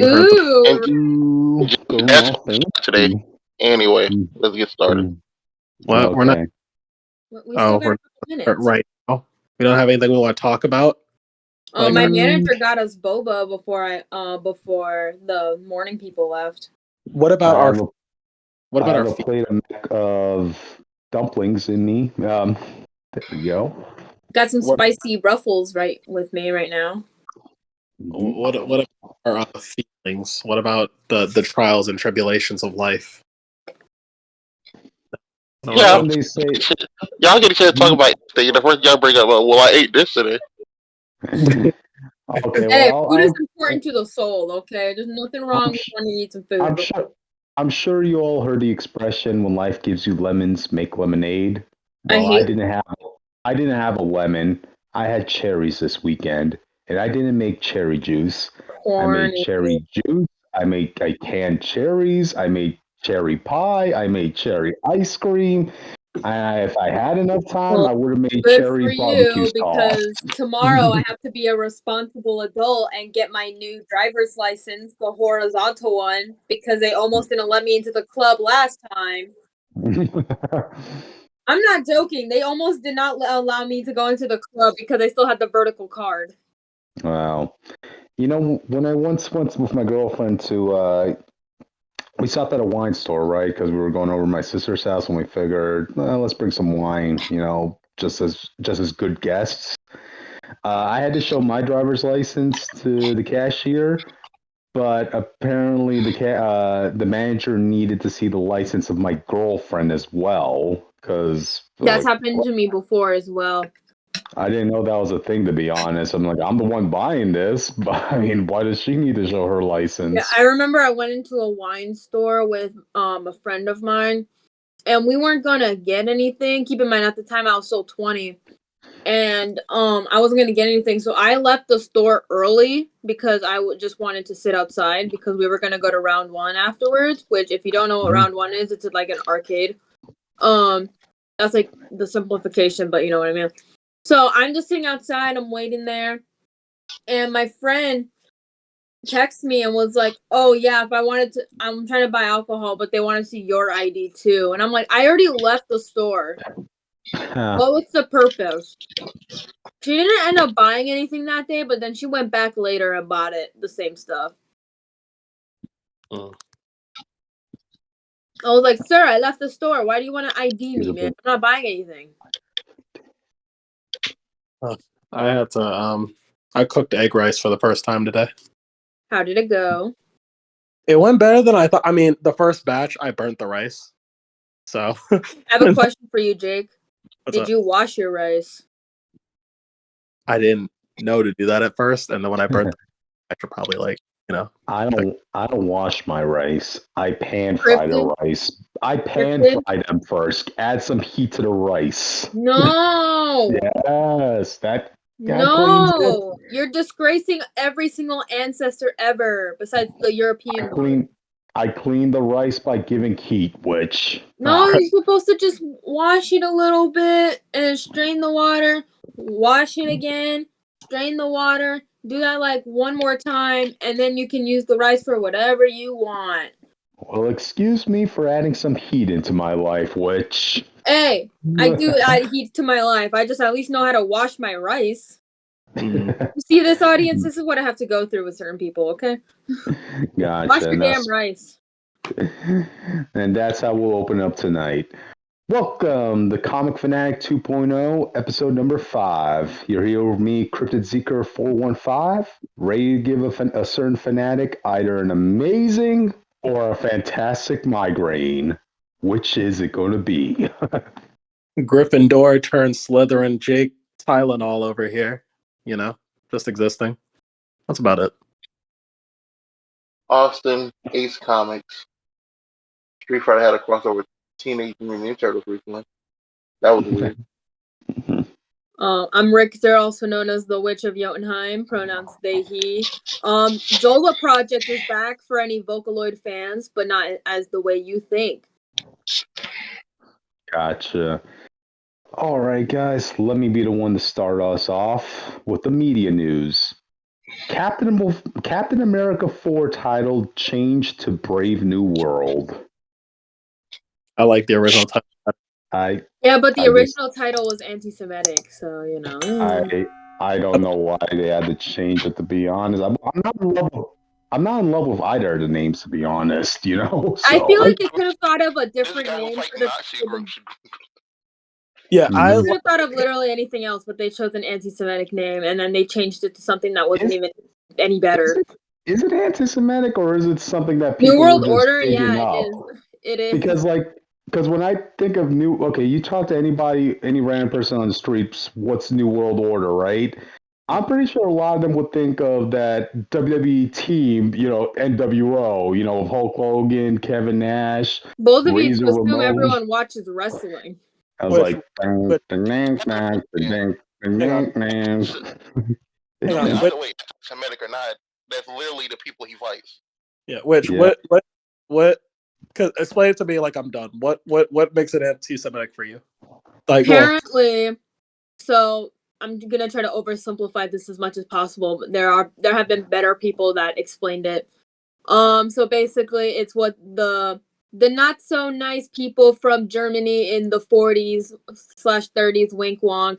Ooh. Going off today. Anyway, let's get started. Well, we're not. We still got a couple minutes. Right. Oh, we don't have anything we want to talk about. Oh, my manager got us boba before the morning people left. What about our plate of dumplings in me? There we go. Got some spicy ruffles right with me right now. What about our feelings? What about the trials and tribulations of life? Yeah, they say y'all get a chance to talk about the first y'all bring up. Well, I ate this today. Okay, hey, food is important to the soul. Okay, there's nothing wrong with wanting to eat some food. I'm sure you all heard the expression, "When life gives you lemons, make lemonade." Well, I didn't have a lemon. I had cherries this weekend, and I didn't make cherry juice. I made cherry juice. I canned cherries. I made cherry pie. I made cherry ice cream. If I had enough time, I would have made cherry barbecue sauce. Because tomorrow I have to be a responsible adult and get my new driver's license, the horizontal one, because they almost didn't let me into the club last time. I'm not joking. They almost did not allow me to go into the club because I still had the vertical card. Wow. You know, when I once went with my girlfriend to, we stopped at a wine store, right? Because we were going over to my sister's house, and we figured, let's bring some wine, just as good guests. I had to show my driver's license to the cashier, but apparently the manager needed to see the license of my girlfriend as well, because that's happened to me before as well. I didn't know that was a thing, to be honest. I'm like, I'm the one buying this, but I mean, why does she need to show her license? Yeah, I remember I went into a wine store with a friend of mine, and we weren't gonna get anything. Keep in mind, at the time I was still 20, and I wasn't gonna get anything, so I left the store early because I just wanted to sit outside because we were gonna go to round one afterwards. Which, if you don't know what round one is, it's like an arcade. That's like the simplification, but you know what I mean. So I'm just sitting outside, I'm waiting there, and my friend texted me and was like, oh yeah, I'm trying to buy alcohol, but they want to see your ID too. And I'm like, I already left the store. What was the purpose? She didn't end up buying anything that day, but then she went back later and bought the same stuff. I was like, sir, I left the store. Why do you want to ID me, man? I'm not buying anything. I had to I cooked egg rice for the first time today. How did it go? It went better than I thought. I mean, the first batch I burnt the rice. So I have a question for you, Jake. Did you wash your rice? I didn't know to do that at first, and then when I burnt I should probably I don't wash my rice. I pan fry the rice. I pan fry them first. Add some heat to the rice. No. Yes, no, you're disgracing every single ancestor ever besides the European one. I clean the rice by giving heat, which... No, you're supposed to just wash it a little bit and strain the water, wash it again, strain the water, do that like one more time, and then you can use the rice for whatever you want. Well, excuse me for adding some heat into my life, which... Hey, I do add heat to my life. I just at least know how to wash my rice. You see this, audience? This is what I have to go through with certain people, okay? Gotcha. Wash your damn rice. And that's how we'll open up tonight. Welcome to Comic Phanatic 2.0, episode number 5. You're here with me, Cryptid Zeker 415, ready to give a certain fanatic either an amazing or a fantastic migraine. Which is it going to be? Gryffindor turned Slytherin, Jake Tylenol over here. Just existing. That's about it. Austin, Ace Comics. Street Fighter had a crossover with Teenage Mutant Ninja Turtles recently. That was weird. I'm Richter, also known as the Witch of Jotunheim, pronouns they, he. Zola Project is back for any Vocaloid fans, but not as the way you think. Gotcha. All right, guys, let me be the one to start us off with the media news. Captain America 4 title changed to Brave New World. I like the original title. Yeah, but the I just- original title was anti-Semitic, so you know. I don't know why they had to change it. To be honest, I'm not in love with. I'm not in love with either of the names, to be honest. You know, I so feel like they could have thought of a This is a different guy who name fight for the. Nazi groups. Yeah, They I could have thought of literally anything else, but they chose an anti-Semitic name, and then they changed it to something that wasn't even any better. Is it anti-Semitic or is it something that New people World were just Order, digging yeah, up? it is. It is. Because when I think of you talk to anybody, any random person on the streets, what's New World Order, right? I'm pretty sure a lot of them would think of that WWE team, NWO, of Hulk Hogan, Kevin Nash, Both of you Razor assume Ramon. everyone watches wrestling. I was like, Hang on, Either way, Semitic or not, that's literally the people he fights. yeah, which Yeah. what? Cause explain it to me like I'm done. What makes it anti-Semitic for you? Like, Apparently, so I'm gonna try to oversimplify this as much as possible, but there have been better people that explained it. So basically, it's what the not so nice people from Germany in the 40s/30s, wink wonk.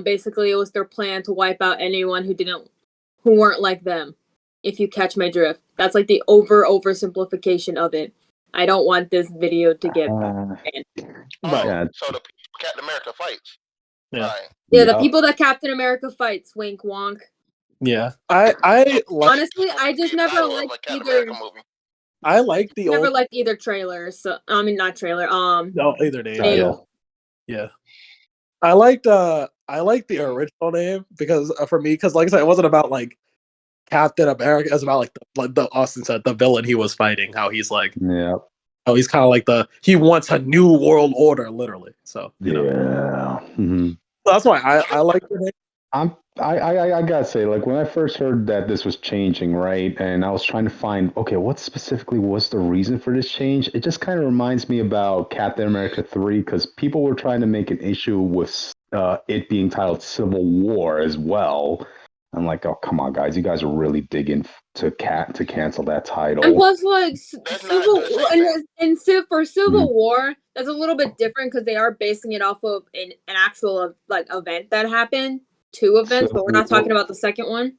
Basically, it was their plan to wipe out anyone who weren't like them. If you catch my drift, that's like the oversimplification of it. I don't want this video to get banned. Yeah. So the Captain America fights. Yeah. Right. Yeah, the people that Captain America fights, wink wonk. yeah, I like Honestly, I just never liked either. I like the Never old liked either trailer. So I mean, not trailer. no either name. Title. Yeah. I liked the original name because for me, because like I said, it wasn't about like Captain America. It was about like the Austin said, the villain he was fighting. How he's like, oh, he's kind of like he wants a new world order, literally. So you know, Mm-hmm. so that's why I like the name. I gotta say, like when I first heard that this was changing, right, and I was trying to find, okay, what specifically was the reason for this change? It just kind of reminds me about Captain America 3 because people were trying to make an issue with it being titled Civil War as well. I'm like, oh come on, guys, you guys are really digging to cancel that title. And plus, like for Civil War, that's a little bit different because they are basing it off of an actual like event that happened. 2 events, but we're not talking about the second one.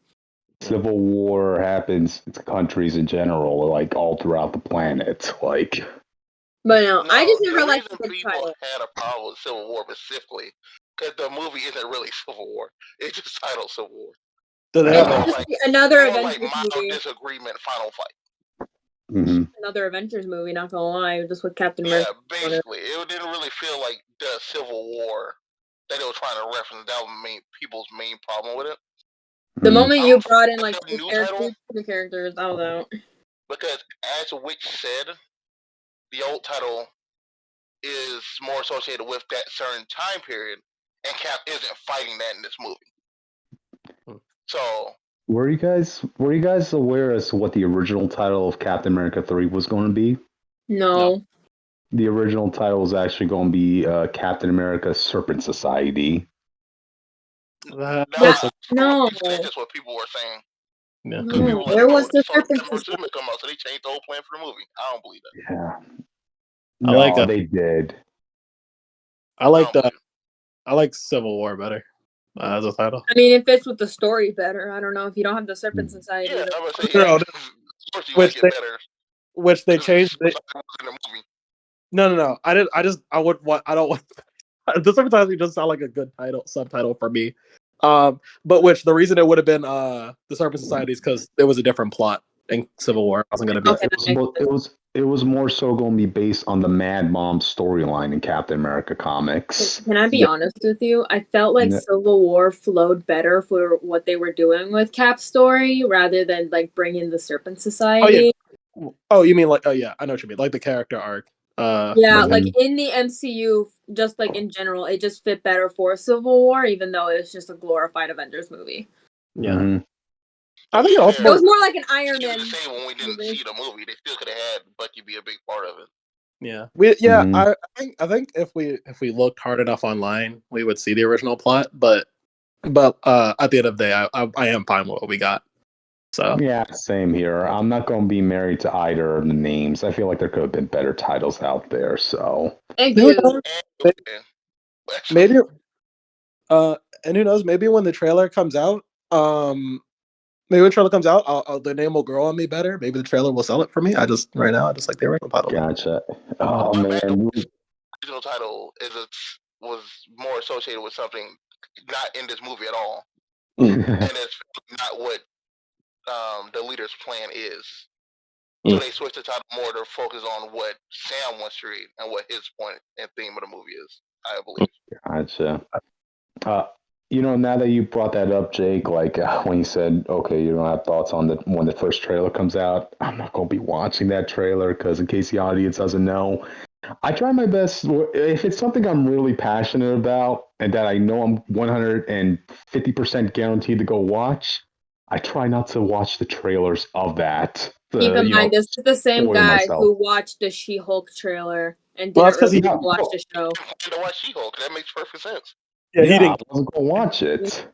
Civil War happens to countries in general, like all throughout the planet, like. But no, I just never liked the people title. had a problem with Civil War specifically because the movie isn't really Civil War; it's just titled Civil War. Another Avengers movie. Disagreement, final fight. Mm-hmm. Another Avengers movie. Not gonna lie, just with Captain America. Yeah, basically, it didn't really feel like the Civil War that it was trying to reference. That was people's main problem with it. The moment you brought in like two characters, I was out. Because as Witch said, the old title is more associated with that certain time period, and Cap isn't fighting that in this movie. So, were you guys aware as to what the original title of Captain America 3 was going to be? No. The original title was actually going to be Captain America Serpent Society. No. That's just what people were saying. Yeah. No, where was the Serpent Society? Come out, so they changed the whole plan for the movie. I don't believe that. Yeah. No, they did. I like Civil War better as a title. I mean, it fits with the story better. I don't know if you don't have the Serpent Society. Yeah, I would say, which they changed. No. I don't want. The Serpent Society doesn't sound like a good subtitle for me. But the reason it would have been the Serpent Society is because there was a different plot in Civil War. It wasn't going to be. It was more so going to be based on the Mad Mom storyline in Captain America comics. Can I be honest with you? I felt like Civil War flowed better for what they were doing with Cap's story rather than like bringing the Serpent Society. Oh, you mean like? Oh yeah, I know what you mean. Like the character arc. Like in the MCU, just like in general, it just fit better for Civil War, even though it's just a glorified Avengers movie. Yeah. Mm-hmm. I think it was more like an Iron Man. When we didn't see the movie, they still could have had Bucky be a big part of it. Yeah. I think if we looked hard enough online, we would see the original plot. But at the end of the day, I am fine with what we got. So Yeah, same here. I'm not going to be married to either of the names. I feel like there could have been better titles out there. So Thank who you. knows? And, Maybe and who knows? Maybe when the trailer comes out, maybe when the trailer comes out, the name will grow on me better. Maybe the trailer will sell it for me. I just like the original title. gotcha. Oh my man, original title was more associated with something not in this movie at all, and it's not what the leader's plan is. So they switched the title more to focus on what Sam wants to read and what his point and theme of the movie is, I believe. Gotcha. Now that you brought that up, Jake, like when you said, okay, you don't have thoughts on when the first trailer comes out, I'm not going to be watching that trailer because in case the audience doesn't know, I try my best. If it's something I'm really passionate about and that I know I'm 150% guaranteed to go watch, I try not to watch the trailers of that. Keep in mind, this is the same guy myself. who watched the She-Hulk trailer and Well, didn't that's 'cause he watch the show. I to watch She-Hulk. That makes perfect sense. Yeah, he didn't. I wasn't going to watch it.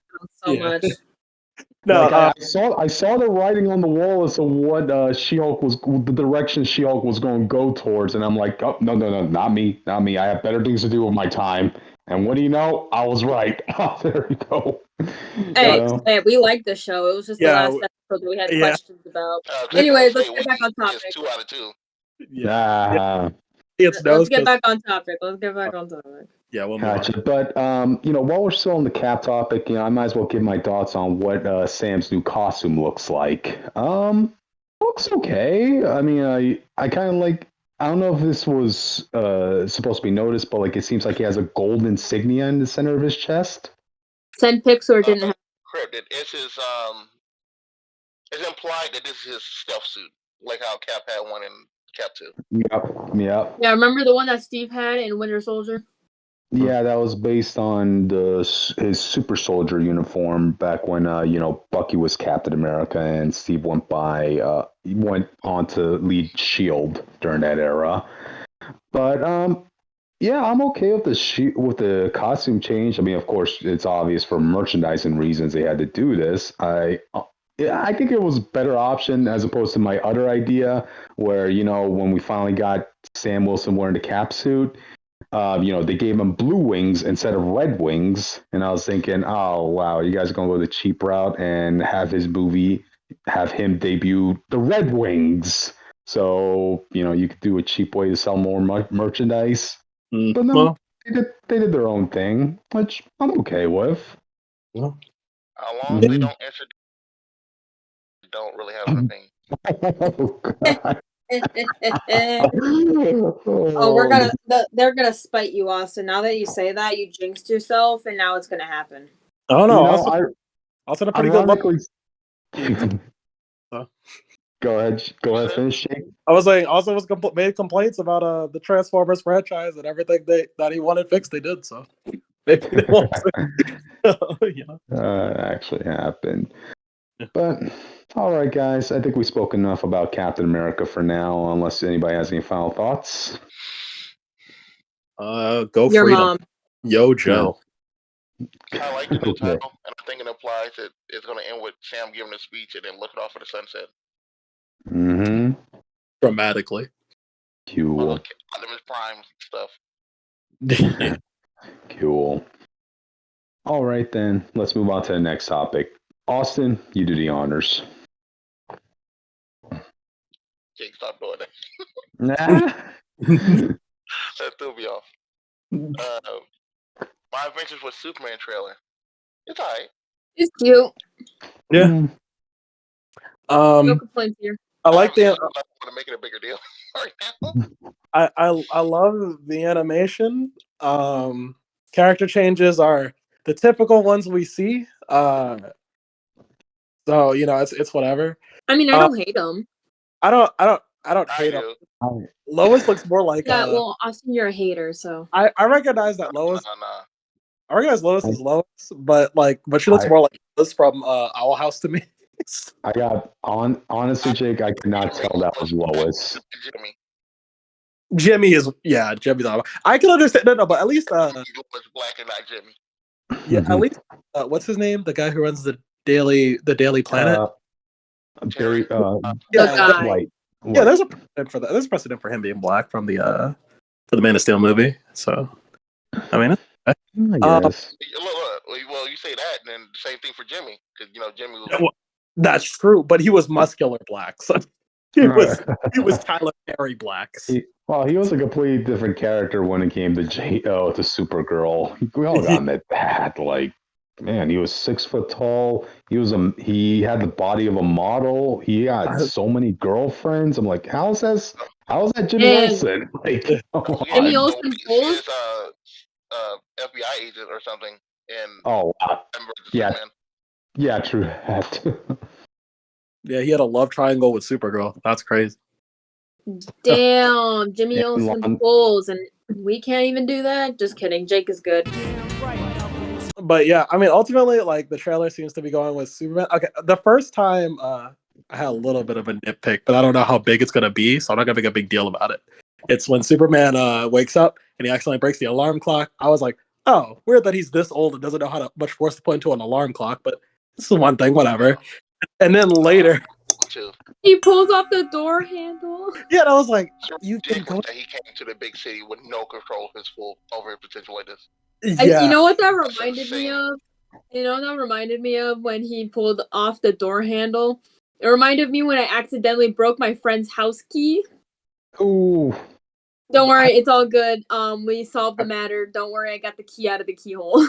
So much. No, Like I saw the writing on the wall as to what She-Hulk was, the direction She-Hulk was going to go towards, and I'm like, oh no, not me. I have better things to do with my time. And what do you know? I was right. Oh, there you go. Hey, we liked the show. It was just the last episode that we had questions about. Anyways, let's get back on topic. 2 out of 2. Let's get back on topic. Yeah, we'll gotcha. But while we're still on the Cap topic, I might as well give my thoughts on what Sam's new costume looks like. Looks okay. I mean, I kind of like. I don't know if this was supposed to be noticed, but like it seems like he has a gold insignia in the center of his chest. 10 pics or didn't have. Cryptid. It's implied that this is his stealth suit, like how Cap had one in Cap 2. Yep. Yeah, remember the one that Steve had in Winter Soldier? Yeah, that was based on his Super Soldier uniform back when Bucky was Captain America and Steve went on to lead Shield during that era. But yeah, I'm okay with the costume change. I mean, of course, it's obvious for merchandising reasons they had to do this. I think it was a better option as opposed to my other idea where when we finally got Sam Wilson wearing the Cap suit. They gave him blue wings instead of red wings. And I was thinking, oh, wow, you guys are going to go the cheap route and have him debut the red wings. So, you could do a cheap way to sell more merchandise. But no, they did their own thing, which I'm okay with. How long they don't answer, don't really have an opinion. They're gonna spite you, Austin. Now that you say that, you jinxed yourself, and now it's gonna happen. Oh no, Austin a pretty good look. Go ahead, finish, Jake. I was saying, also made complaints about the Transformers franchise and everything that he wanted fixed. They did so. Maybe they won't. Actually happened. But all right, guys, I think we spoke enough about Captain America for now. Unless anybody has any final thoughts. Go Your freedom. Mom. Yo, Joe. I like the new title, and I think it implies that it's going to end with Sam giving a speech and then looking off at the sunset. Mm-hmm. Dramatically. Cool. Optimus Prime stuff. Cool. All right, then. Let's move on to the next topic. Austin, you do the honors. Jake, stop doing that. Nah. That threw me off. My Adventures with Superman trailer. It's alright. It's cute. Yeah. No complaints here. I like the. I'm going to make it a bigger deal right now. I love the animation. Character changes are the typical ones we see. So it's whatever. I mean, I don't hate them. I don't hate them. Lois looks more like. Yeah, well, Austin, you're a hater, so. I recognize that Lois. No. I recognize Lois is Lois, but she looks more like Lois from Owl House to me. I got honestly, Jake, I could not tell that was Lois. Jimmy's I can understand no, but at least black and not Jimmy. Yeah, at least what's his name? The guy who runs the Daily Planet. Barry, The guy. White. Yeah, there's a precedent for that. There's a precedent for him being black from the for the Man of Steel movie. So, I mean, I guess. Well, you say that, and then the same thing for Jimmy, because Jimmy was. well, that's true, but he was muscular black, so he was Tyler Perry black. He was a completely different character when it came to to Supergirl. We all got admit that. Like, man, he was 6 foot tall. He had the body of a model. He had so many girlfriends. I'm like, how's that Jimmy Olsen? Like, Jimmy Olsen is FBI agent or something. Yeah, true that. Yeah, he had a love triangle with Supergirl. That's crazy. Damn, Jimmy Olsen pulls, and we can't even do that. Just kidding. Jake is good. But yeah, I mean, ultimately, like the trailer seems to be going with Superman. Okay, the first time I had a little bit of a nitpick, but I don't know how big it's gonna be, so I'm not gonna make a big deal about it. It's when Superman wakes up and he accidentally breaks the alarm clock. I was like, oh, weird that he's this old and doesn't know how much force to put into an alarm clock, but this is one thing, whatever. And then later, he pulls off the door handle. Yeah, and I was like, you can go. That he came to the big city with no control of his full over potential like this. Yeah. You know what that reminded me of? You know what that reminded me of when he pulled off the door handle? It reminded me when I accidentally broke my friend's house key. Ooh. Don't worry, it's all good. We solved the matter. Don't worry, I got the key out of the keyhole.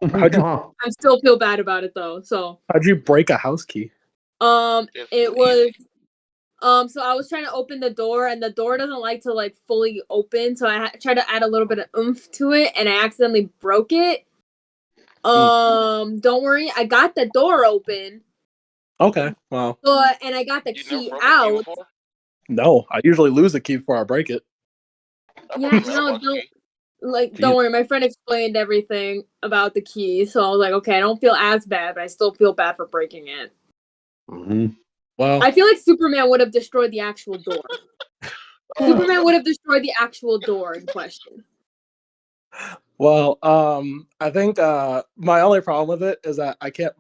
I still feel bad about it though. So how'd you break a house key? It was so I was trying to open the door, and the door doesn't like to like fully open, so I tried to add a little bit of oomph to it, and I accidentally broke it. Don't worry, I got the door open. Okay, wow. And I got the key out. No, I usually lose the key before I break it. Yeah, no, don't worry. My friend explained everything about the key, so I was like, okay, I don't feel as bad, but I still feel bad for breaking it. Mm-hmm. Well, I feel like Superman would have destroyed the actual door. Superman would have destroyed the actual door in question. Well, I think my only problem with it is that I can't.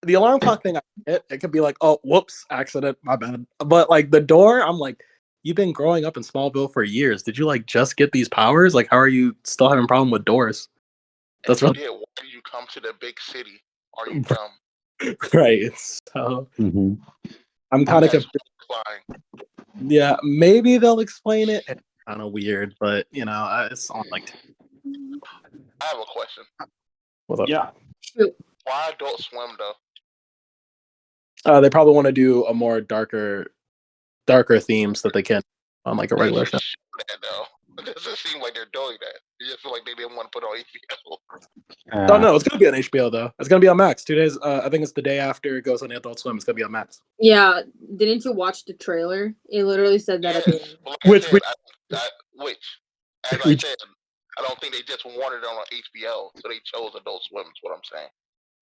The alarm clock thing, it could be like, oh, whoops, accident, my bad. But like the door, I'm like, you've been growing up in Smallville for years. Did you like just get these powers? Like, how are you still having a problem with doors? That's really. Why do you come to the big city? Are you dumb? Right. So I'm kind of confused. Yeah, maybe they'll explain it. It's kind of weird, but it's on like. I have a question. What's up? Yeah. Why Adult Swim though? They probably want to do a more darker themes that they can on like a regular show. It doesn't seem like they're doing that. You just feel like they didn't want to put on HBO. Oh no, it's gonna be on HBO though. It's gonna be on Max 2 days. I think it's the day after it goes on Adult Swim. It's gonna be on Max. Yeah, didn't you watch the trailer? It literally said that at the end. Which, as I said, I don't think they just wanted it on HBO, so they chose Adult Swim. Is what I'm saying.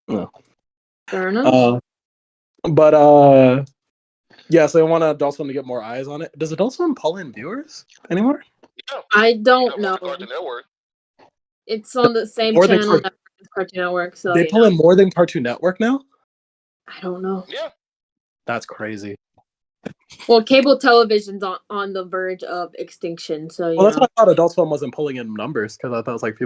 No. Fair enough. But yeah, so they want Adult Swim to get more eyes on it. Does Adult Swim pull in viewers anymore? Yeah. I don't know. Cartoon Network. It's on the same channel as Cartoon Network. So they pull in more than Cartoon Network now? I don't know. Yeah. That's crazy. Well, cable television's on the verge of extinction, so that's why I thought Adult Swim wasn't pulling in numbers, because I thought it was like I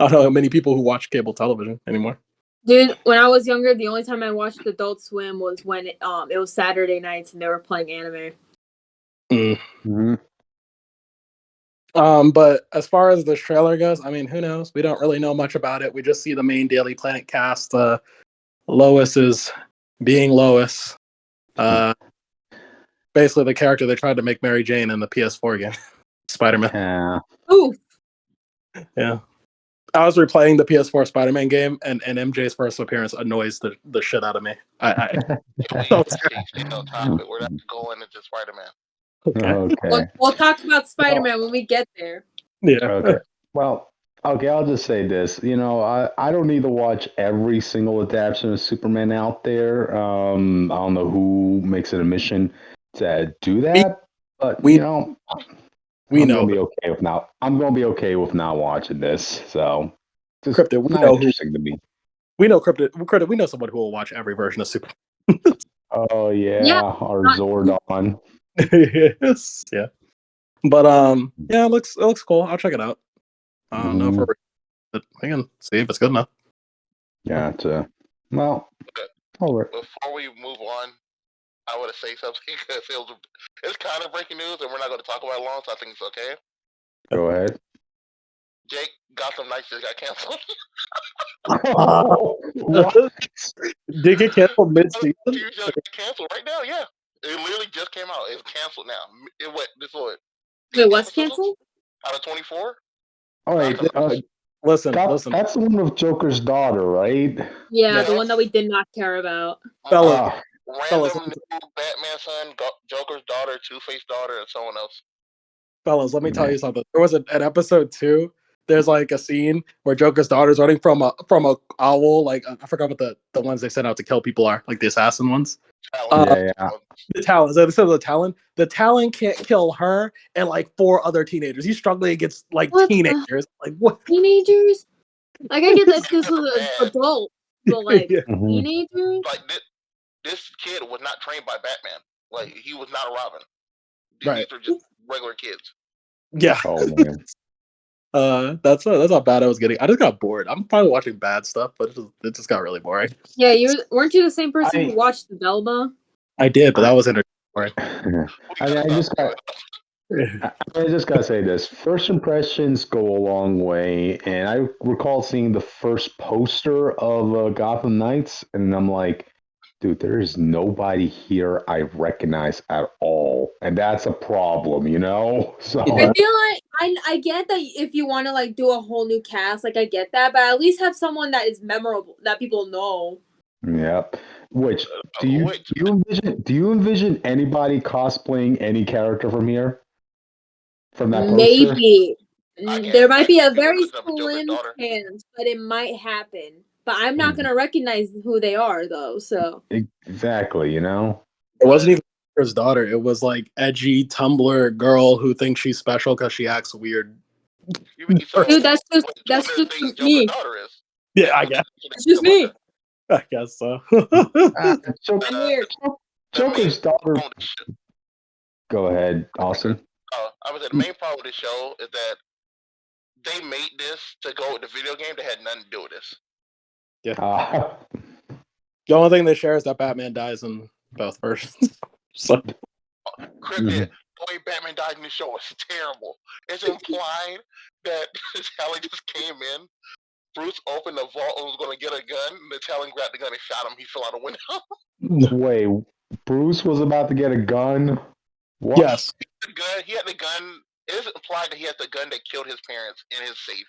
don't know many people who watch cable television anymore. Dude, when I was younger, the only time I watched Adult Swim was when it was Saturday nights and they were playing anime. Mm-hmm. But as far as the trailer goes, I mean, who knows? We don't really know much about it. We just see the main Daily Planet cast. Lois is being Lois. Basically the character they tried to make Mary Jane in the PS4 game, Spider-Man. Yeah. Ooh. Yeah. I was replaying the PS4 Spider-Man game, and MJ's first appearance annoys the shit out of me. We're not going into Spider-Man. Okay. We'll talk about Spider-Man when we get there. Yeah. Okay. Well, okay, I'll just say this. I don't need to watch every single adaptation of Superman out there. I don't know who makes it a mission to do that, but I'm gonna be okay with now. I'm gonna be okay with not watching this. So, Cryptid, we know interesting to me. We know Cryptid. We know someone who will watch every version of Superman. Oh yeah, Yeah. our Zordon. Yes, yeah. But yeah, it looks cool. I'll check it out. I don't know if we're, but I can see if it's good enough. Gotcha. Well, all right. Before we move on, I want to say something because it's kind of breaking news, and we're not going to talk about it long, so I think it's okay. Go ahead. Jake, Gotham Knights just got canceled. What? Did it get canceled mid-season? It just got canceled right now. Yeah, it literally just came out. It's canceled now. It went this what? Wait, what's canceled? Out of 24. All right. Listen. That's the one with Joker's daughter, right? Yeah, the one that we did not care about. Fellas, Random new Batman son, Joker's daughter, Two-Face daughter, and someone else. Fellas, let me tell you something. There was an episode 2. There's like a scene where Joker's daughter's running from a owl. Like I forgot what the ones they sent out to kill people are, like the assassin ones. Yeah. The Talon. So the Talon. The Talon can't kill her and like 4 other teenagers. He's struggling against like teenagers. Like what? Teenagers? Like I get that this was an adult, but like teenagers. Like this kid was not trained by Batman. Like he was not a Robin. Right. These are just regular kids. Yeah. Oh man. That's how bad I was getting. I just got bored. I'm probably watching bad stuff, but it just got really boring. Yeah, weren't you the same person who watched Velma? I did, but that was entertaining. I just gotta say this. First impressions go a long way, and I recall seeing the first poster of Gotham Knights, and I'm like, dude, there is nobody here I recognize at all, and that's a problem, you know. So I feel like I get that if you want to like do a whole new cast, like I get that, but at least have someone that is memorable that people know. Yep. Which do you envision anybody cosplaying any character from here? From that poster? Maybe there might be a very slim chance, but it might happen. But I'm not gonna recognize who they are though. So exactly, you know, it wasn't even his daughter. It was like edgy Tumblr girl who thinks she's special because she acts weird. Dude, that's just me. Yeah, I guess. It's just me. I guess so. I'm weird. Joker's daughter. Go ahead, Austin. I was at the main problem with this show is that they made this to go with the video game that had nothing to do with this. Yeah. The only thing they share is that Batman dies in both versions. So. Cryptid, the way Batman died in the show was terrible. It's implied that Talon just came in, Bruce opened the vault and was going to get a gun, and the Talon grabbed the gun and shot him. He fell out a window. Wait, Bruce was about to get a gun? What? Yes. He had the gun. It is implied that he had the gun that killed his parents in his safe.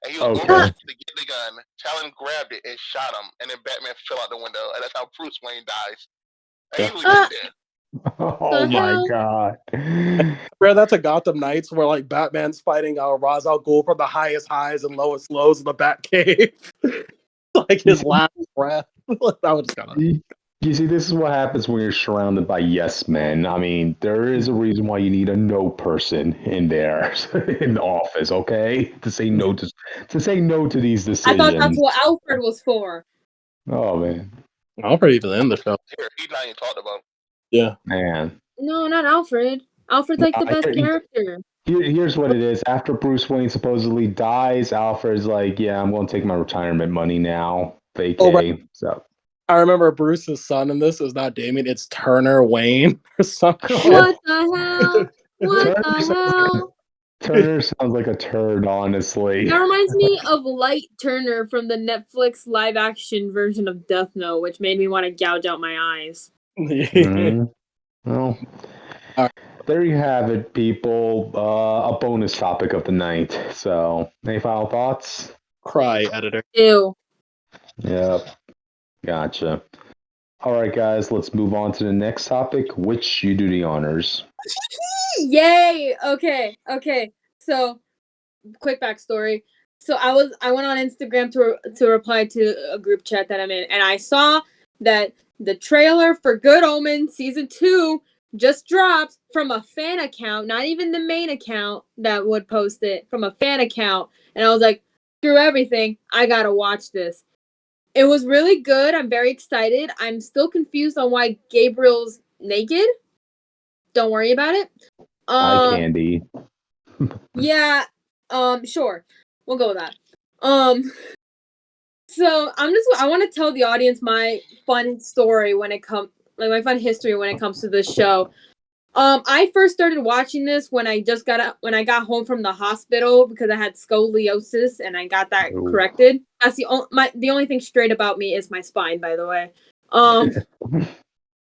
And he was over to get the gun. Talon grabbed it and shot him, and then Batman fell out the window, and that's how Bruce Wayne dies. And he was dead. Oh my god. Where that's a Gotham Knights where like Batman's fighting Ra's al Ghul from the highest highs and lowest lows in the Batcave. Like his last breath. That was kind of. You see, this is what happens when you're surrounded by yes men. I mean, there is a reason why you need a no person in there in the office, okay? To say no to these decisions. I thought that's what Alfred was for. Oh man. Alfred even in the show. He's not even talked about. Yeah. Man. No, not Alfred. Alfred's like the best character. Here's what it is. After Bruce Wayne supposedly dies, Alfred's like, yeah, I'm going to take my retirement money now. Vacay. Oh, right. So I remember Bruce's son in this is not Damien, it's Turner Wayne or something. What the hell? What the hell? Turner sounds like a turd, honestly. That reminds me of Light Turner from the Netflix live action version of Death Note, which made me want to gouge out my eyes. Well, there you have it, people. A bonus topic of the night. So, any final thoughts? Cry, editor. Ew. Yep. Gotcha. All right, guys, let's move on to the next topic, which you do the honors. Yay! Okay. So, quick backstory. So I went on Instagram to reply to a group chat that I'm in, and I saw that the trailer for Good Omens season 2 just dropped from a fan account, not even the main account that would post it, from a fan account, and I was like, screw everything, I gotta watch this. It was really good. I'm very excited. I'm still confused on why Gabriel's naked. Don't worry about it. Eye candy. Yeah. Sure. We'll go with that. So I want to tell the audience my fun story when it comes, like my fun history when it comes to this show. I first started watching this when I got home from the hospital because I had scoliosis and I got that corrected. That's the only thing straight about me is my spine, by the way.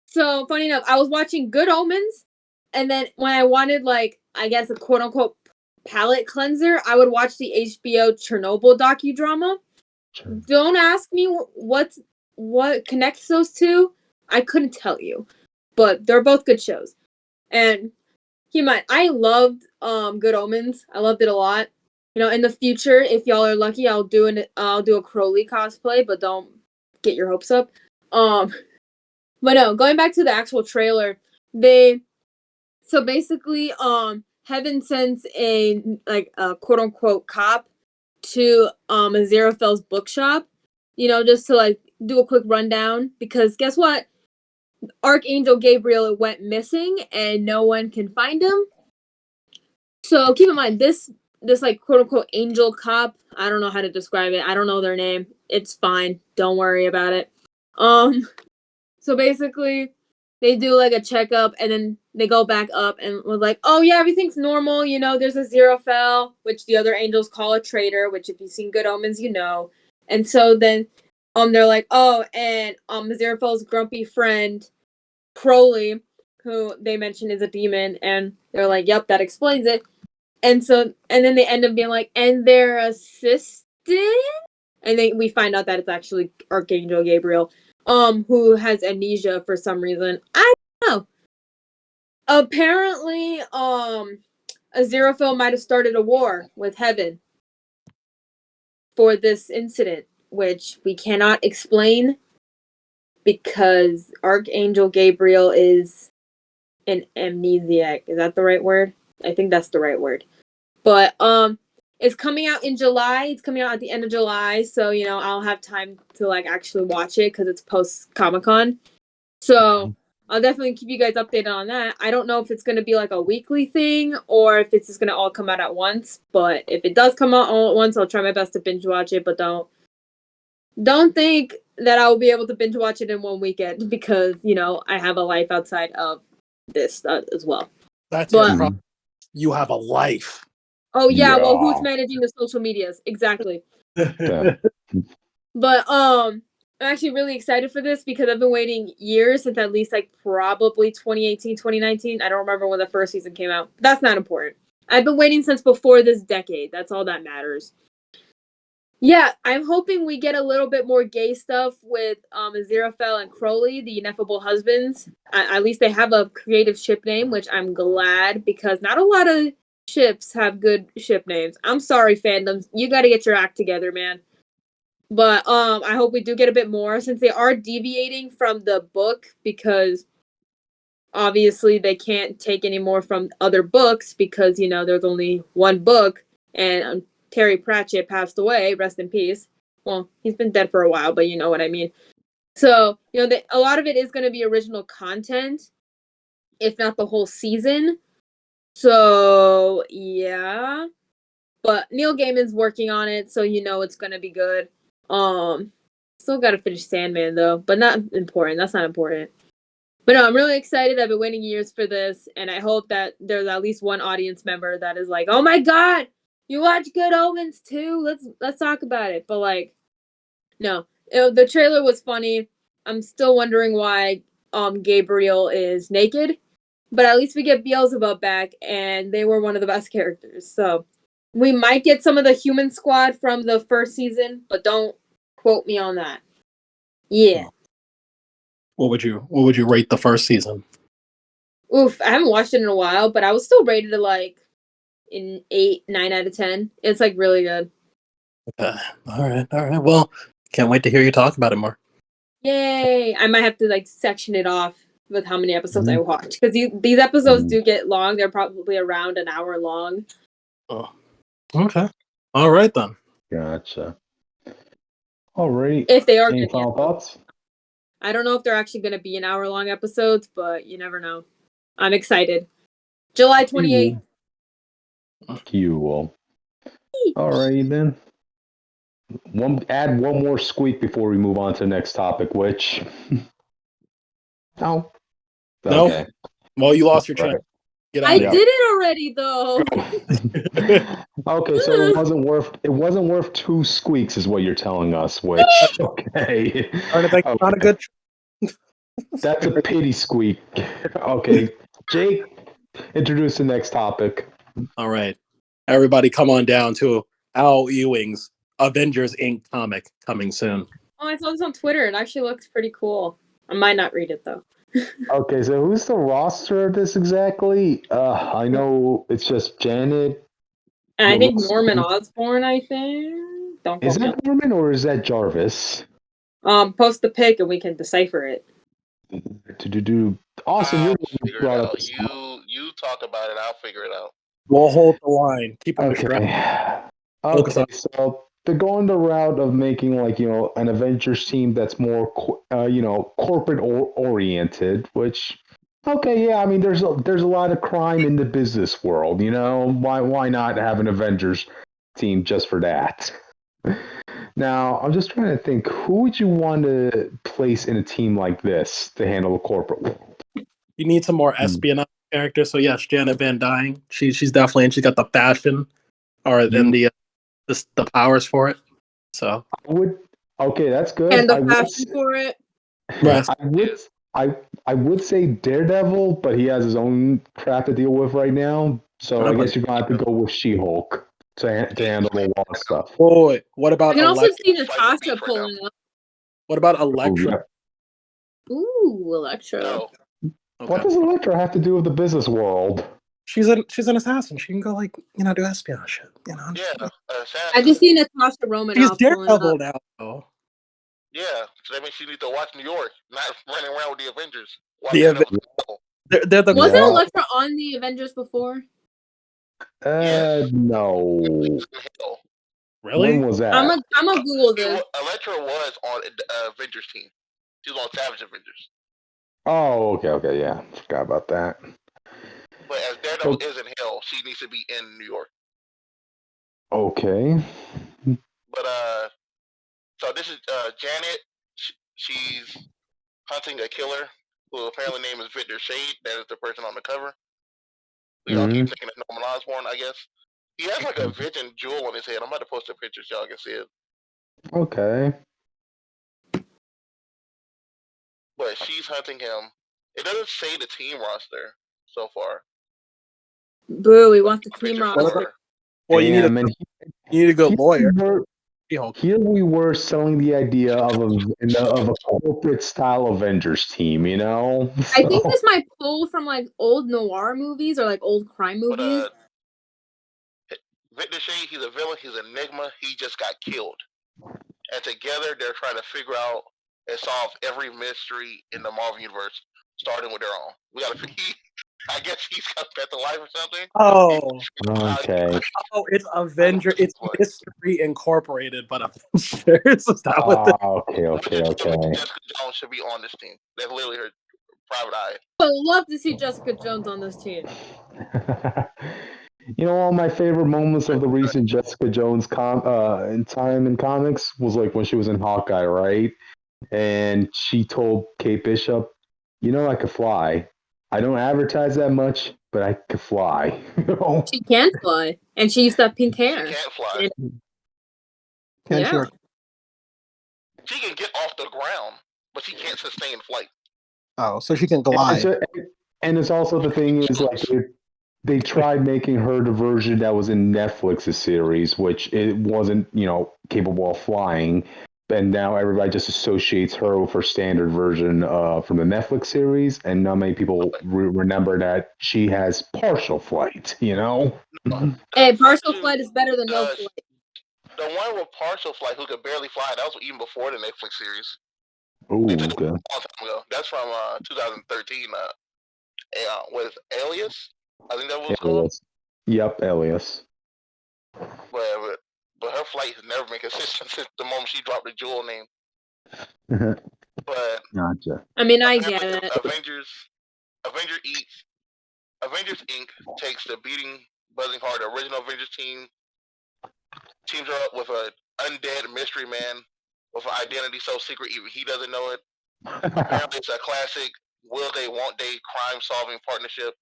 So funny enough, I was watching Good Omens, and then when I wanted, like, I guess a quote unquote palate cleanser, I would watch the HBO Chernobyl docudrama. Sure. Don't ask me what connects those two. I couldn't tell you, but they're both good shows. And keep in mind, I loved Good Omens. I loved it a lot. You know, in the future, if y'all are lucky, I'll do a Crowley cosplay, but don't get your hopes up. But no, going back to the actual trailer, so basically Heaven sends a quote unquote cop to Aziraphale's bookshop, you know, just to like do a quick rundown, because guess what? Archangel Gabriel went missing and no one can find him. So keep in mind, this like quote unquote angel cop, I don't know how to describe it. I don't know their name. It's fine. Don't worry about it. So basically they do like a checkup and then they go back up and we're like, oh yeah, everything's normal. You know, there's a Aziraphale, which the other angels call a traitor, which if you've seen Good Omens, you know. And so then they're like, oh, and Aziraphale's grumpy friend Crowley, who they mention is a demon, and they're like, yep, that explains it. And then they end up being like, and their assistant? And we find out that it's actually Archangel Gabriel, who has amnesia for some reason. I don't know. Apparently, Aziraphale might have started a war with Heaven for this incident, which we cannot explain because Archangel Gabriel is an amnesiac. Is that the right word? I think that's the right word. But it's coming out in July. It's coming out at the end of July, so you know I'll have time to like actually watch it because it's post Comic-Con. So I'll definitely keep you guys updated on that. I don't know if it's gonna be like a weekly thing or if it's just gonna all come out at once. But if it does come out all at once, I'll try my best to binge watch it. But don't think that I will be able to binge watch it in one weekend because you know I have a life outside of this as well. That's your problem. You have a life. Oh yeah, well, who's managing the social medias? Exactly. Yeah. But I'm actually really excited for this because I've been waiting years since at least like probably 2018, 2019. I don't remember when the first season came out. But that's not important. I've been waiting since before this decade. That's all that matters. Yeah, I'm hoping we get a little bit more gay stuff with Aziraphale and Crowley, the ineffable husbands. At least they have a creative ship name, which I'm glad because not a lot of ships have good ship names. I'm sorry, fandoms. You got to get your act together, man. But I hope we do get a bit more since they are deviating from the book because obviously they can't take any more from other books because, you know, there's only one book and Terry Pratchett passed away, rest in peace. Well, he's been dead for a while, but you know what I mean. So, you know, a lot of it is going to be original content, if not the whole season. So, yeah. But Neil Gaiman's working on it, so you know it's going to be good. Still got to finish Sandman, though, but not important. That's not important. But no, I'm really excited. I've been waiting years for this, and I hope that there's at least one audience member that is like, oh my god, you watch Good Omens too? Let's talk about it. But like, no, the trailer was funny. I'm still wondering why Gabriel is naked, but at least we get Beelzebub back, and they were one of the best characters. So we might get some of the human squad from the first season, but don't quote me on that. Yeah. What would you rate the first season? Oof, I haven't watched it in a while, but I was still rated it like in 8, 9 out of 10. It's like really good. Okay. All right. Well, can't wait to hear you talk about it more. Yay! I might have to like section it off with how many episodes I watch because these episodes do get long. They're probably around an hour long. Oh. Okay. All right then. Gotcha. Alright. If they are Any good. final thoughts? I don't know if they're actually going to be an hour-long episodes, but you never know. I'm excited. July 28th. You will. Alright then. Add one more squeak before we move on to the next topic, which no. No? Okay. Well, you lost your Right. chance. Get I out of did it already, though. Okay, so it wasn't worth two squeaks, is what you're telling us. Which okay, Not a good. that's a pity squeak. Okay, Jake, introduce the next topic. All right, everybody, come on down to Al Ewing's Avengers Inc. comic coming soon. Oh, I saw this on Twitter. It actually looks pretty cool. I might not read it, though. Okay, so who's the roster of this exactly? I know it's just Janet. And I think Melissa- Norman Osborn, I think. Don't Is quote me. that Norman or is that Jarvis? Post the pic and we can decipher it. Austin, you're I'll the one who figure it brought up out. this. You talk about it. I'll figure it out. We'll hold the line. Keep them distracted. Okay. Focus Okay, so they're going the route of making an Avengers team that's more corporate oriented, which okay, yeah, I mean there's a lot of crime in the business world, why not have an Avengers team just for that? Now, I'm just trying to think, who would you want to place in a team like this to handle the corporate world? You need some more espionage characters. So yes, Janet Van Dyne. She's definitely, and she's got the fashion or then the powers for it. So okay, that's good. And the fashion for it. Yes. I would say Daredevil, but he has his own crap to deal with right now. So I guess you're gonna have to go with She-Hulk to handle a lot of stuff. Boy, what about I can also Elektra? see Natasha pulling up. What about Elektra? Ooh, Elektra. No. Okay. What does Elektra have to do with the business world? She's an assassin. She can go do espionage shit. Yeah. I just see Natasha Romanoff She's pulling Daredevil up. now, though. Yeah. So that means she needs to watch New York, not running around with the Avengers. They're the Wasn't Elektra on the Avengers before? No. Really? When was that? I'm a Google this. Elektra was on Avengers team. She was on Savage Avengers. Oh, okay, yeah. Forgot about that. But as Daredevil is in hell, she needs to be in New York. Okay. But so this is Janet. She's hunting a killer who apparently name is Victor Shade. That is the person on the cover. We all keep thinking of Norman Osborn, I guess. He has like a vision jewel on his head. I'm about to post a picture so y'all can see it. Okay. But she's hunting him. It doesn't say the team roster so far. Boo, we want the team roster. Well, you need a good lawyer. Here we were selling the idea of a corporate style Avengers team, So. I think this might pull from like old noir movies or like old crime movies. But Victor Shade, he's a villain. He's an enigma. He just got killed, and together they're trying to figure out and solve every mystery in the Marvel universe, starting with their own. We got to. I guess he's got back to life or something. Oh, okay. Oh, it's Avenger. It's Mystery Incorporated, but Avengers. Is that what? Okay. Jessica Jones should be on this team. That's literally her private eye. I would love to see Jessica Jones on this team. One of my favorite moments of the recent Jessica Jones in time in comics was like when she was in Hawkeye, right? And she told Kate Bishop, I could fly. I don't advertise that much, but I could fly. She can fly, and she used to have pink hair. She can't fly. Yeah. She can get off the ground, but she can't sustain flight. Oh, so she can glide. And it's also the thing is like they tried making her the version that was in Netflix's series, which it wasn't, capable of flying. And now everybody just associates her with her standard version from the Netflix series, and not many people remember that she has partial flight. Hey, partial flight is better than no flight. The one with partial flight who could barely fly, that was even before the Netflix series. Ooh, they did it okay. a long time ago. That's from 2013 with Alias. I think that was called. Yep, Alias. But but her flight has never been consistent since the moment she dropped the Jewel name. But Gotcha. I mean, I get it. Avengers Inc. takes the beating buzzing hard. The original Avengers team teams her up with an undead mystery man with an identity so secret even he doesn't know it. Apparently, it's a classic will they, won't they crime-solving partnership.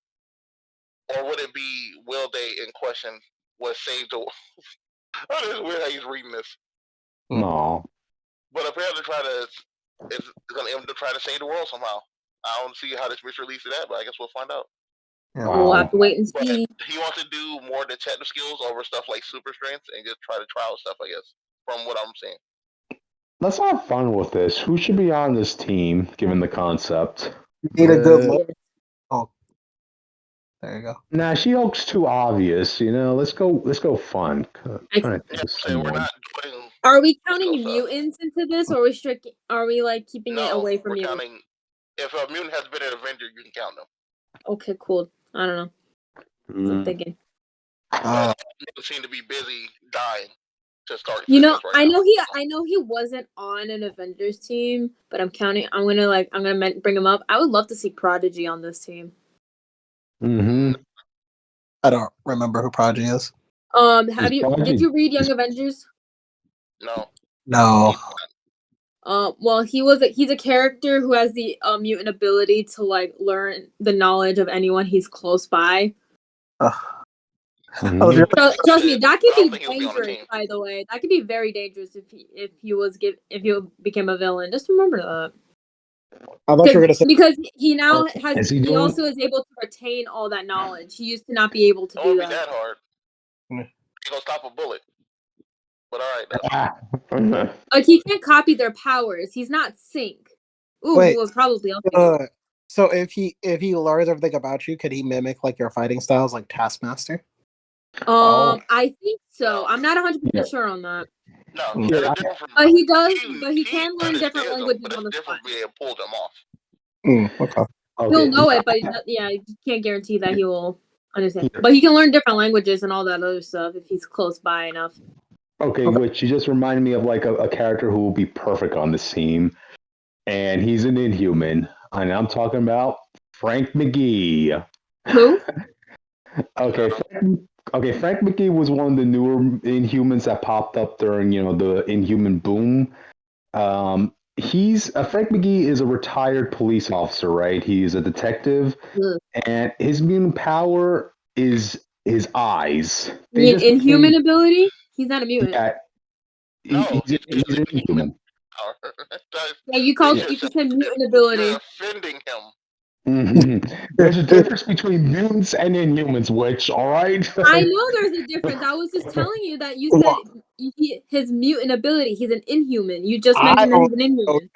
Or would it be will they in question was saved the world? Oh, this is weird how he's reading this. No. But apparently it's going to aim to try to save the world somehow. I don't see how this mystery leads to that, but I guess we'll find out. Yeah. We'll have to wait and But see. he wants to do more detective skills over stuff like super strength and just try to trial stuff, I guess, from what I'm seeing. Let's have fun with this. Who should be on this team, given the concept? You need a good look. Oh, there you go. Nah, She-Hulk's too obvious. You know, let's go fun. Yeah, so we're not doing. Are we counting Go stuff. mutants into this, or are we like keeping it away from we're mutants? counting. If a mutant has been an Avenger, you can count them. Okay, cool. I don't know. I'm thinking. Mutants seem to be busy dying to start. You know, right I now. know he wasn't on an Avengers team, but I'm gonna bring him up. I would love to see Prodigy on this team. Mm-hmm. I don't remember who Prodigy is. Did you read Young Avengers? No. No. Well, he's a character who has the mutant ability to like learn the knowledge of anyone he's close by. Mm-hmm. Trust me, that could be dangerous. By the way, that could be very dangerous if he became a villain. Just remember that. I thought you were gonna say because he now Is he he also is able to retain all that knowledge. He used to not be able to do that. Be that hard. He gonna stop a bullet. But all right. Like he can't copy their powers. He's not Sync. Ooh, Wait, well, probably. So if he learns everything about you, could he mimic like your fighting styles, like Taskmaster? I think so. I'm not 100% sure on that. No, but he does. But he can learn different languages on the spot. Pull them off. Okay. He'll know it, but you can't guarantee that he will understand. But he can learn different languages and all that other stuff if he's close by enough. Okay, which you just reminded me of like a character who will be perfect on this team, and he's an Inhuman, and I'm talking about Frank McGee. Who? Okay, Frank McGee was one of the newer Inhumans that popped up during the Inhuman boom. Frank McGee is a retired police officer, right? He's a detective, and his mutant power is his eyes. Inhuman ability? He's not a mutant. Yeah, he's an Inhuman. Yeah, you said mutant ability. You're offending him. Mm-hmm. There's a difference between mutants and Inhumans, Witch, all right? I know there's a difference. I was just telling you that you said his mutant ability. He's an Inhuman. You just mentioned that he's an Inhuman.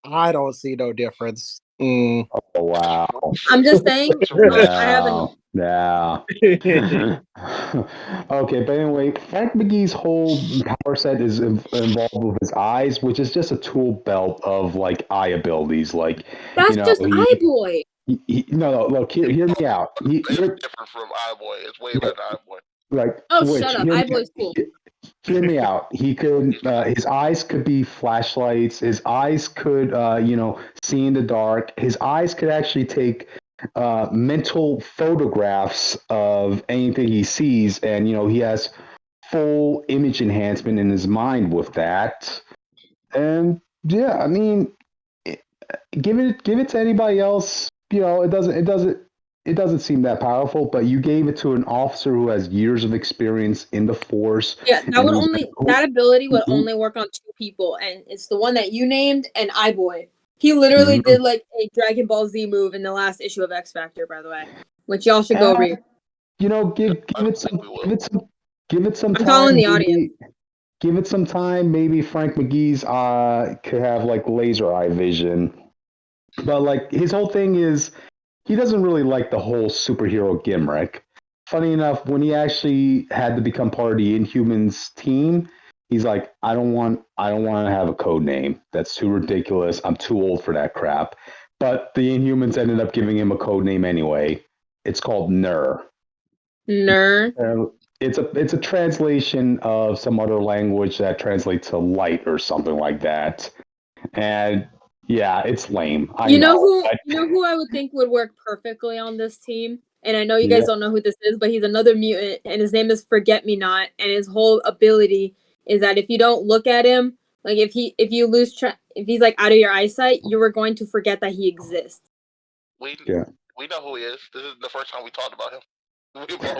I don't see no difference. Oh, wow. I'm just saying. I haven't. Yeah. Okay, but anyway, Frank McGee's whole power set is involved with his eyes, which is just a tool belt of like eye abilities. Like that's just Eye Boy. No, look, hear me out. It's different from Eye Boy. It's way better than Eye Boy. Like, shut up! Eye Boy's cool. Hear me out. He could, his eyes could be flashlights. His eyes could, see in the dark. His eyes could actually take mental photographs of anything he sees, and he has full image enhancement in his mind with that. And yeah, I mean, give it to anybody else. It doesn't seem that powerful, but you gave it to an officer who has years of experience in the force. Yeah, that ability would only work on 2 people, and it's the one that you named and Eye Boy. He literally did like a Dragon Ball Z move in the last issue of X Factor, by the way, which y'all should go read. Give it some time. I'm calling the audience. Give it some time. Maybe Frank McGee's could have like laser eye vision, but like his whole thing is. He doesn't really like the whole superhero gimmick. Funny enough, when he actually had to become part of the Inhumans team, he's like, I don't want to have a code name. That's too ridiculous. I'm too old for that crap. But the Inhumans ended up giving him a code name anyway. It's called Nur. Nur. it's a translation of some other language that translates to light or something like that. And yeah, it's lame. I know. You know who I would think would work perfectly on this team? And I know you Yeah. guys don't know who this is, but he's another mutant, and his name is Forget Me Not, and his whole ability is that if you don't look at him, like if he's like out of your eyesight, you are going to forget that he exists. We Yeah. we know who he is. This is the first time we talked about him.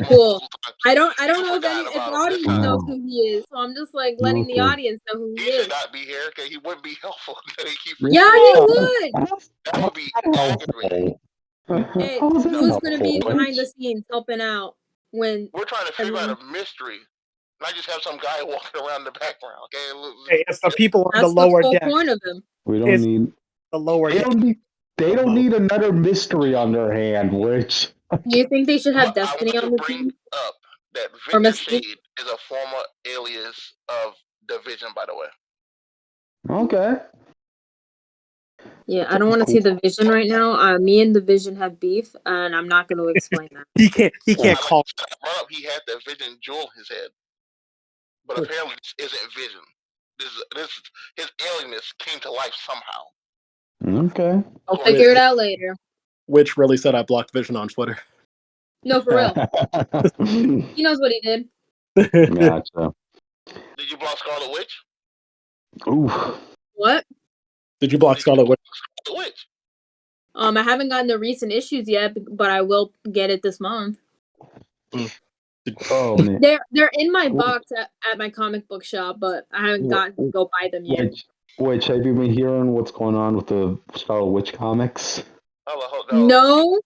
Cool. I don't know You if forgot the about him this audience time. knows who he is, so I'm just like letting the Okay. audience know who he He should is. not be here because he wouldn't be helpful. Yeah, he would. That would be aggravating. Hey, How is that who's gonna be helpful? behind the scenes helping out when We're trying to figure out everyone? a mystery, not just have some guy walking around in the background. Okay, Hey, it's the people on the That's the lower whole deck. point of him. We don't It's need. the lower They deck. don't need another mystery on their hand, which. Do you think they should have But I Destiny want on to the bring team? up that Or Victor Mystique? Shade is a former alias of Division, by the way. Okay. Yeah, I don't want to see the Vision right now. Me and the Vision have beef, and I'm not going to explain that. He can't Like call. I brought up, he had the Vision jewel in his head, but apparently this isn't Vision. This his alienness came to life somehow. Okay. I'll figure it out later. Which really said I blocked Vision on Twitter. No, for real. He knows what he did. Gotcha. Did you block Scarlet Witch? Ooh. What? Did you block Scarlet Witch? Scarlet Witch. I haven't gotten the recent issues yet, but I will get it this month. Oh man. They're in my box at my comic book shop, but I haven't gotten to go buy them yet. Which have you been hearing what's going on with the Scarlet Witch comics? No.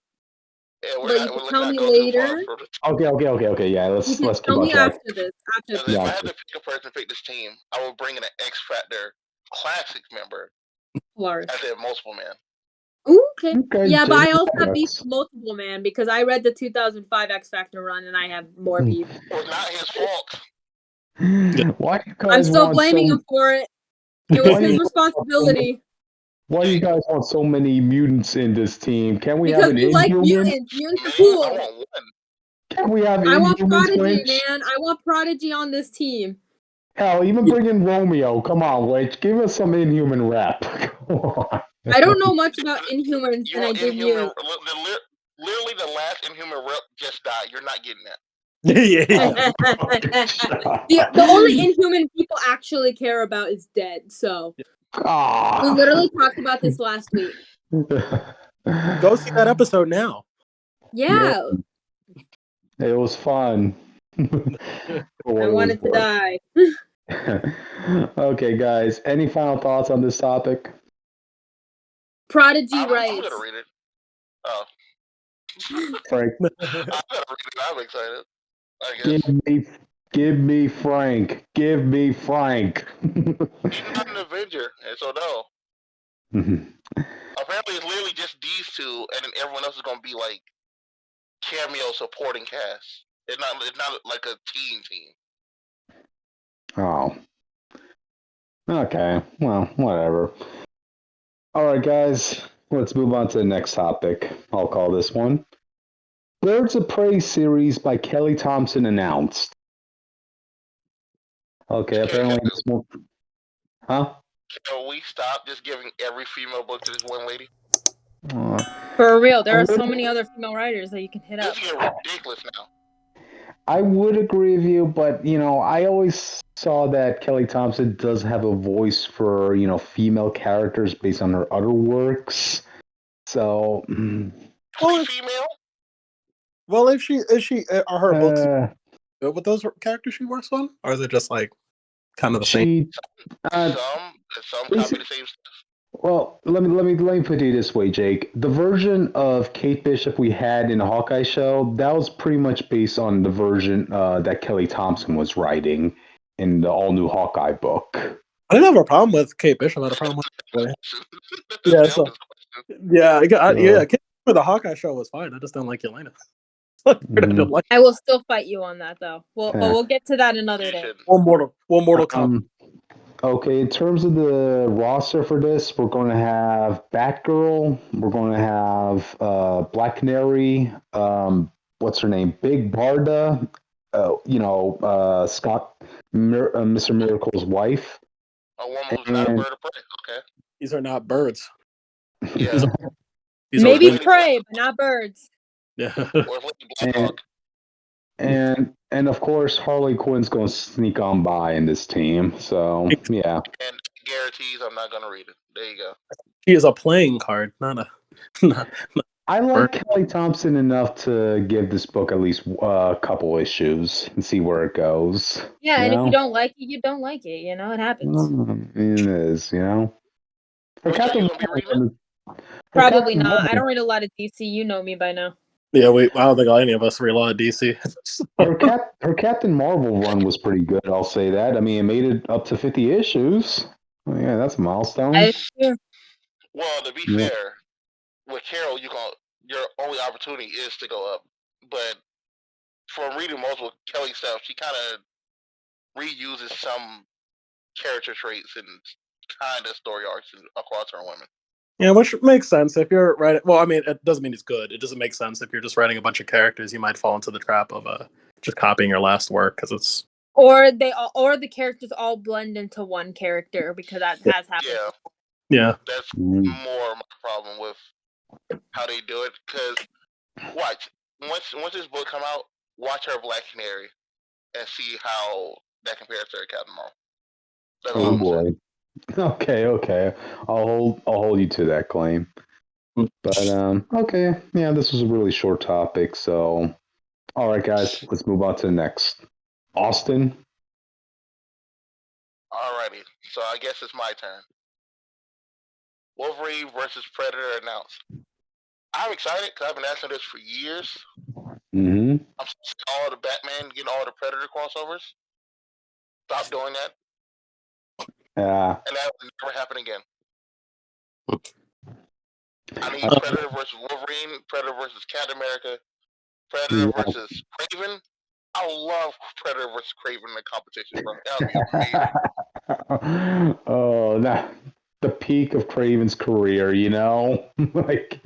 Yeah, But you can tell me later. Okay. Yeah, let's keep tell me on track. after this. If I had to pick a person to pick this team, I would bring in an X Factor Classic member. Flourish. I said multiple man. Ooh, okay. Yeah, Jay, but I also have beef with multiple man because I read the 2005 X Factor run and I have more beef. It was not his fault. Why you guys I'm still blaming him for it. It was his responsibility. Why do you guys want so many mutants in this team? Can we because have an you like Inhuman? mutants. Mutants are cool. I want one. Can we have I want Inhumans, Prodigy, Witch? man. I want Prodigy on this team. Hell, even bring in Romeo. Come on, Witch. Give us some Inhuman rep. Come on. I don't know much about Inhumans than I do Inhuman, literally the last Inhuman rep just died. You're not getting that. Yeah. the only Inhuman people actually care about is dead. So we literally talked about this last week. Go see that episode now. Yeah. It was fun. I wanted to die. Okay, guys. Any final thoughts on this topic? Prodigy I'm writes. gonna read it. Oh. Frank. I'm gonna read it. I'm excited. I guess. Give me Frank. Give me Frank. She's not an Avenger, and so no. Apparently, it's literally just these two, and then everyone else is gonna be like cameo supporting cast. It's not like a team. Oh. Okay. Well, whatever. All right, guys. Let's move on to the next topic. I'll call this one Birds of Prey series by Kelly Thomspon announced. Okay, apparently this one. Huh? Can we stop just giving every female book to this one lady? For real, there are so many other female writers that you can hit up. This is getting ridiculous now. I would agree with you, but I always saw that Kelly Thomspon does have a voice for female characters based on her other works. So, well, female. Well, if she are her books good with those characters she works on, or is it just like kind of the same? Some copy the same stuff. Well, let me put it this way, Jake. The version of Kate Bishop we had in the Hawkeye show, that was pretty much based on the version that Kelly Thomspon was writing in the all new Hawkeye book. I didn't have a problem with Kate Bishop. I had a problem with yeah, so the Hawkeye show was fine. I just don't like Yelena. I will still fight you on that though. We'll get to that another day. One Mortal Kombat. Okay, in terms of the roster for this, we're going to have Batgirl. We're going to have Black Canary. What's her name? Big Barda. Scott, Mr. Miracle's wife. A woman who's not a bird of prey. Okay. These are not birds. Yeah. These Maybe are prey, but not birds. yeah. Or Lady Blackhawk. And of course Harley Quinn's going to sneak on by in this team. So yeah. And guarantees I'm not gonna read it. There you go. She is a playing card, not a. Not, I like Kelly Thompson enough to give this book at least a couple issues and see where it goes. Yeah, and if you don't like it, you don't like it. You know, it happens. It is, Her Which are Captain you gonna be reading? Probably not. I don't read a lot of DC. You know me by now. yeah, I don't think any of us read a lot of DC. her Captain Marvel run was pretty good. I'll say that. I mean, it made it up to 50 issues. Yeah, that's a milestone. Well, to be fair, with Carol, your only opportunity is to go up. But from reading multiple Kelly stuff, she kind of reuses some character traits and kind of story arcs across her women. Yeah, which makes sense if you're writing. Well, I mean, it doesn't mean it's good. It doesn't make sense if you're just writing a bunch of characters. You might fall into the trap of just copying your last work because it's. Or the characters all blend into one character because that has happened. Yeah. That's more my problem with how they do it. Because once this book come out, watch her Black Canary and see how that compares to her Captain Marvel. Oh boy. Okay. I'll hold you to that claim. But okay, yeah, this was a really short topic. So, all right, guys, let's move on to the next. Austin. Alrighty, so I guess it's my turn. Wolverine versus Predator announced. I'm excited because I've been asking this for years. Mm-hmm. I'm seeing all the Batman getting all the Predator crossovers. Stop doing that. Yeah. And that will never happen again. I need Predator versus Wolverine, Predator versus Captain America, Predator versus Kraven. I love Predator versus Kraven in the competition, bro. That would be amazing. Oh, the peak of Kraven's career, like.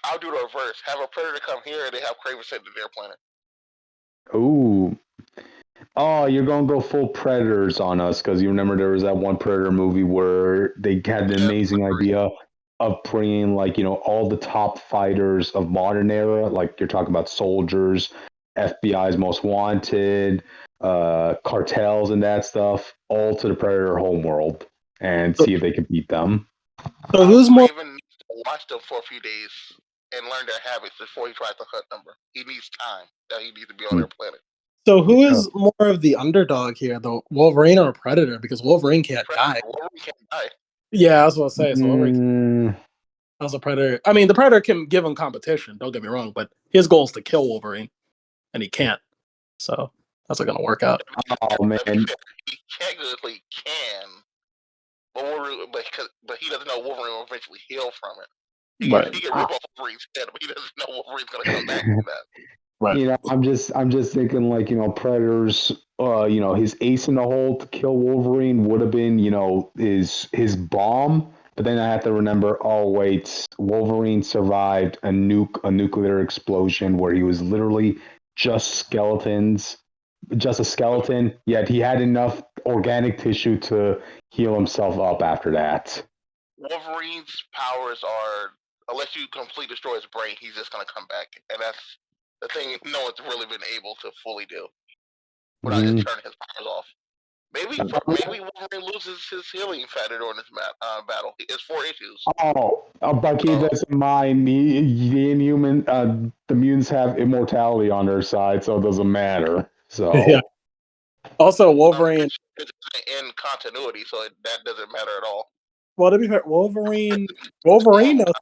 I'll do the reverse. Have a Predator come here, and they have Kraven sent to their planet. Ooh. Oh, you're going to go full Predators on us because you remember there was that one Predator movie where they had the amazing idea of bringing, all the top fighters of modern era, like you're talking about soldiers, FBI's Most Wanted, cartels and that stuff, all to the Predator homeworld and see if they can beat them. So who's more? Kraven needs to watch them for a few days and learn their habits before he tries to hunt them. He needs time. That he needs to be on their planet. So who is more of the underdog here, though, Wolverine or Predator? Because Wolverine can't die. Wolverine can't die. Yeah, I was going to say. So Wolverine as a Predator. I mean, the Predator can give him competition. Don't get me wrong, but his goal is to kill Wolverine, and he can't. So how's it going to work out? Oh man, he technically can, but he doesn't know Wolverine will eventually heal from it. He can rip off Wolverine's head, but he doesn't know Wolverine's going to come back from that. Right. I'm just thinking Predators. His ace in the hole to kill Wolverine would have been, his bomb. But then I have to remember, oh wait, Wolverine survived a nuclear explosion where he was literally just a skeleton. Yet he had enough organic tissue to heal himself up after that. Wolverine's powers are, unless you completely destroy his brain, he's just going to come back, and that's the thing no one's really been able to fully do without just turning his powers off. Maybe Wolverine loses his healing factor during this battle. It's 4 issues. But keep this in mind: the mutants have immortality on their side, so it doesn't matter. So yeah. Also, Wolverine it's in continuity, so that doesn't matter at all. Well, to be fair, Wolverine knows.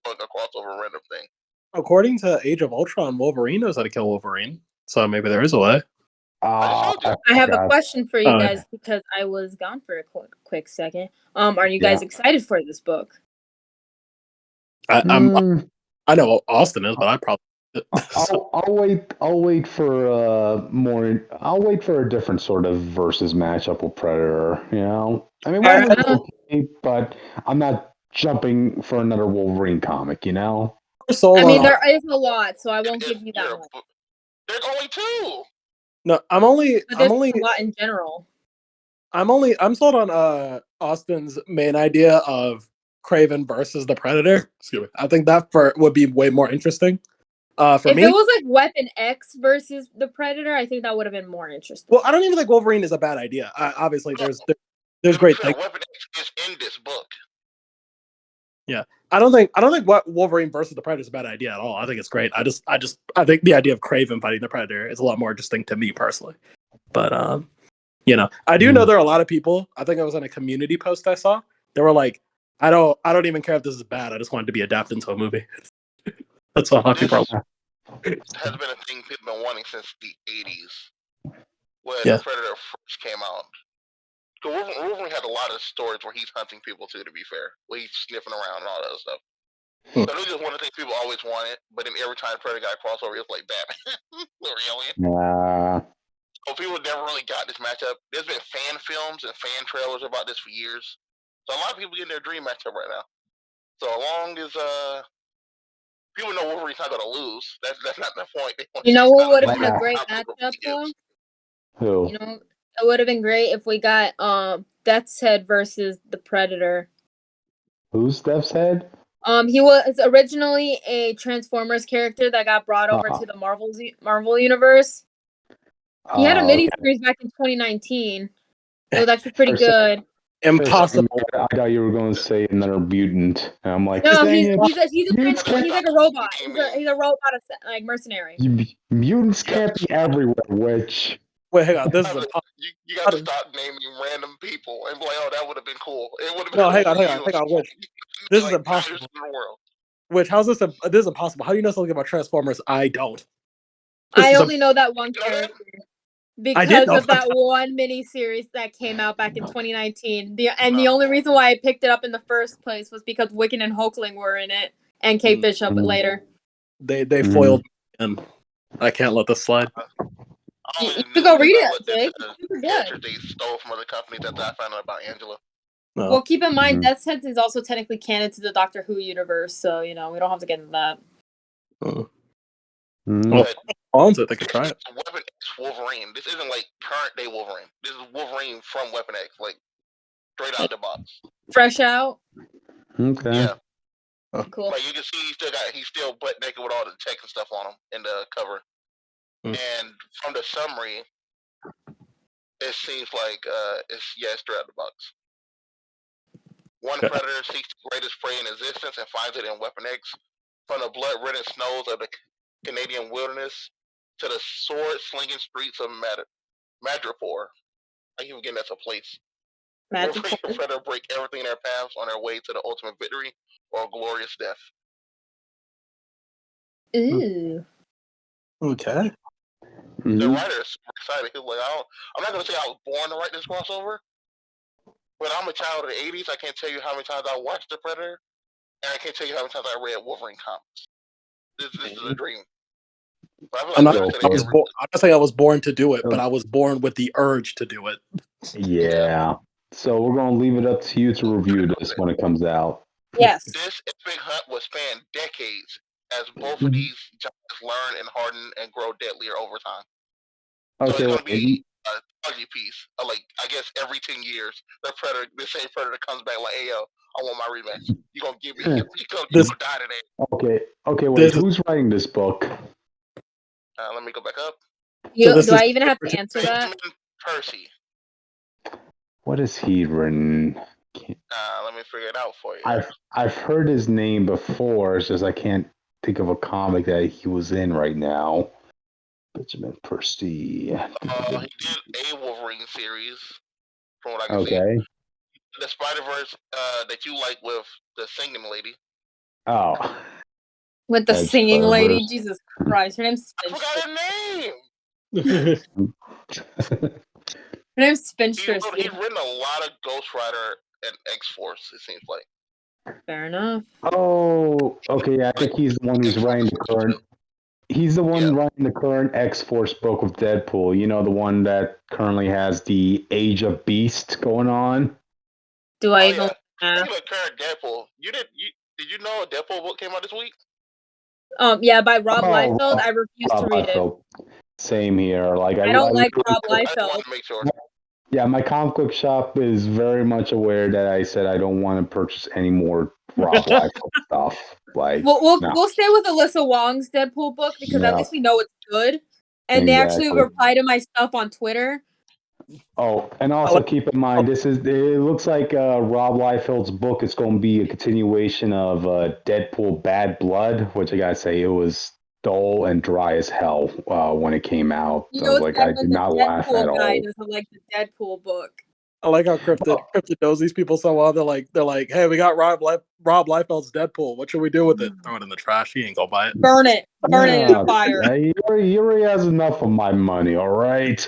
Doing a crossover random thing. According to Age of Ultron, Wolverine knows how to kill Wolverine. So maybe there is a way. I have a question for you guys because I was gone for a quick second. Are you guys excited for this book? I know Austin is, but I probably. I'll wait for more. I'll wait for a different sort of versus matchup with Predator. I mean, Wolverine's okay, but I'm not jumping for another Wolverine comic. I mean, there is a lot, so I won't give you that much. There's only 2. No, I'm But there's only a lot in general. I'm sold on Austin's main idea of Kraven versus the Predator. Excuse me. I think that would be way more interesting. For If me, it was like Weapon X versus the Predator, I think that would have been more interesting. well, I don't even think Wolverine is a bad idea. Obviously, there's To be great fair, things. Weapon X is in this book. Yeah, I don't think what Wolverine versus the Predator is a bad idea at all. I think it's great. I think the idea of Kraven fighting the Predator is a lot more interesting to me personally. But I do know there are a lot of people. I think it was in a community post I saw. They were like, I don't even care if this is bad. I just want it to be adapted into a movie. That's what a lot of people are. Has been a thing people have been wanting since the 80s, when Yeah. the Predator first came out. Wolverine had a lot of stories where he's hunting people too. To be fair, where he's sniffing around and all that stuff. So that was just one of the things people always wanted. But then every time Predator got a crossover, it was like Batman, really. So people never really got this matchup. There's been fan films and fan trailers about this for years. So a lot of people getting their dream matchup right now. So as long as people know Wolverine's not gonna lose, that's not the point. You know what would have been a great matchup though? Who? You know, it would have been great if we got Death's Head versus the Predator. Who's Death's Head? He was originally a Transformers character that got brought over to the Marvel universe. He had a miniseries back in 2019. It was actually pretty good. Impossible. I thought you were going to say another mutant. And I'm like, No, he's dang it. he's like a robot. He's a robot, like mercenary. Mutants can't be everywhere, Witch. Wait, hang on. This is you got to stop naming random people and be like, oh, that would have been cool. It would have been No, cool. hang on, Witch. This is impossible. Witch, how's this? This is impossible. How do you know something about Transformers? I don't. I only know that one character because of that one miniseries that came out back in 2019. The only reason why I picked it up in the first place was because Wiccan and Hulkling were in it, and Kate Bishop later. They foiled me, and I can't let this slide. You should go read it, Jake. They stole from other companies that I found out about Angela. No. Well, keep in mind, Death's Head is also technically canon to the Doctor Who universe, so we don't have to get into that. Well, owns it. They could try it. Weapon X Wolverine. This isn't like current day Wolverine. This is Wolverine from Weapon X, like straight out the box. Fresh out. Okay. Yeah. Cool. Like you can see, he's still butt naked with all the tech and stuff on him in the cover. And from the summary, it seems like it's straight out the box. One predator seeks the greatest prey in existence and finds it in Weapon X. From the blood-ridden snows of the Canadian wilderness to the sword-slinging streets of Madripoor. I keep forgetting that's a place. Wolverine and Predator break everything in their paths on their way to the ultimate victory or a glorious death. Ooh. Okay. The writer is super excited. He's like, I'm not going to say I was born to write this crossover, but I'm a child of the 80s. I can't tell you how many times I watched The Predator, and I can't tell you how many times I read Wolverine comics. This is a dream. I'm not saying I was born to do it, but I was born with the urge to do it. Yeah. So we're going to leave it up to you to review this when it comes out. Yes. This epic hunt will span decades as both of these giants learn and harden and grow deadlier over time. So it's going to be a trilogy piece. Like, I guess every 10 years, the same Predator comes back like, hey, yo, I want my rematch. You're going to give me, you're going to die today. Okay, wait, who's writing this book? Let me go back up. Do I even have to answer that? Percy. What is he written? Let me figure it out for you. I've heard his name before. It's just I can't think of a comic that he was in right now. Benjamin Percy. He did a Wolverine series, from what I can see. Okay. The Spider-Verse that you like with the singing lady. Oh. With the singing lady? Jesus Christ. Her name's Spinster. I forgot her name! Her name's Spinster. He's written a lot of Ghost Rider and X-Force, it seems like. Fair enough. Oh, okay. I think he's the one who's writing the current. He's the one writing the current X-Force book with Deadpool. You know, the one that currently has the Age of Beast going on. Do I even? Speaking of current Deadpool, did you know a Deadpool book came out this week? Yeah, by Rob Oh, Liefeld. I refuse to read it. Liefeld. Same here. Like I don't like Rob I just Liefeld. want to make sure. Yeah, my comic book shop is very much aware that I said I don't want to purchase any more Rob Liefeld stuff. Like, We'll no. we'll stay with Alyssa Wong's Deadpool book because at Yeah. least we know it's good. And they actually Exactly. reply to my stuff on Twitter. Oh, and also keep in mind, it looks like Rob Liefeld's book is going to be a continuation of Deadpool Bad Blood, which I gotta say, it was dull and dry as hell when it came out. You I know, was it's like, bad I when did the not laugh at Deadpool guy all. doesn't like the Deadpool book. I like how Cryptid knows these people so well. They're like, hey, we got Rob Liefeld's Deadpool. What should we do with it? Throw it in the trash. He ain't gonna buy it. Burn it in a fire. He already has enough of my money, all right?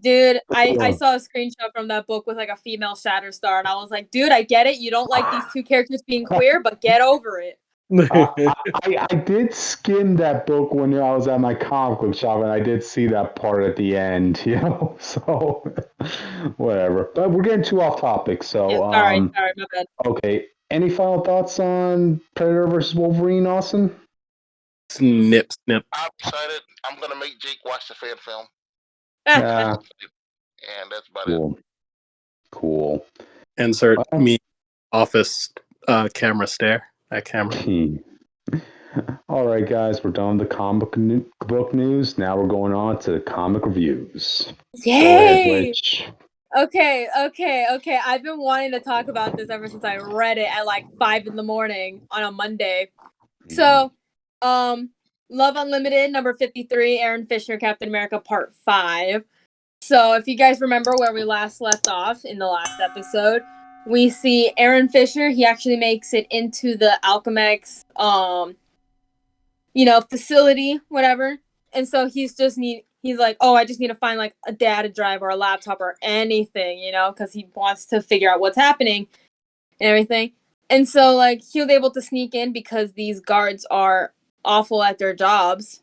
Dude, I saw a screenshot from that book with like a female Shatterstar, and I was like, dude, I get it. You don't like these two characters being queer, but get over it. I did skim that book when I was at my comic book shop, and I did see that part at the end, so whatever. But we're getting too off topic, so Yeah, sorry, my bad. Okay, any final thoughts on Predator versus Wolverine, Austin? Snip. I'm excited. I'm gonna make Jake watch the fan film, Yeah, and that's about it. Cool. Insert me office camera stare. That camera. All right, guys, we're done with the comic book news. Now we're going on to comic reviews. Yay! Okay. I've been wanting to talk about this ever since I read it at like 5 a.m. on a Monday. So, Love Unlimited number 53, Aaron Fischer, Captain America Part 5. So, if you guys remember where we last left off in the last episode, we see Aaron Fischer. He actually makes it into the Alchemax, facility, whatever. And so he's like, oh, I just need to find like a data drive or a laptop or anything, because he wants to figure out what's happening and everything. And so like he was able to sneak in because these guards are awful at their jobs.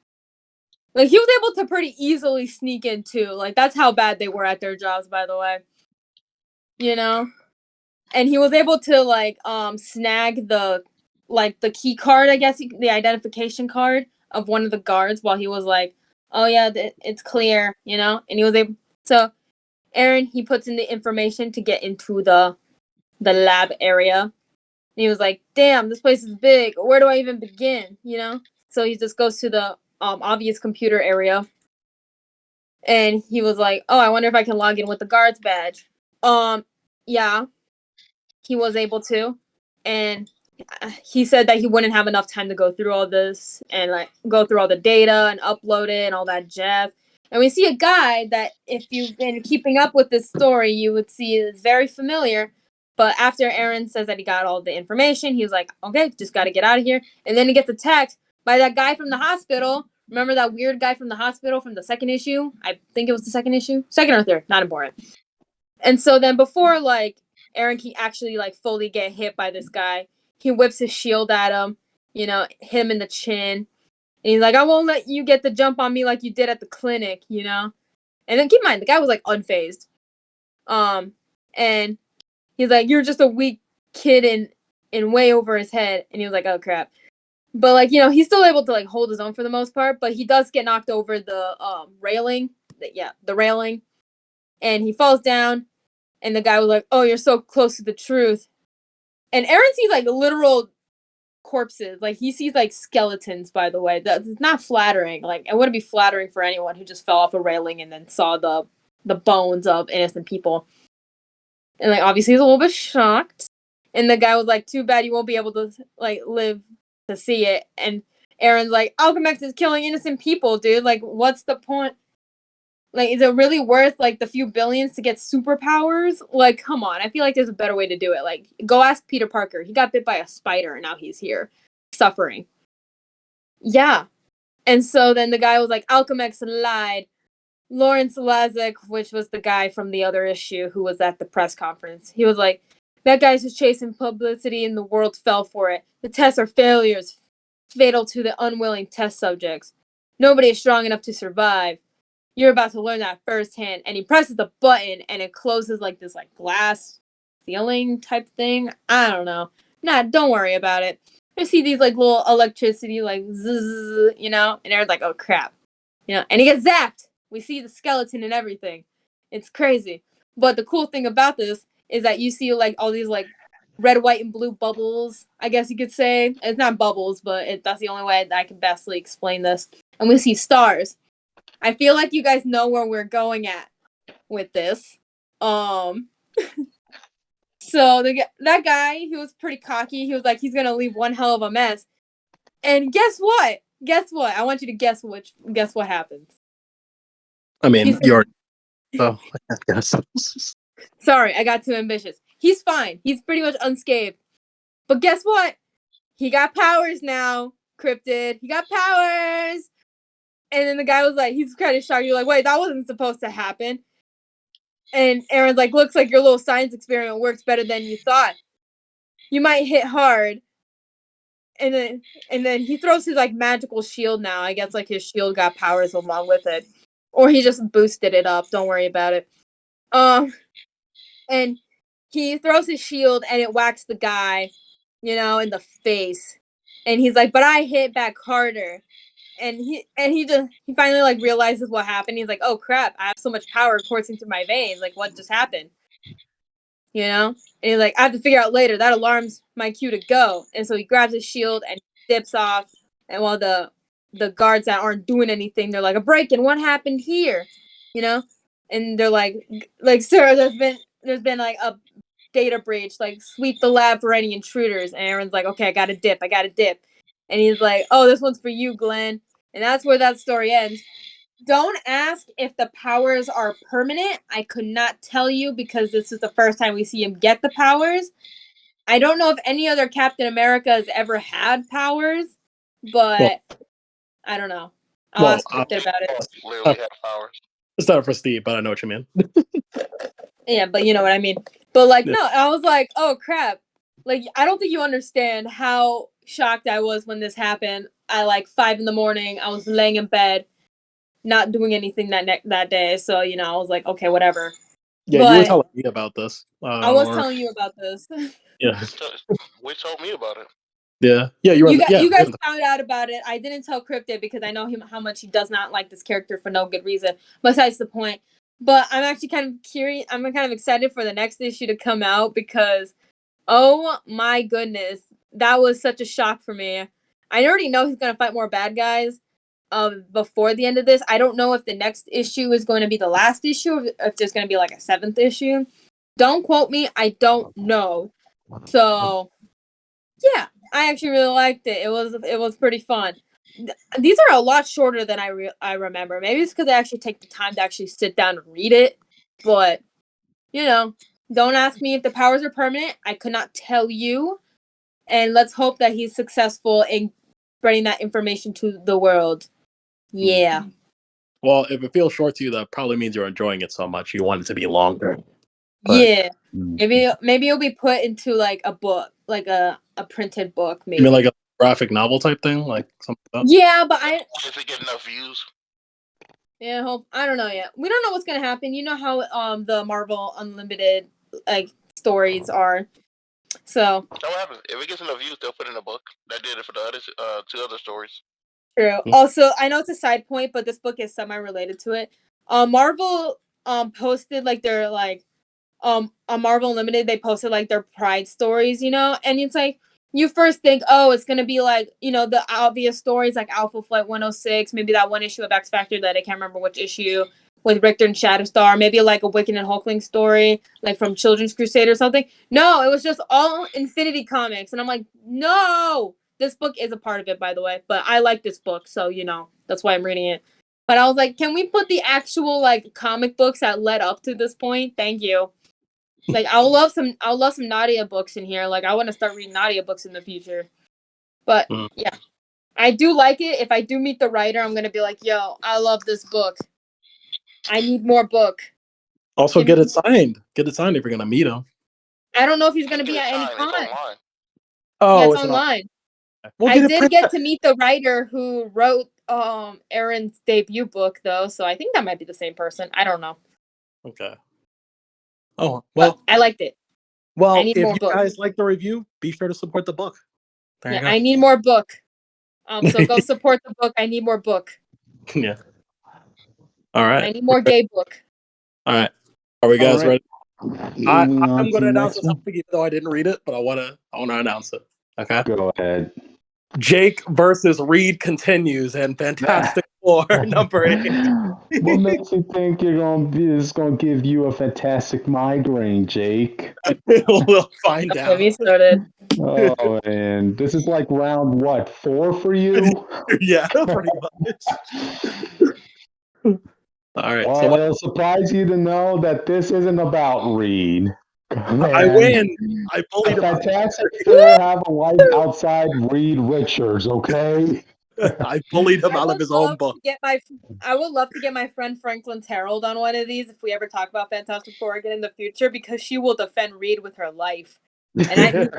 Like he was able to pretty easily sneak in too. Like that's how bad they were at their jobs, by the way. And he was able to like snag the key card, I guess, the identification card of one of the guards while he was like, oh yeah, it's clear, and he was able. So Aaron, he puts in the information to get into the lab area. And he was like, damn, this place is big. Where do I even begin? So he just goes to the obvious computer area. And he was like, oh, I wonder if I can log in with the guard's badge. Yeah. He was able to. And he said that he wouldn't have enough time to go through all this and like go through all the data and upload it and all that jazz. And we see a guy that if you've been keeping up with this story, you would see is very familiar. But after Aaron says that he got all the information, he was like, okay, just got to get out of here. And then he gets attacked by that guy from the hospital. Remember that weird guy from the hospital from the second issue? I think it was the second issue. Second or third, not important. And so then before like Aaron can actually like fully get hit by this guy, he whips his shield at him, hit him in the chin. And he's like, I won't let you get the jump on me like you did at the clinic, And then keep in mind, the guy was like unfazed. And he's like, you're just a weak kid in way over his head. And he was like, oh crap. But like, he's still able to like hold his own for the most part, but he does get knocked over the railing. The railing. And he falls down. And the guy was like, oh, you're so close to the truth. And Aaron sees like literal corpses. Like he sees like skeletons, by the way. That's not flattering. Like it wouldn't be flattering for anyone who just fell off a railing and then saw the bones of innocent people. And like obviously he's a little bit shocked. And the guy was like, too bad you won't be able to like live to see it. And Aaron's like, Alchemax is killing innocent people, dude. Like what's the point? Like, is it really worth, like, the few billions to get superpowers? Like, come on. I feel like there's a better way to do it. Like, go ask Peter Parker. He got bit by a spider, and now he's here, suffering. Yeah. And so then the guy was like, Alchemax lied. Lawrence Lazek, which was the guy from the other issue who was at the press conference, he was like, that guy's just chasing publicity, and the world fell for it. The tests are failures, fatal to the unwilling test subjects. Nobody is strong enough to survive. You're about to learn that firsthand. And he presses the button and it closes like this like glass ceiling type thing. I don't know. Nah, don't worry about it. I see these like little electricity like zzz, you know, and Aaron's like, oh crap, you know, and he gets zapped. We see the skeleton and everything. It's crazy. But the cool thing about this is that you see like all these like red, white, and blue bubbles, I guess you could say. It's not bubbles, but that's the only way that I can bestly explain this. And we see stars. I feel like you guys know where we're going at with this. So that guy, he was pretty cocky. He was like, he's gonna leave one hell of a mess. And guess what? Guess what? I want you to guess what happens. I mean, you're. Oh, I guess. Sorry, I got too ambitious. He's fine. He's pretty much unscathed. But guess what? He got powers now, Cryptid. He got powers. And then the guy was like, he's kind of shocked. You're like, wait, that wasn't supposed to happen. And Aaron's like, looks like your little science experiment works better than you thought. You might hit hard. And then he throws his like magical shield now. I guess like his shield got powers along with it. Or he just boosted it up. Don't worry about it. And he throws his shield and it whacks the guy, you know, in the face. And he's like, but I hit back harder. And he finally like realizes what happened. He's like, oh crap, I have so much power coursing through my veins. Like, what just happened? You know? And he's like, I have to figure out later. That alarms my cue to go. And so he grabs his shield and dips off. And while the guards that aren't doing anything, they're like, a break-in, what happened here? You know? And they're like, sir, there's been like a data breach, like sweep the lab for any intruders. And Aaron's like, okay, I gotta dip. And he's like, oh, this one's for you, Glenn. And that's where that story ends. Don't ask if the powers are permanent. I could not tell you because this is the first time we see him get the powers. I don't know if any other Captain America has ever had powers, but I don't know. I'll ask Cryptid about it. Literally had powers. It's not for Steve, but I know what you mean. Yeah, but you know what I mean. But like, no, I was like, oh crap. Like, I don't think you understand how shocked I was when this happened. At like 5 a.m, I was laying in bed, not doing anything that day. So, you know, I was like, okay, whatever. Yeah, but you were telling me about this. I was telling you about this. Yeah. Which told me about it. Yeah. You guys found out about it. I didn't tell Cryptid because I know him how much he does not like this character for no good reason. Besides the point. But I'm actually kind of curious. I'm kind of excited for the next issue to come out because, oh my goodness, that was such a shock for me. I already know he's going to fight more bad guys before the end of this. I don't know if the next issue is going to be the last issue or if there's going to be like a 7th issue. Don't quote me. I don't know. So, yeah, I actually really liked it. It was pretty fun. These are a lot shorter than I remember. Maybe it's because I actually take the time to actually sit down and read it. But, you know, don't ask me if the powers are permanent. I could not tell you. And let's hope that he's successful in spreading that information to the world. Yeah. Well, if it feels short to you, that probably means you're enjoying it so much you want it to be longer. But, yeah. Maybe it'll be put into like a book, like a printed book. Maybe you mean like a graphic novel type thing, like something like that? Yeah, but If it get enough views. Yeah, I don't know yet. We don't know what's gonna happen. You know how the Marvel Unlimited like stories are. So That's what happens. If it gets enough views, they'll put in a book. That did it for the other 2 other stories. true. Also, I know it's a side point, but this book is semi-related to it. Marvel posted like their like on Marvel Unlimited, they posted like their Pride stories, you know, and it's like you first think, oh, it's gonna be like, you know, the obvious stories like Alpha Flight 106, maybe that one issue of X Factor that I can't remember which issue with Richter and Shatterstar, maybe like a Wiccan and Hulkling story, like from Children's Crusade or something. No, it was just all Infinity Comics, and I'm like, no, this book is a part of it, by the way, but I like this book, so you know that's why I'm reading it. But I was like, can we put the actual like comic books that led up to this point? Thank you. Like I'll love some Nadia books in here. Like I want to start reading Nadia books in the future. But yeah, I do like it. If I do meet the writer, I'm gonna be like, yo, I love this book. I need more book. Also, get it signed. Get it signed if you're gonna meet him. I don't know if he's gonna be at any con. Oh, yeah, it's online. I did get to meet the writer who wrote Aaron's debut book though, so I think that might be the same person. I don't know. Okay. Oh, well, but I liked it. Well, if you guys like the review, be sure to support the book. There you go. I need more book. So go support the book. I need more book. Yeah. All right. I need more gay book. All right. Are we guys ready? Moving I'm on going to the announce next one. something, even though I didn't read it, but I want to announce it. Okay. Go ahead. Jake versus Reed continues, and Fantastic Four number 8. What makes you think it's gonna give you a fantastic migraine, Jake? We'll find Get out. me started. Oh man, this is like round what, 4 for you? Yeah, pretty much. All right. Well, So it'll surprise you to know that this isn't about Reed. I win. I bullied The him. Fantastic Four have a life outside Reed Richards, okay? I bullied him out of his own book. I would love to get my friend Franklin Terrell on one of these if we ever talk about Fantastic Four again in the future, because she will defend Reed with her life. And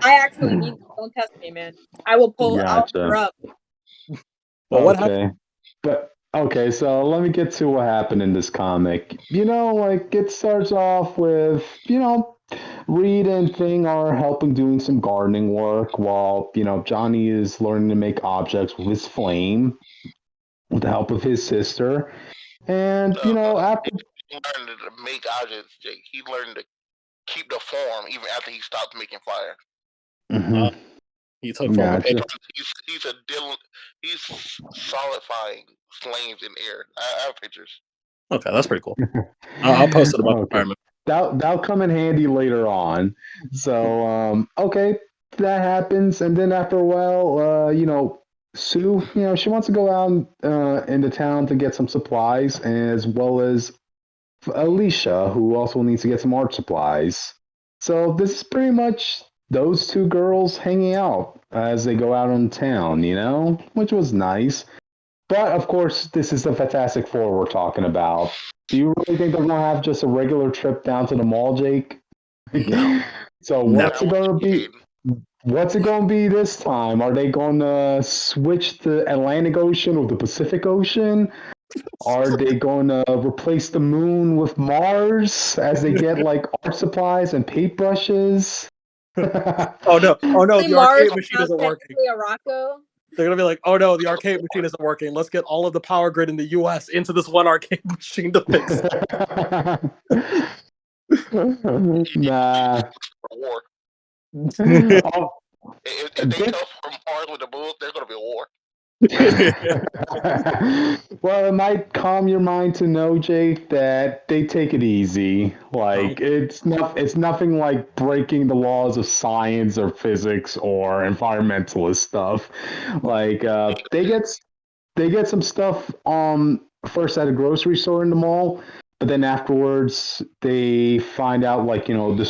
I actually mean, don't test me, man. I will I'll pull her up. Well, what happened? But okay, so let me get to what happened in this comic. Like it starts off with, Reed and Thing are helping doing some gardening work while, Johnny is learning to make objects with his flame with the help of his sister. And, after he learned to make objects, Jake. He learned to keep the form even after he stopped making fire. Mm-hmm. He took form of paper. He's solidifying flames in air. I have pictures. Okay, that's pretty cool. I'll post it about the environment. That'll come in handy later on. So, okay, that happens, and then after a while, Sue, she wants to go out into town to get some supplies, as well as Alicia, who also needs to get some art supplies. So this is pretty much those two girls hanging out as they go out in town, which was nice. But of course, this is the Fantastic Four we're talking about. Do you really think they're gonna have just a regular trip down to the mall, Jake? No. So what's it gonna be? What's it gonna be this time? Are they gonna switch the Atlantic Ocean with the Pacific Ocean? Are they gonna replace the moon with Mars as they get like art supplies and paintbrushes? Oh no! The arcade machine isn't working. They're gonna be like, oh no, the arcade machine isn't working. Let's get all of the power grid in the U.S. into this one arcade machine to fix it. Nah. War. If they come from Mars with the Bulls, there's gonna be a war. Well, it might calm your mind to know, Jake, that they take it easy. Like it's nothing like breaking the laws of science or physics or environmentalist stuff. Like they get some stuff first at a grocery store in the mall, but then afterwards they find out the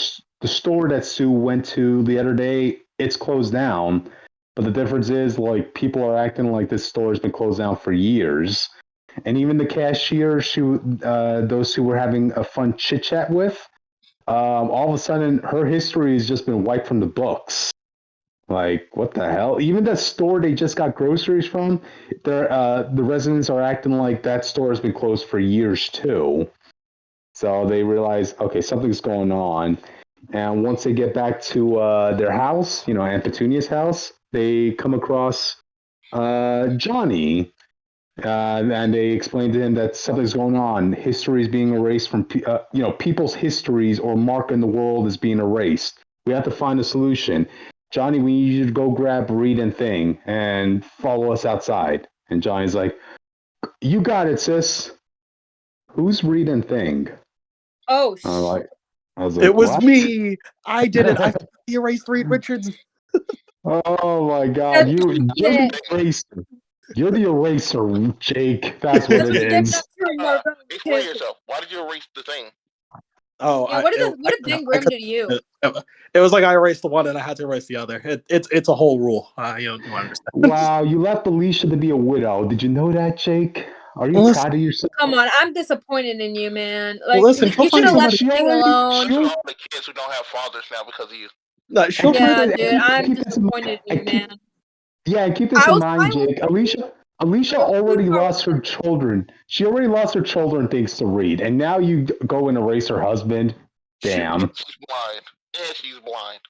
store that Sue went to the other day, it's closed down. But the difference is, people are acting like this store has been closed down for years. And even the cashier, those who were having a fun chit-chat with, all of a sudden, her history has just been wiped from the books. Like, what the hell? Even the store they just got groceries from, the residents are acting like that store has been closed for years, too. So they realize, okay, something's going on. And once they get back to their house, Aunt Petunia's house, they come across Johnny, and they explain to him that something's going on. History is being erased from, people's histories or mark in the world is being erased. We have to find a solution. Johnny, we need you to go grab Reed and Thing and follow us outside. And Johnny's like, you got it, sis. Who's Reed and Thing? Oh, I was like, it was what? me. I did it. I erased Reed Richards. Oh my God! You're the eraser. You're the eraser, Jake. That's what it is. Explain yourself. Why did you erase the Thing? Oh, yeah, what did Ben Grimm do to you? It was like I erased the one and I had to erase the other. It's a whole rule. You don't understand. Wow, you left Alicia to be a widow. Did you know that, Jake? Are you proud of yourself? Come on, I'm disappointed in you, man. Like, listen, you should have left Thing alone. Look at all the kids who don't have fathers now because of you. No, dude, I'm disappointed in you, man. Yeah, keep this in mind, Jake. Alicia already lost her children. She already lost her children thanks to Reed, and now you go and erase her husband. Damn. She's blind. Yeah, she's blind.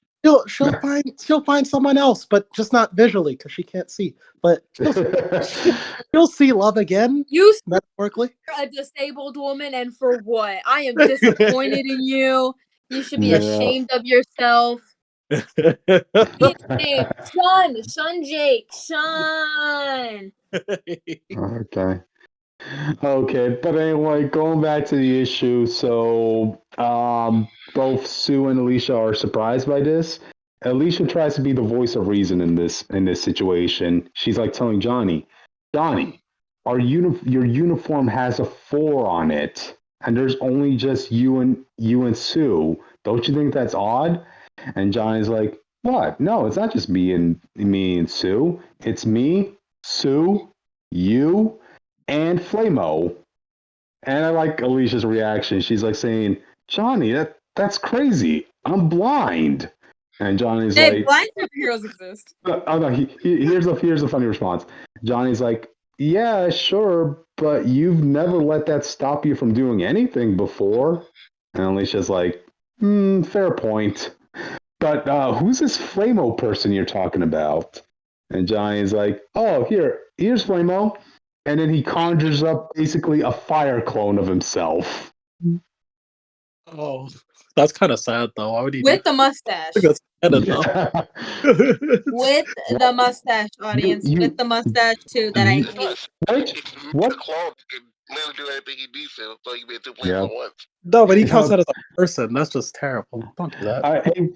she'll find someone else, but just not visually because she can't see. But she'll see love again. You Metaphorically. are a disabled woman, and for what? I am disappointed in you. You should be ashamed of yourself. Be ashamed. Son Jake, son. Okay. Okay, but anyway, going back to the issue, so both Sue and Alicia are surprised by this. Alicia tries to be the voice of reason in this situation. She's like telling Johnny, your uniform has a 4 on it, and there's only just you and Sue. Don't you think that's odd? And Johnny's like, what? No, it's not just me and Sue. It's me, Sue, you, and Flamo. And I like Alicia's reaction. She's like saying, Johnny, that's crazy. I'm blind. And Johnny's like, blind superheroes exist. Oh no, here's the funny response. Johnny's like, yeah, sure, but you've never let that stop you from doing anything before. And Alicia's like, fair point. But who's this Flamo person you're talking about? And Johnny's like, oh, here's Flamo. And then he conjures up basically a fire clone of himself. Oh, that's kind of sad, though. Why would he? With the mustache. That's kind of dumb. With the mustache, audience. With the mustache, too, that I hate. What? Clone can literally do anything he needs to, so he made 2 places at once. No, but he counts that as a person. That's just terrible. Don't do that. Hey,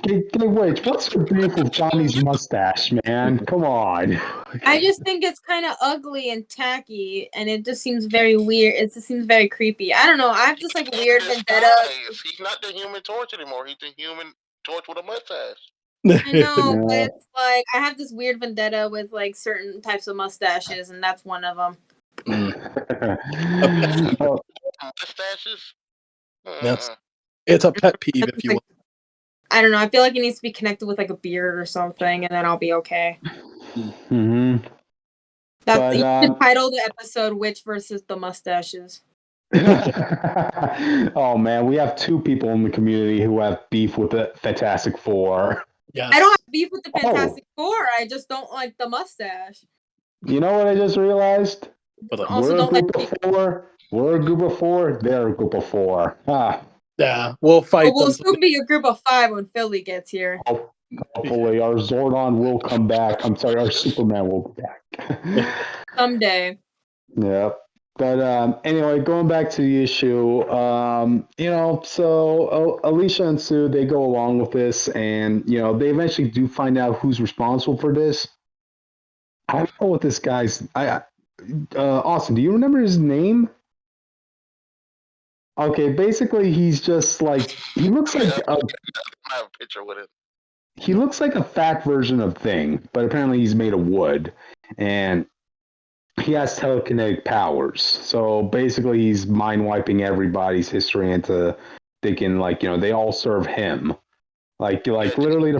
wait, what's the beef with Johnny's mustache, man? Come on. I just think it's kind of ugly and tacky, and it just seems very weird. It just seems very creepy. I don't know. I have just like weird vendetta. He's not the Human Torch anymore. He's the Human Torch with a mustache. I know, but it's like I have this weird vendetta with like certain types of mustaches, and that's one of them. Mustaches? Yes. It's a pet peeve, if you will. I don't know. I feel like it needs to be connected with like a beard or something, and then I'll be okay. Mm-hmm. You should title the episode "Witch versus the Mustaches." Oh man, we have 2 people in the community who have beef with the Fantastic Four. Yes. I don't have beef with the Fantastic Four. I just don't like the mustache. You know what I just realized? Also, don't like 4. We're a group of 4. They're a group of 4. Yeah, we'll fight. We'll soon be a group of 5 when Philly gets here. Hopefully, our Zordon will come back. I'm sorry, our Superman will be back. Someday. Yeah. But anyway, going back to the issue, so Alicia and Sue, they go along with this, and, they eventually do find out who's responsible for this. I don't know what this guy's... Austin, do you remember his name? Okay, basically, he's just like... He looks like... I have a picture with it. He looks like a fat version of Thing, but apparently he's made of wood. And... he has telekinetic powers, so basically he's mind-wiping everybody's history into thinking, they all serve him. Like literally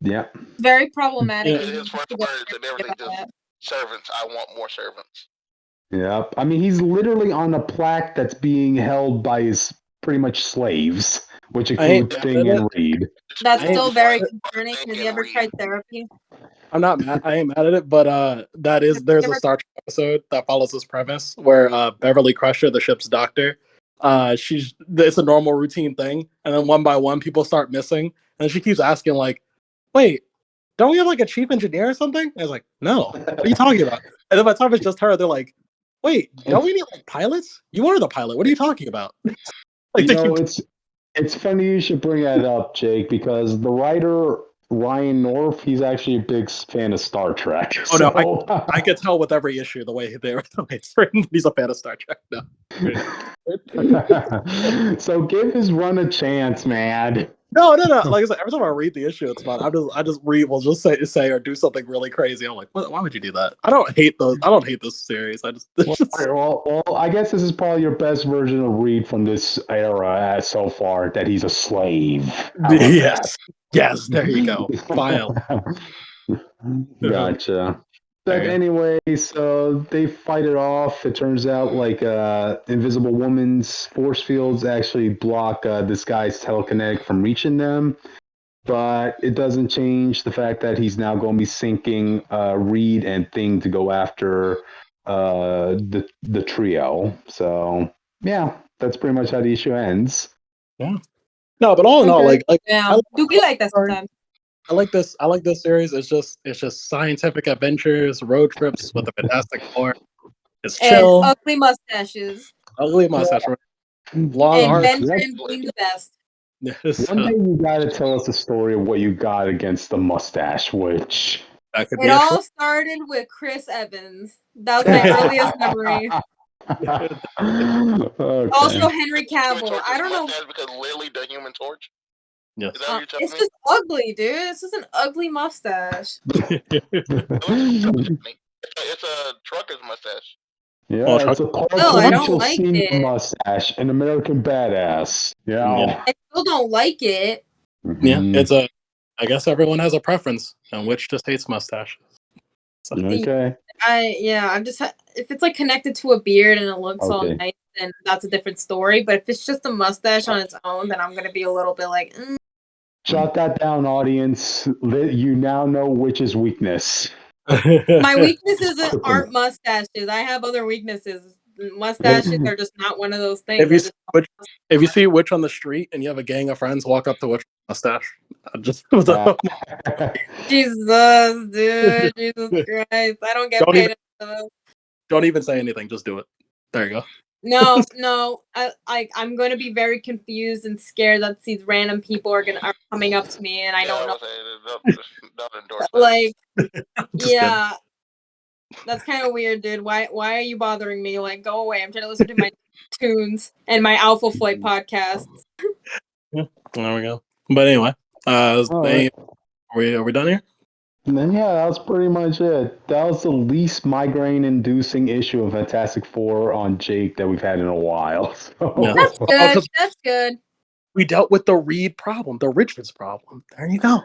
yeah. Very problematic. Yeah. His first words and everything, just servants, I want more servants. Yeah, I mean, he's literally on a plaque that's being held by his pretty much slaves, which includes Thing and Reed. That's still very concerning. Have you ever tried therapy? I'm not mad. I ain't mad at it, but there's a Star Trek episode that follows this premise where Beverly Crusher, the ship's doctor, it's a normal routine thing, and then one by one people start missing, and she keeps asking like, "Wait, don't we have like a chief engineer or something?" And I was like, "No, what are you talking about?" And then by the time it's just her, they're like, "Wait, don't we need like pilots? You are the pilot. What are you talking about?" It's funny you should bring that up, Jake, because the writer Ryan North, he's actually a big fan of Star Trek. Oh no, I could tell with every issue the way it's written. He's a fan of Star Trek now. So give his run a chance, man. No. Like I said, every time I read the issue, it's fun. I just read. We'll just say or do something really crazy. I'm like, why would you do that? I don't hate those. I don't hate this series. Well, I guess this is probably your best version of Reed from this era so far. That he's a slave. Yes, there you go. File. Gotcha. But anyway, so they fight it off. It turns out like Invisible Woman's force fields actually block this guy's telekinetic from reaching them. but it doesn't change the fact that he's now going to be sinking Reed and Thing to go after the trio. So yeah, that's pretty much how the issue ends. Yeah. No, but all in all, like yeah, do be like that sometimes. I like this. I like this series. It's just scientific adventures, road trips with a Fantastic Four. It's chill. And ugly mustaches. Ugly mustache. Long And arms. Ben Grimm being the best. One day you got to tell us the story of what you got against the mustache witch. That could It be all started with Chris Evans. That was my earliest memory. Okay. Also Henry Cavill. I don't know. Because Lily the Human Torch. Yes. Is that what you're telling It's me? just ugly, dude. It's just an ugly mustache. It's a trucker's mustache. Yeah, it's a Clark I don't Mitchell like Senior it. mustache, an American badass. Yeah. I still don't like it. Yeah, it's a. I guess everyone has a preference, and Witch just hates mustaches. So. Okay. I'm just if it's like connected to a beard and it looks all nice, then that's a different story. But if it's just a mustache on its own, then I'm gonna be a little bit like. Jot that down, audience. You now know Witch's weakness. My weaknesses aren't mustaches. I have other weaknesses. Mustaches are just not one of those things. If you see Witch on the street and you have a gang of friends, walk up to Witch mustache. Jesus, dude, Jesus Christ! I don't get paid. Don't even say anything. Just do it. There you go. No. I'm going to be very confused and scared that these random people are coming up to me, and I don't know. Don't endorse that. Like, yeah, that's kind of weird, dude. Why are you bothering me? Like, go away. I'm trying to listen to my tunes and my Alpha Flight podcasts. Yeah, there we go. But anyway, are we done here? And then that was pretty much it. That was the least migraine-inducing issue of Fantastic Four on Jake that we've had in a while. So. Yeah. That's good. That's good. We dealt with the Reed problem, the Richards problem. There you go.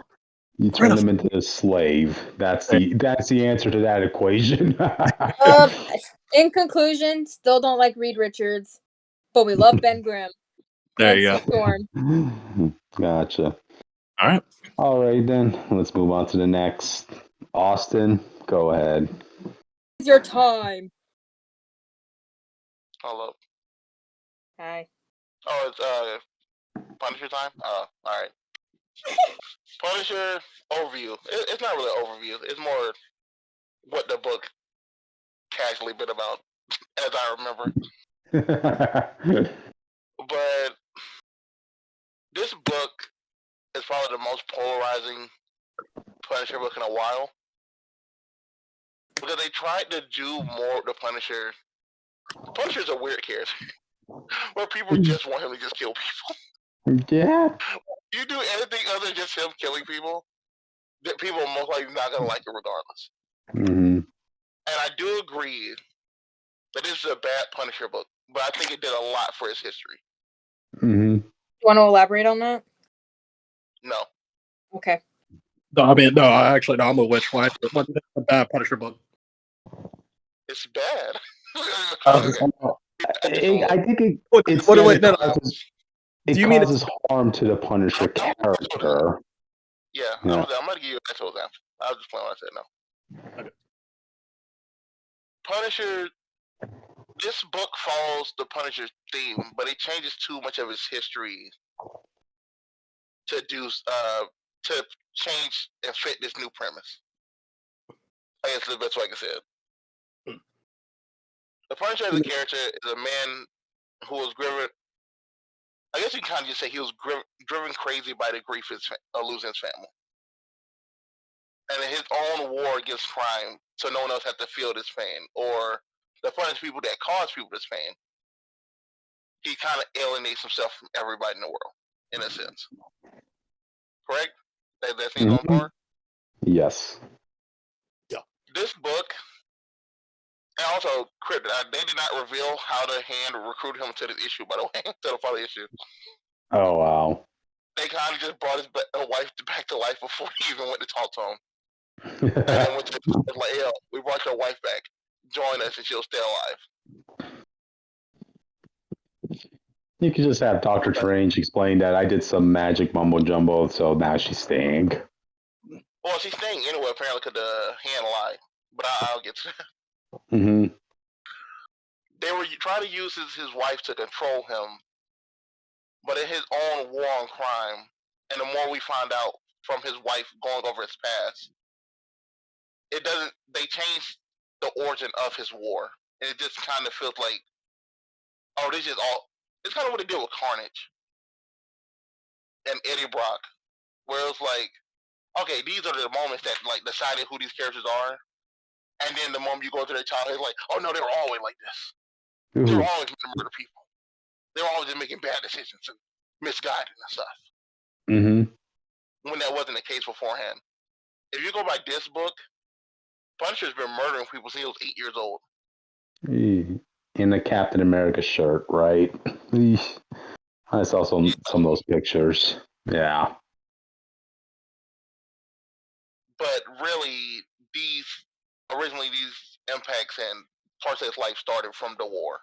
You turn them into a slave. That's the answer to that equation. In conclusion, still don't like Reed Richards, but we love Ben Grimm. There you go. Storm. Gotcha. All right, then. Let's move on to the next. Austin, go ahead. It's your time. Hello. Hi. Oh, it's Punisher time? All right. Punisher overview. It's not really an overview. It's more what the book casually been about, as I remember. But this book is probably the most polarizing Punisher book in a while. Because they tried to do more with the Punisher. The Punisher's a weird character. Where people just want him to just kill people. Yeah. You do anything other than just him killing people, that people are most likely not going to like it regardless. Mm-hmm. And I do agree that this is a bad Punisher book, but I think it did a lot for its history. Mm-hmm. You want to elaborate on that? No. Okay. No, I mean, no, actually, no, I'm a Witch. Why? What's a bad Punisher book? It's bad. I think it causes harm to the Punisher character. Yeah, I'm going to give you an actual example. I was just playing when I said no. Okay. Punisher, this book follows the Punisher's theme, but it changes too much of his history to change and fit this new premise. I guess that's the best way I can say it. The Punisher as a character is a man who was driven. I guess you can kind of just say he was driven crazy by the grief of losing his family, and in his own war against crime, so no one else had to feel this pain or the punish people that cause people this pain. He kind of alienates himself from everybody in the world, in a sense. Correct? That seems on par? Yes. Yeah. This book, and also Cryptid, they did not reveal how the Hand recruited him to this issue, by the way, to the father issue. Oh, wow. They kind of just brought his wife back to life before he even went to talk to him. And then went to like, yo, we brought your wife back. Join us and she'll stay alive. You could just have Doctor Strange explain that I did some magic mumbo jumbo, so now she's staying. Well, she's staying anyway, apparently, because the hand lied. But I'll get to that. Mm-hmm. They were trying to use his wife to control him, but in his own war on crime, and the more we find out from his wife going over his past, it doesn't. They changed the origin of his war, and it just kind of feels like, oh, this is all. It's kind of what they did with Carnage and Eddie Brock, where it was like, okay, these are the moments that like decided who these characters are, and then the moment you go through their childhood, it's like, oh no, they were always like this. They were always going to murder people. They were always just making bad decisions and misguided and stuff. Mm-hmm. When that wasn't the case beforehand. If you go by this book, Punisher's been murdering people since he was 8 years old. In the Captain America shirt, right? I saw some of those pictures. Yeah. But really, originally these impacts and parts of his life started from the war.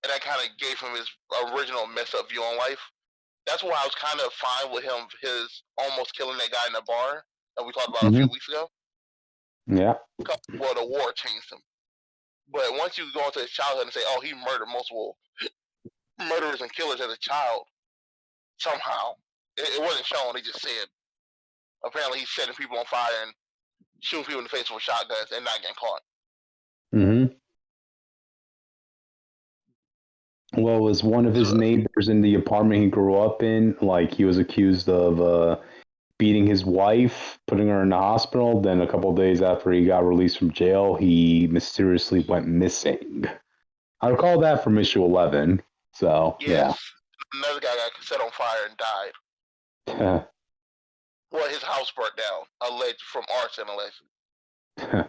And that kind of gave him his original messed up view on life. That's why I was kind of fine with him, his almost killing that guy in the bar that we talked about a few weeks ago. Yeah. Well, the war changed him. But once you go into his childhood and say, oh, he murdered multiple murderers and killers as a child, somehow, it wasn't shown, they just said. Apparently he's setting people on fire and shooting people in the face with shotguns and not getting caught. Mm-hmm. Well, was one of his neighbors in the apartment he grew up in, like he was accused of beating his wife, putting her in the hospital. Then a couple of days after he got released from jail, he mysteriously went missing. I recall that from issue 11. So, yes. Another guy got set on fire and died. Yeah. Well, his house burnt down, alleged from arson, allegedly.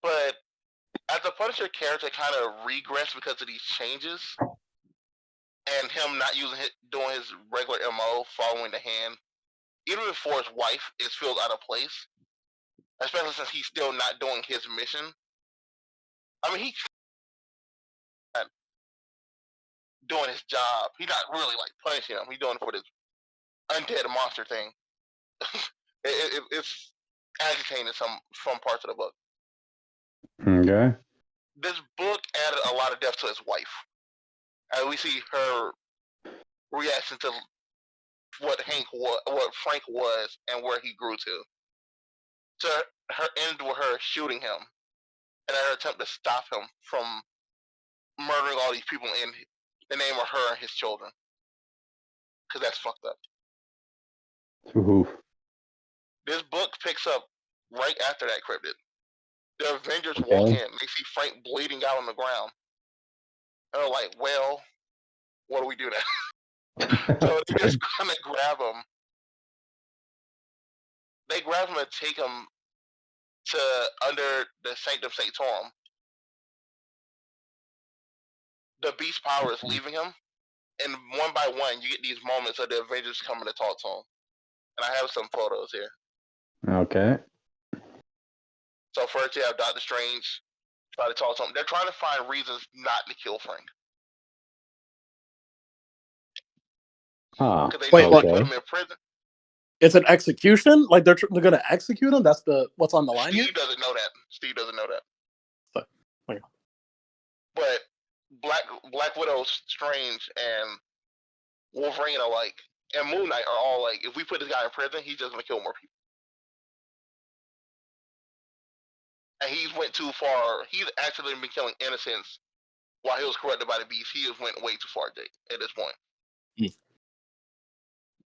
But as a Punisher character, kind of regressed because of these changes, and him not doing his regular MO, following the hand, even before his wife, it feels out of place. Especially since he's still not doing his mission. I mean, he's not doing his job. He's not really like punishing him. He's doing it for this undead monster thing. It's agitating some parts of the book. Okay. This book added a lot of depth to his wife. And we see her reaction to what Frank was and where he grew to. To her end with her shooting him, and her attempt to stop him from murdering all these people in the name of her and his children. Because that's fucked up. Ooh. This book picks up right after that Cryptid. The Avengers walk in, they see Frank bleeding out on the ground. And they're like, well, what do we do now? So they just kind of grab him. They grab him and take him to under the Sanctum Sanctorum. The Beast power is leaving him. And one by one, you get these moments of the Avengers coming to talk to him. And I have some photos here. Okay. So first you have Doctor Strange try to talk to him. They're trying to find reasons not to kill Frank. Huh. Because they know they put him in prison. It's an execution? Like they're going to execute him? That's what's on the line here? Steve doesn't know that. So, okay. But Black Widow, Strange, and Wolverine are like, and Moon Knight are all like, if we put this guy in prison, he's just going to kill more people. And he's went too far. He's actually been killing innocents while he was corrupted by the Beast. He has went way too far, Jake, at this point.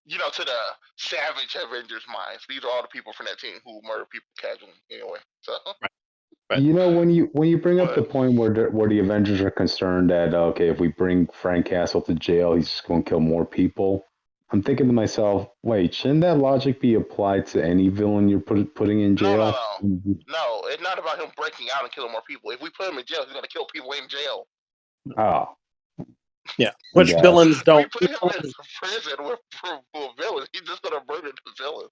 You know, to the savage Avengers minds, these are all the people from that team who murder people casually anyway. So, right. You know, when you bring up the point where the Avengers are concerned that okay, if we bring Frank Castle to jail, he's just going to kill more people. I'm thinking to myself, wait, shouldn't that logic be applied to any villain you're putting in jail? No, it's not about him breaking out and killing more people. If we put him in jail, he's going to kill people in jail. Oh. Yeah, which villains don't. We put him in prison with villains. He's just going to murder the villains.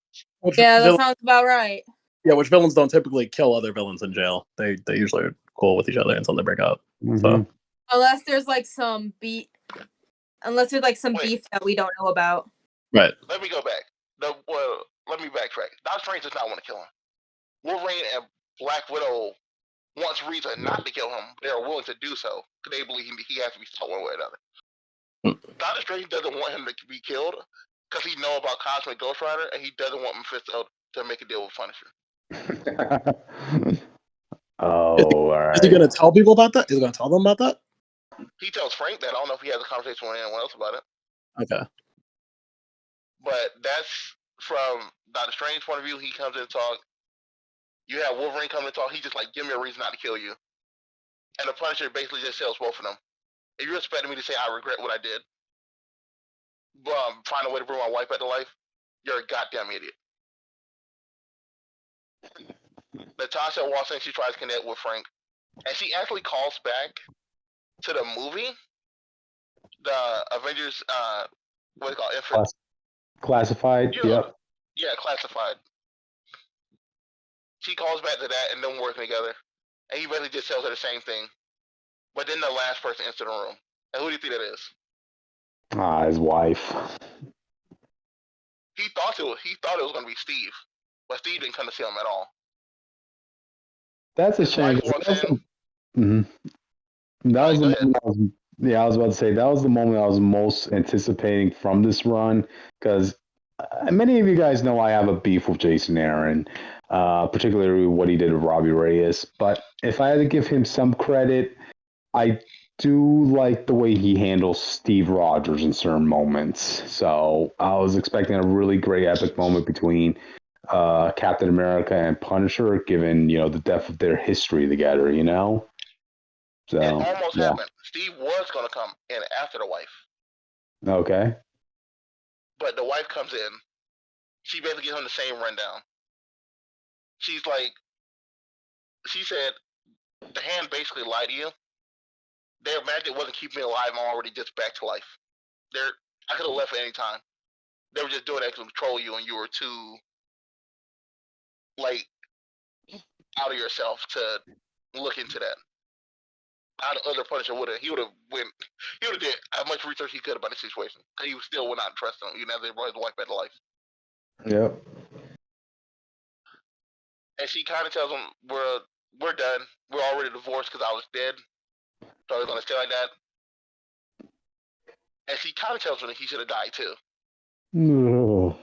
Yeah, that sounds about right. Yeah, which villains don't typically kill other villains in jail. They usually are cool with each other until they break up. Mhm. So Unless there's like some beef Wait. beef that we don't know about. right. Let me go back. Let me backtrack. Doctor Strange does not want to kill him. Wolverine and Black Widow wants reason not to kill him. They are willing to do so because they believe he has to be stopped one way or another. Doctor Strange doesn't want him to be killed because he knows about Cosmic Ghost Rider and he doesn't want Mephisto to make a deal with Punisher. Oh, all right. Is he going to tell people about that? Is he going to tell them about that? He tells Frank that. I don't know if he has a conversation with anyone else about it. Okay. But that's from Doctor Strange's point of view. He comes in and talk. You have Wolverine come in and talk. He's just like, give me a reason not to kill you. And the Punisher basically just tells both of them, if you're expecting me to say I regret what I did, find a way to bring my wife back to life, you're a goddamn idiot. Natasha walks in, she tries to connect with Frank, and she actually calls back to the movie, the Avengers, what is it called? Classified. Yep. Yeah, Classified. She calls back to that and them working together, and he basically just tells her the same thing. But then the last person enters the room, and who do you think that is? His wife. He thought it was going to be Steve, but Steve didn't come to see him at all. That's a His shame. wife walks in. That was the Go ahead. moment I was about to say that was the moment I was most anticipating from this run because many of you guys know I have a beef with Jason Aaron, particularly what he did with Robbie Reyes. But if I had to give him some credit, I do like the way he handles Steve Rogers in certain moments. So I was expecting a really great epic moment between Captain America and Punisher, given the depth of their history together. So It almost happened. Steve was going to come in after the wife. Okay. But the wife comes in. She basically gives him the same rundown. She's like, she said, the hand basically lied to you. Their magic wasn't keeping me alive. I'm already just back to life. I could have left at any time. They were just doing that to control you, and you were too, like, out of yourself to look into that. How the other Punisher would have did as much research he could about the situation. He still would not trust him, even as they brought his wife back to life. Yep. And she kind of tells him, we're done. We're already divorced because I was dead. So he's going to stay like that. And she kind of tells him that he should have died too. Oh.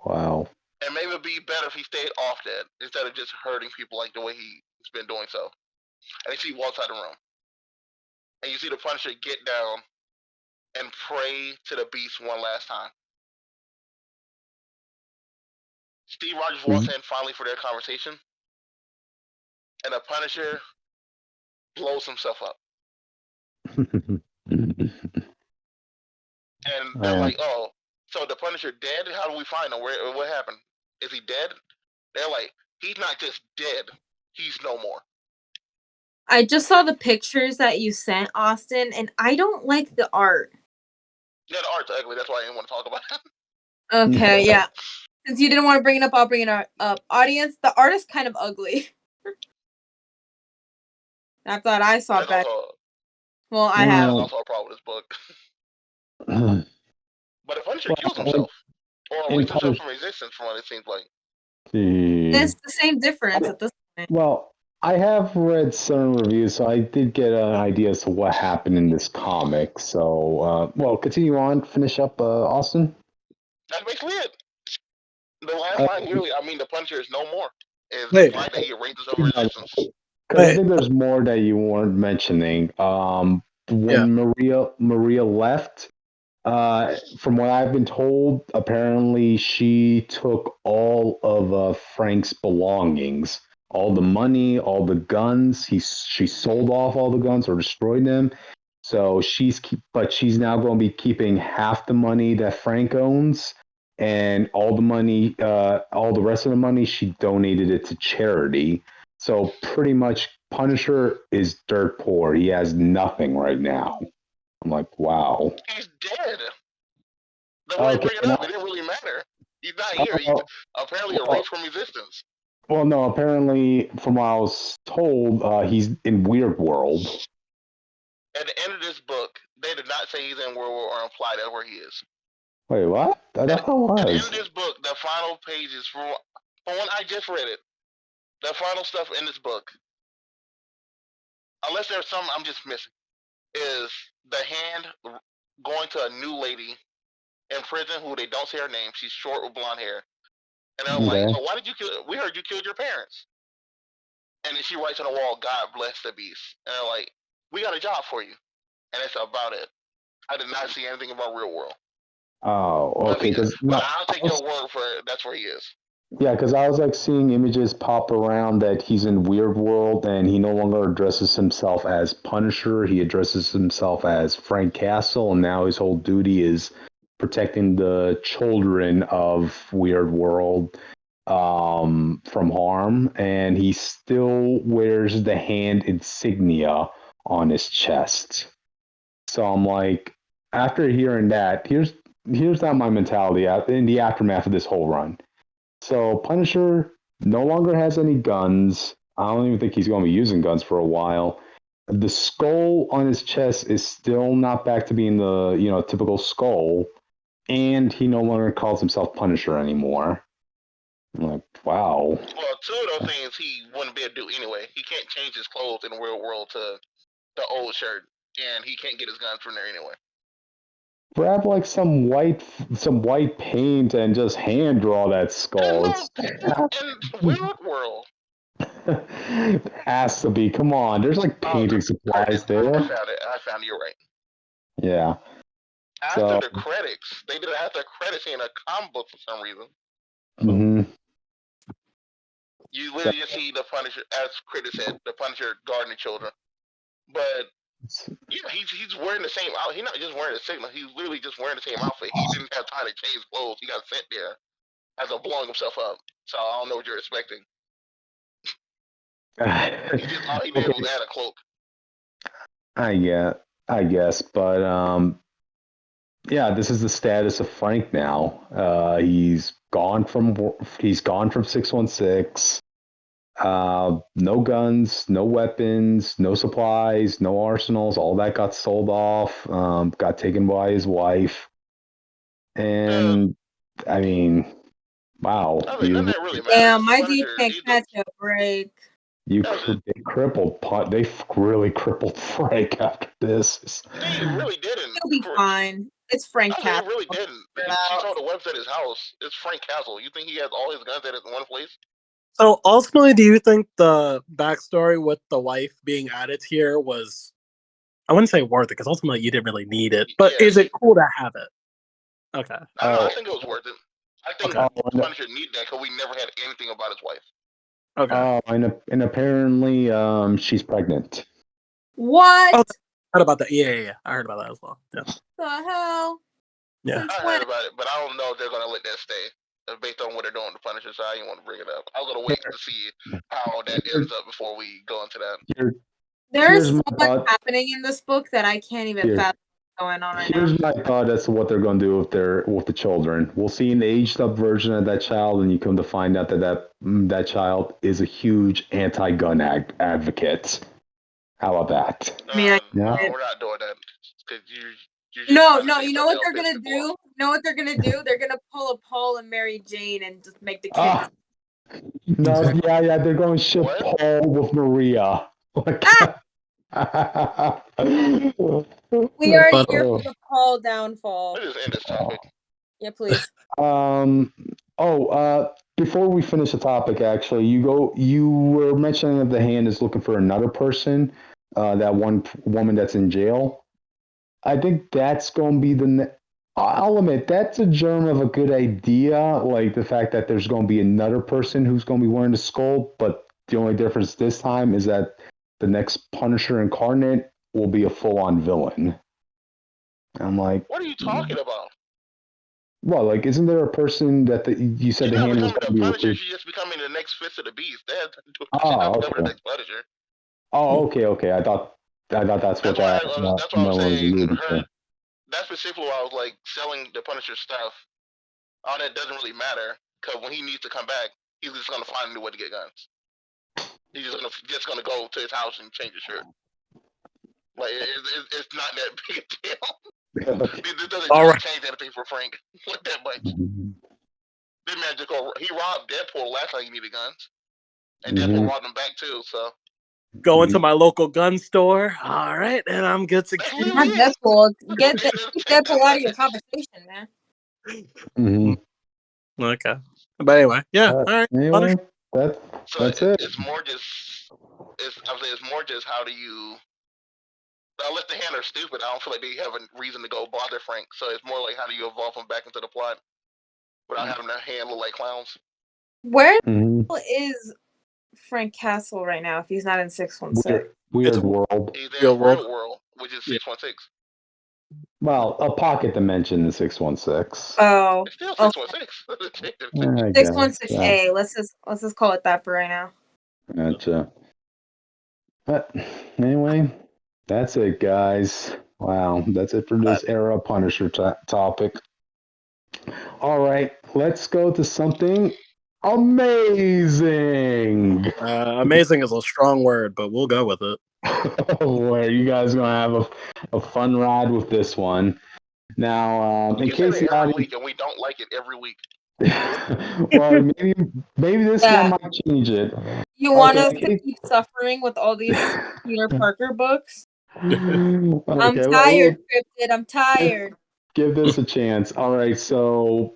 Wow. And maybe it'd be better if he stayed off dead instead of just hurting people like the way he's been doing so. And then she walks out the room. And you see the Punisher get down and pray to the beast one last time. Steve Rogers walks in finally for their conversation. And the Punisher blows himself up. And they're like, oh, so the Punisher dead? How do we find him? What happened? Is he dead? They're like, he's not just dead. He's no more. I just saw the pictures that you sent, Austin, and I don't like the art. Yeah, the art's ugly. That's why I didn't want to talk about it. Okay, yeah. Since you didn't want to bring it up, I'll bring it up. Audience, the art is kind of ugly. I thought I saw better. Well, I have. That's also a problem with this book. But the Punisher kills himself. Or releases himself from resistance from what it seems like. It's the same difference at this point. Well, I have read certain reviews, so I did get an idea as to what happened in this comic. So, continue on. Finish up, Austin. That's basically it. The last line, literally, the Punisher is no more. Is Wait. the line that he erases over resistance. Because I think there's more that you weren't mentioning. When Maria left, from what I've been told, apparently she took all of Frank's belongings, all the money, all the guns. She sold off all the guns or destroyed them. So she's now going to be keeping half the money that Frank owns, and all the money, all the rest of the money, she donated it to charity. So pretty much Punisher is dirt poor. He has nothing right now. I'm like, wow. He's dead. The way they bring it up, it didn't really matter. He's not here. He's apparently erased from resistance. Well, no, apparently, from what I was told, he's in Weird World. At the end of this book, they did not say he's in World War or imply that's where he is. Wait, what? I thought it At the end was. of this book, the final pages, from when I just read it, the final stuff in this book, unless there's something I'm just missing, is the hand going to a new lady in prison who they don't say her name. She's short with blonde hair. And they're like, Okay. oh, why did you kill? We heard you killed your parents. And then she writes on the wall, God bless the beast. And they're like, we got a job for you. And that's about it. I did not see anything about Real World. Oh, okay. But I'll take your word for it. That's where he is. Yeah, because I was like seeing images pop around that he's in Weird World and he no longer addresses himself as Punisher. He addresses himself as Frank Castle, and now his whole duty is protecting the children of Weird World from harm. And he still wears the hand insignia on his chest. So I'm like, after hearing that, here's not my mentality in the aftermath of this whole run. So Punisher no longer has any guns. I don't even think he's going to be using guns for a while. The skull on his chest is still not back to being the typical skull, and he no longer calls himself Punisher anymore. I'm like, wow. Well, two of those things he wouldn't be able to do anyway. He can't change his clothes in the real world to the old shirt, and he can't get his guns from there anyway. Grab like some white paint and just hand draw that skull. In Weird World. There has to be. Come on, there's like painting supplies there. I found it. You're right. Yeah. After the credits, they did it after the credits in a comic book for some reason. Mm-hmm. You literally just see the Punisher, as Critic said, the Punisher guarding the children. But yeah, he's wearing the same outfit. He's not just wearing the signal. He's literally just wearing the same outfit. He didn't have time to change clothes. He got sent there as a blowing himself up. So I don't know what you're expecting. All he did was add a cloak. I guess, but yeah, this is the status of Frank now. He's gone from 616. No guns, no weapons, no supplies, no arsenals. All that got sold off. Got taken by his wife, and I mean, wow. Damn, my dude can't catch a break. They really crippled Frank after this. They really didn't. He'll be fine. It's Frank Castle. They really didn't. She told the webs at his house. It's Frank Castle. You think he has all his guns at one place? So ultimately, do you think the backstory with the wife being added here was, I wouldn't say worth it, because ultimately you didn't really need it, but is it cool to have it? Okay. I think it was worth it. I think Punisher needed that because we never had anything about his wife. Okay. And apparently she's pregnant. What? Oh, I heard about that. Yeah. I heard about that as well. Yeah. The hell? Yeah. I heard about it, but I don't know if they're going to let that stay. Based on what they're doing with the Punisher, so I didn't want to bring it up. I was going to wait to see how that ends up before we go into that. There's so much happening in this book that I can't even fathom what's going on right now. Here's my thought as to what they're going to do with the children. We'll see an aged up version of that child, and you come to find out that child is a huge anti-gun advocate. How about that? No, we're not doing that. No, you know what they're gonna do? You know what they're gonna do? They're gonna pull a Paul and Mary Jane and just make the kids. Yeah, they're going to ship Paul with Maria. We are here for the Paul downfall. Let's just end this topic. Yeah, please. Before we finish the topic, actually, you were mentioning that the hand is looking for another person, that one woman that's in jail. I think that's going to be I'll admit, that's a germ of a good idea, like the fact that there's going to be another person who's going to be wearing the skull, but the only difference this time is that the next Punisher incarnate will be a full-on villain. I'm like, what are you talking about? Well, like, isn't there a person that you said the hand was going to be Punisher? She's just becoming the next Fist of the Beast. Okay. Oh, okay. I thought that's what that's what I'm saying. That's specifically why I was like selling the Punisher stuff. All that doesn't really matter because when he needs to come back, he's just gonna find a new way to get guns. He's just gonna go to his house and change his shirt. Like it's not that big a deal. This doesn't change anything for Frank. What that much? This man just he robbed Deadpool last time he needed guns, and Deadpool robbed him back too. So go into my local gun store. All right, and I'm good to go. Not Deadpool. Get Deadpool out of your conversation, man. Okay, but anyway, yeah. All right. Anyway, that's it. It's more just. It's more just how do you. Unless the hand are stupid, I don't feel like they have a reason to go bother Frank. So it's more like how do you evolve him back into the plot without having their hand look like clowns. Where is Frank Castle right now if he's not in 616? Weird World. He's in Real World, which is 616. Well, a pocket dimension in 616. Oh, it's still 616. 616A. Let's just call it that for right now. Gotcha. But anyway, that's it, guys. Wow, that's it for this era Punisher topic. All right, let's go to something amazing. Amazing is a strong word, but we'll go with it. Where you guys gonna have a fun ride with this one? Now, in case you every week, and we don't like it every week. Well, maybe this one might change it. You want us to keep suffering with all these Peter Parker books? I'm tired, Cryptid. I'm tired. Give this a chance. All right, so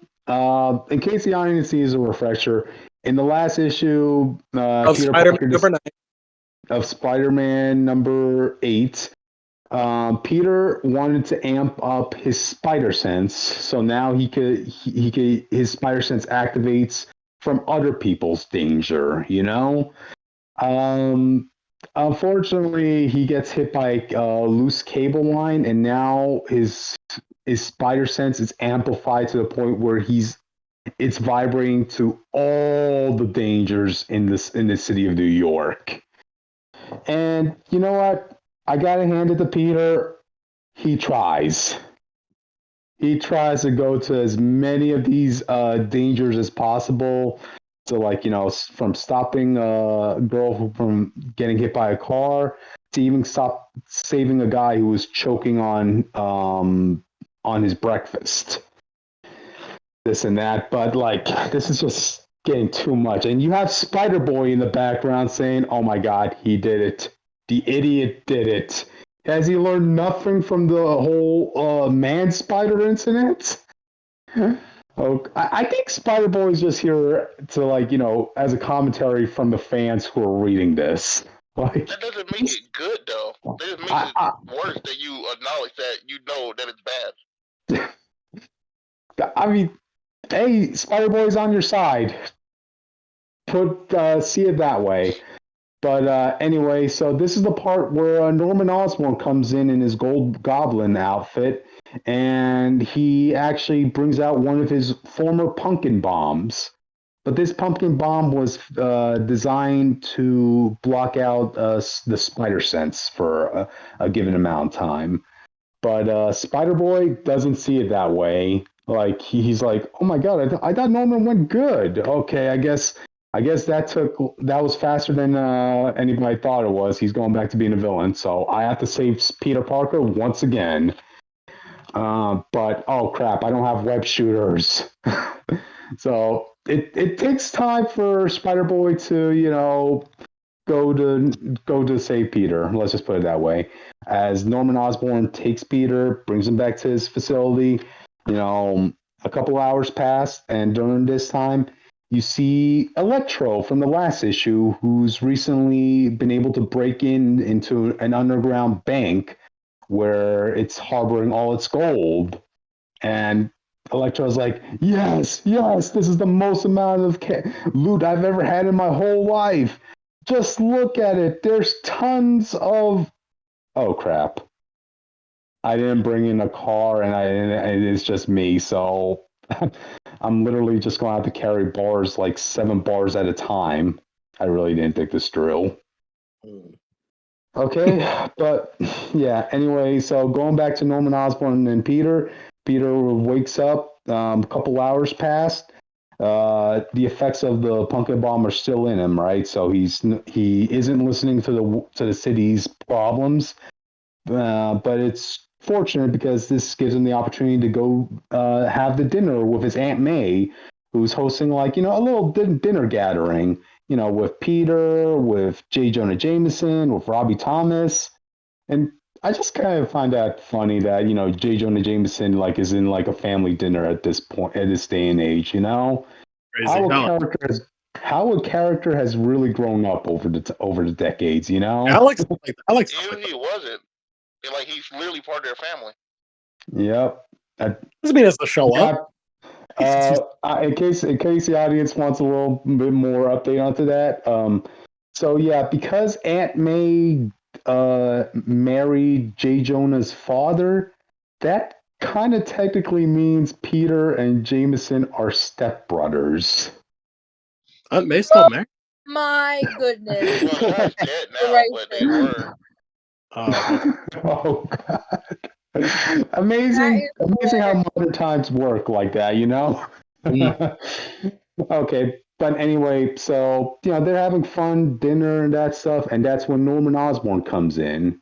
in case the audience needs a refresher, in the last issue of Spider-Man number 8, Peter wanted to amp up his spider sense, so now his spider sense activates from other people's danger. Unfortunately, he gets hit by a loose cable line, and now his spider sense is amplified to the point where it's vibrating to all the dangers in the city of New York. And you know what? I gotta hand it to Peter. He tries. He tries to go to as many of these dangers as possible. So, from stopping a girl from getting hit by a car to even saving a guy who was choking on his breakfast. This and that, but this is just getting too much. And you have Spider-Boy in the background saying, "Oh my God, he did it! The idiot did it! Has he learned nothing from the whole man spider incident?" Oh, I think Spider-Boy is just here to as a commentary from the fans who are reading this. That doesn't make it good, though. That just makes it worse that you acknowledge that you know that it's bad. I mean, hey, Spider-Boy's on your side. See it that way. But anyway, so this is the part where Norman Osborn comes in his Gold Goblin outfit, and he actually brings out one of his former pumpkin bombs. But this pumpkin bomb was designed to block out the spider sense for a given amount of time. But Spider-Boy doesn't see it that way. He's like, "Oh my God, I thought Norman went good. Okay, I guess that was faster than anybody thought it was. He's going back to being a villain, so I have to save Peter Parker once again." But oh crap, I don't have web shooters. So it takes time for Spider-Boy to go to save Peter. Let's just put it that way. As Norman Osborn takes Peter, brings him back to his facility. A couple hours pass, and during this time, you see Electro from the last issue, who's recently been able to break into an underground bank where it's harboring all its gold. And Electro's like, yes, this is the most amount of loot I've ever had in my whole life. Just look at it. There's tons of... Oh, crap. I didn't bring in a car, and it's just me, so I'm literally just going to have to carry bars, 7 bars at a time. I really didn't think this through. Okay, but yeah, anyway, so going back to Norman Osborn and Peter wakes up, a couple hours passed. the effects of the pumpkin bomb are still in him, right? So he isn't listening to the city's problems, but it's fortunate because this gives him the opportunity to go have the dinner with his Aunt May, who's hosting a little dinner gathering, with Peter, with J. Jonah Jameson, with Robbie Thomas, and I just kind of find that funny that J. Jonah Jameson is in a family dinner at this point, at this day and age. Crazy. How a character has really grown up over the decades. I like stuff like Even if he wasn't, he's literally part of their family. Yep. Doesn't mean it's to show up. In case the audience wants a little bit more update onto that. So yeah, because Aunt May married J. Jonah's father, that kind of technically means Peter and Jameson are stepbrothers. Aunt May still married? My goodness. Well, Aunt's dead now, but they were. Oh God. Amazing how modern times work like that, Okay, but anyway, so they're having fun, dinner and that stuff, and that's when Norman Osborn comes in.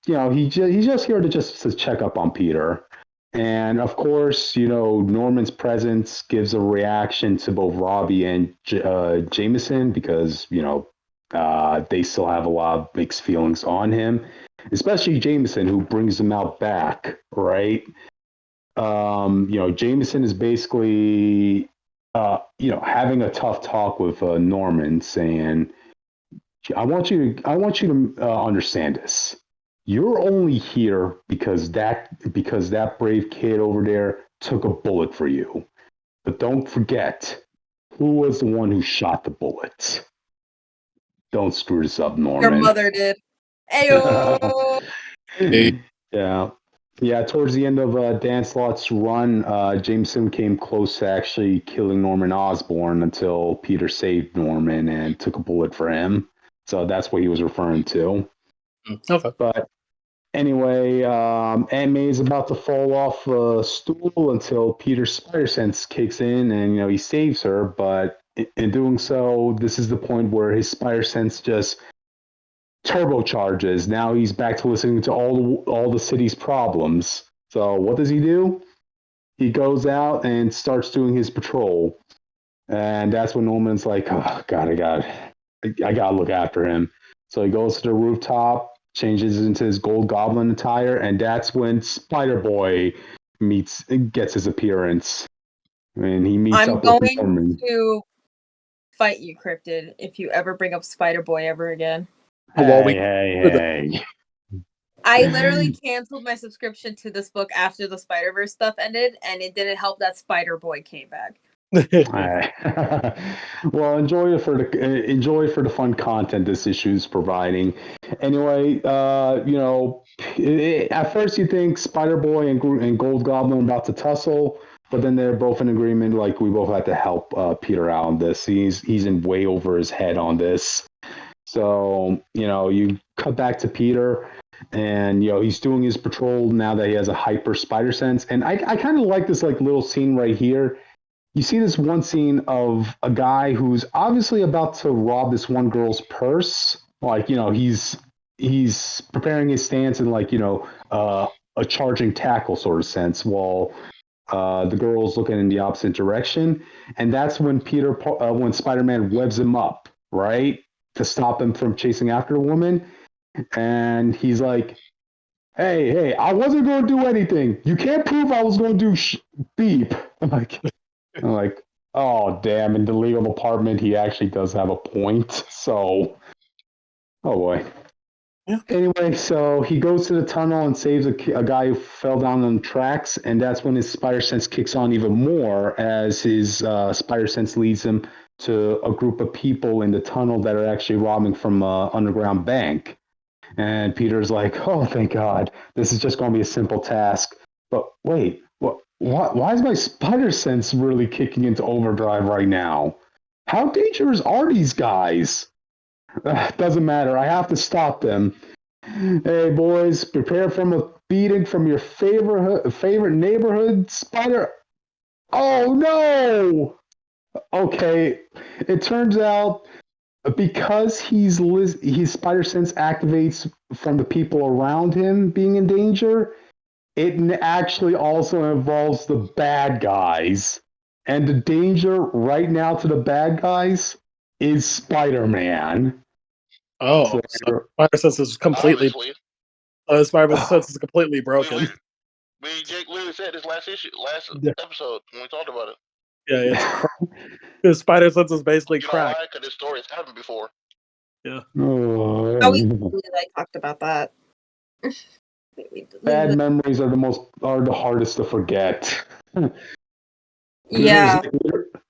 He's just here to check up on Peter, and of course, Norman's presence gives a reaction to both Robbie and Jameson because they still have a lot of mixed feelings on him, especially Jameson, who brings him out back, right? Jameson is basically having a tough talk with Norman, saying, I want you to understand this. You're only here because that brave kid over there took a bullet for you. But don't forget, who was the one who shot the bullets? Don't screw this up, Norman. Your mother did. Ayo! Yeah, towards the end of Dan Slott's run, Jameson came close to actually killing Norman Osborn until Peter saved Norman and took a bullet for him. So that's what he was referring to. Okay. But anyway, Aunt May is about to fall off a stool until Peter's spider sense kicks in and, he saves her. But in doing so, this is the point where his spider sense just turbocharges. Now he's back to listening to all the city's problems. So what does he do? He goes out and starts doing his patrol. And that's when Norman's like, oh, God, I gotta look after him. So he goes to the rooftop, changes into his gold goblin attire, and that's when Spider-Boy gets his appearance. And he meets up with Norman. I'm going to fight you, Cryptid, if you ever bring up Spider-Boy ever again. Hey. I literally canceled my subscription to this book after the Spider-Verse stuff ended, and it didn't help that Spider-Boy came back. Well, enjoy for the fun content this issue is providing. Anyway, at first you think Spider-Boy and Gold Goblin are about to tussle, but then they're both in agreement. We both have to help Peter out on this. He's in way over his head on this. So you cut back to Peter, and he's doing his patrol now that he has a hyper spider sense. And I kind of like this little scene right here. You see this one scene of a guy who's obviously about to rob this one girl's purse. He's preparing his stance in a charging tackle sort of sense, while the girl's looking in the opposite direction. And that's when when Spider-Man webs him up, right, to stop him from chasing after the woman. And he's like, hey, I wasn't going to do anything. You can't prove I was going to do beep. I'm like, oh, damn. In the legal department, he actually does have a point. So, oh, boy. Yeah. Anyway, so he goes to the tunnel and saves a guy who fell down on the tracks. And that's when his spider sense kicks on even more, as his spider sense leads him to a group of people in the tunnel that are actually robbing from an underground bank. And Peter's like, oh, thank God. This is just going to be a simple task. But wait, why is my spider sense really kicking into overdrive right now? How dangerous are these guys? Doesn't matter. I have to stop them. Hey, boys, prepare for a beating from your favorite neighborhood spider Oh no! Okay, it turns out because his spider sense activates from the people around him being in danger, it actually also involves the bad guys. And the danger right now to the bad guys is Spider-Man. Oh, so Spider Sense is completely. Obviously, Spider Sense is completely broken. Jake literally said this last Yeah. episode when we talked about it. Yeah, it's the Spider Sense is basically You know cracked. why? Because this story has happened before. Yeah. Oh, we like talked about that. Bad memories are the hardest to forget. Yeah.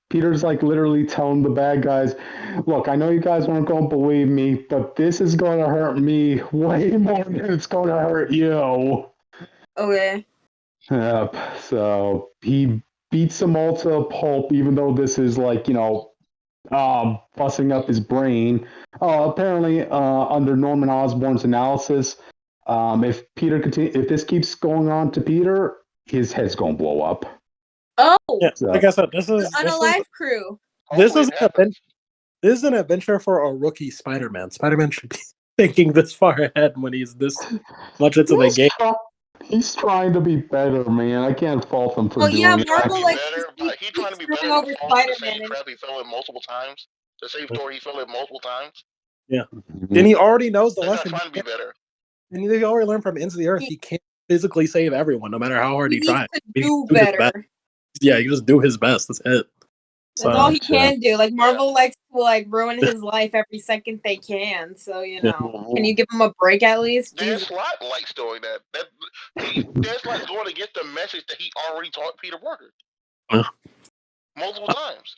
Peter's like literally telling the bad guys, look, I know you guys aren't going to believe me, but this is going to hurt me way more than it's going to hurt you. Okay. Yep. So he beats them all to a pulp, even though this is like, busting up his brain. Apparently, under Norman Osborn's analysis, if this keeps going on to Peter, his head's going to blow up. Oh, Yeah, like I said, this is Unalive Crew. This Hopefully is it happens. this is an adventure for a rookie Spider-Man. Spider-Man should be thinking this far ahead when he's this much into the game. He's trying to be better, man. I can't fault him for Oh yeah, doing Marvel like He's trying to be better over than falling into the Spider-Man. same trap he fell in multiple times. The same story he fell in multiple times. Yeah. And he already knows the They're not lesson. trying to be better. And he already learned from Into the Earth he can't physically save everyone, no matter how hard he tries. He needs to do better. Yeah, he can just do his best. That's it. That's all he can do. Like Marvel likes to ruin his life every second they can. So can you give him a break at least? Dan Slott likes doing that. Dan Slott's going to get the message that he already taught Peter Parker multiple times.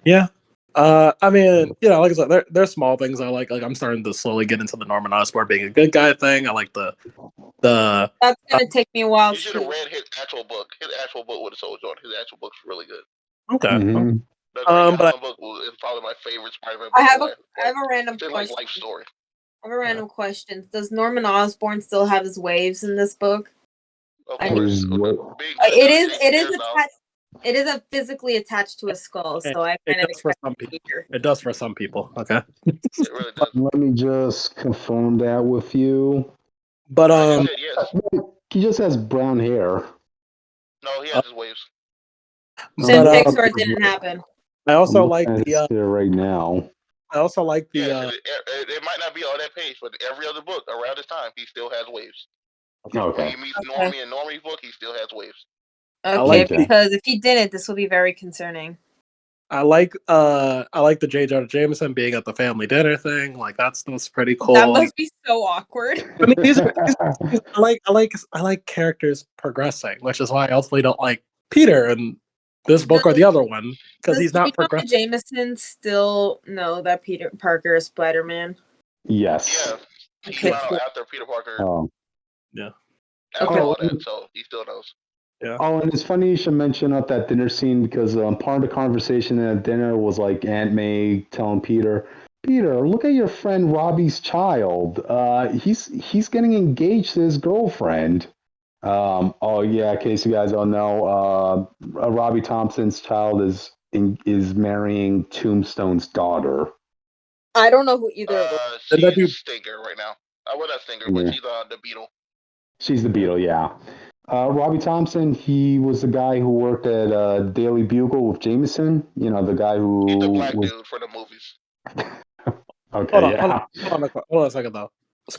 Yeah. I mean, like I said, there's small things I like. Like I'm starting to slowly get into the Norman Osborn being a good guy thing. I like the. That's gonna take me a while. You should have read his actual book. His actual book would have sold you on. His actual book's really good. Okay. Mm-hmm. The book is probably my favorite Spider-Man book. I have a random question. like life story. I have a random question. Does Norman Osborn still have his waves in this book? Okay. It isn't physically attached to a skull, so I kind of expect it does for some people. Okay. It really does. Let me just confirm that with you. But yes. He just has brown hair. No, he has his waves. Send pics where it didn't happen. I also like the right now. I also like the. It might not be on that page, but every other book around this time, he still has waves. Okay. When he meets Normie in Normie's book, he still has waves. Okay, because if he didn't, this would be very concerning. I like the J. Jonah Jameson being at the family dinner thing. Like that's pretty cool. That must be so awkward. I mean, I like characters progressing, which is why I ultimately don't like Peter in this book or the other one because he's not progressing. Jameson still know that Peter Parker is Spider-Man? Yes. Yeah. He found out after Peter Parker. Oh. Yeah. After all that, so he still knows. Yeah. Oh, and it's funny you should mention up that dinner scene because part of the conversation at dinner was like Aunt May telling Peter, look at your friend Robbie's child. He's getting engaged to his girlfriend. Oh yeah, in case you guys don't know, Robbie Thompson's child is marrying Tombstone's daughter. I don't know who either of them. She's Stinger right now. Well, not Stinger, but she's the Beetle. She's the Beetle, yeah. Robbie Thompson, he was the guy who worked at Daily Bugle with Jameson. You know, the guy who... He's the black dude for the movies. Okay, hold on a second, though.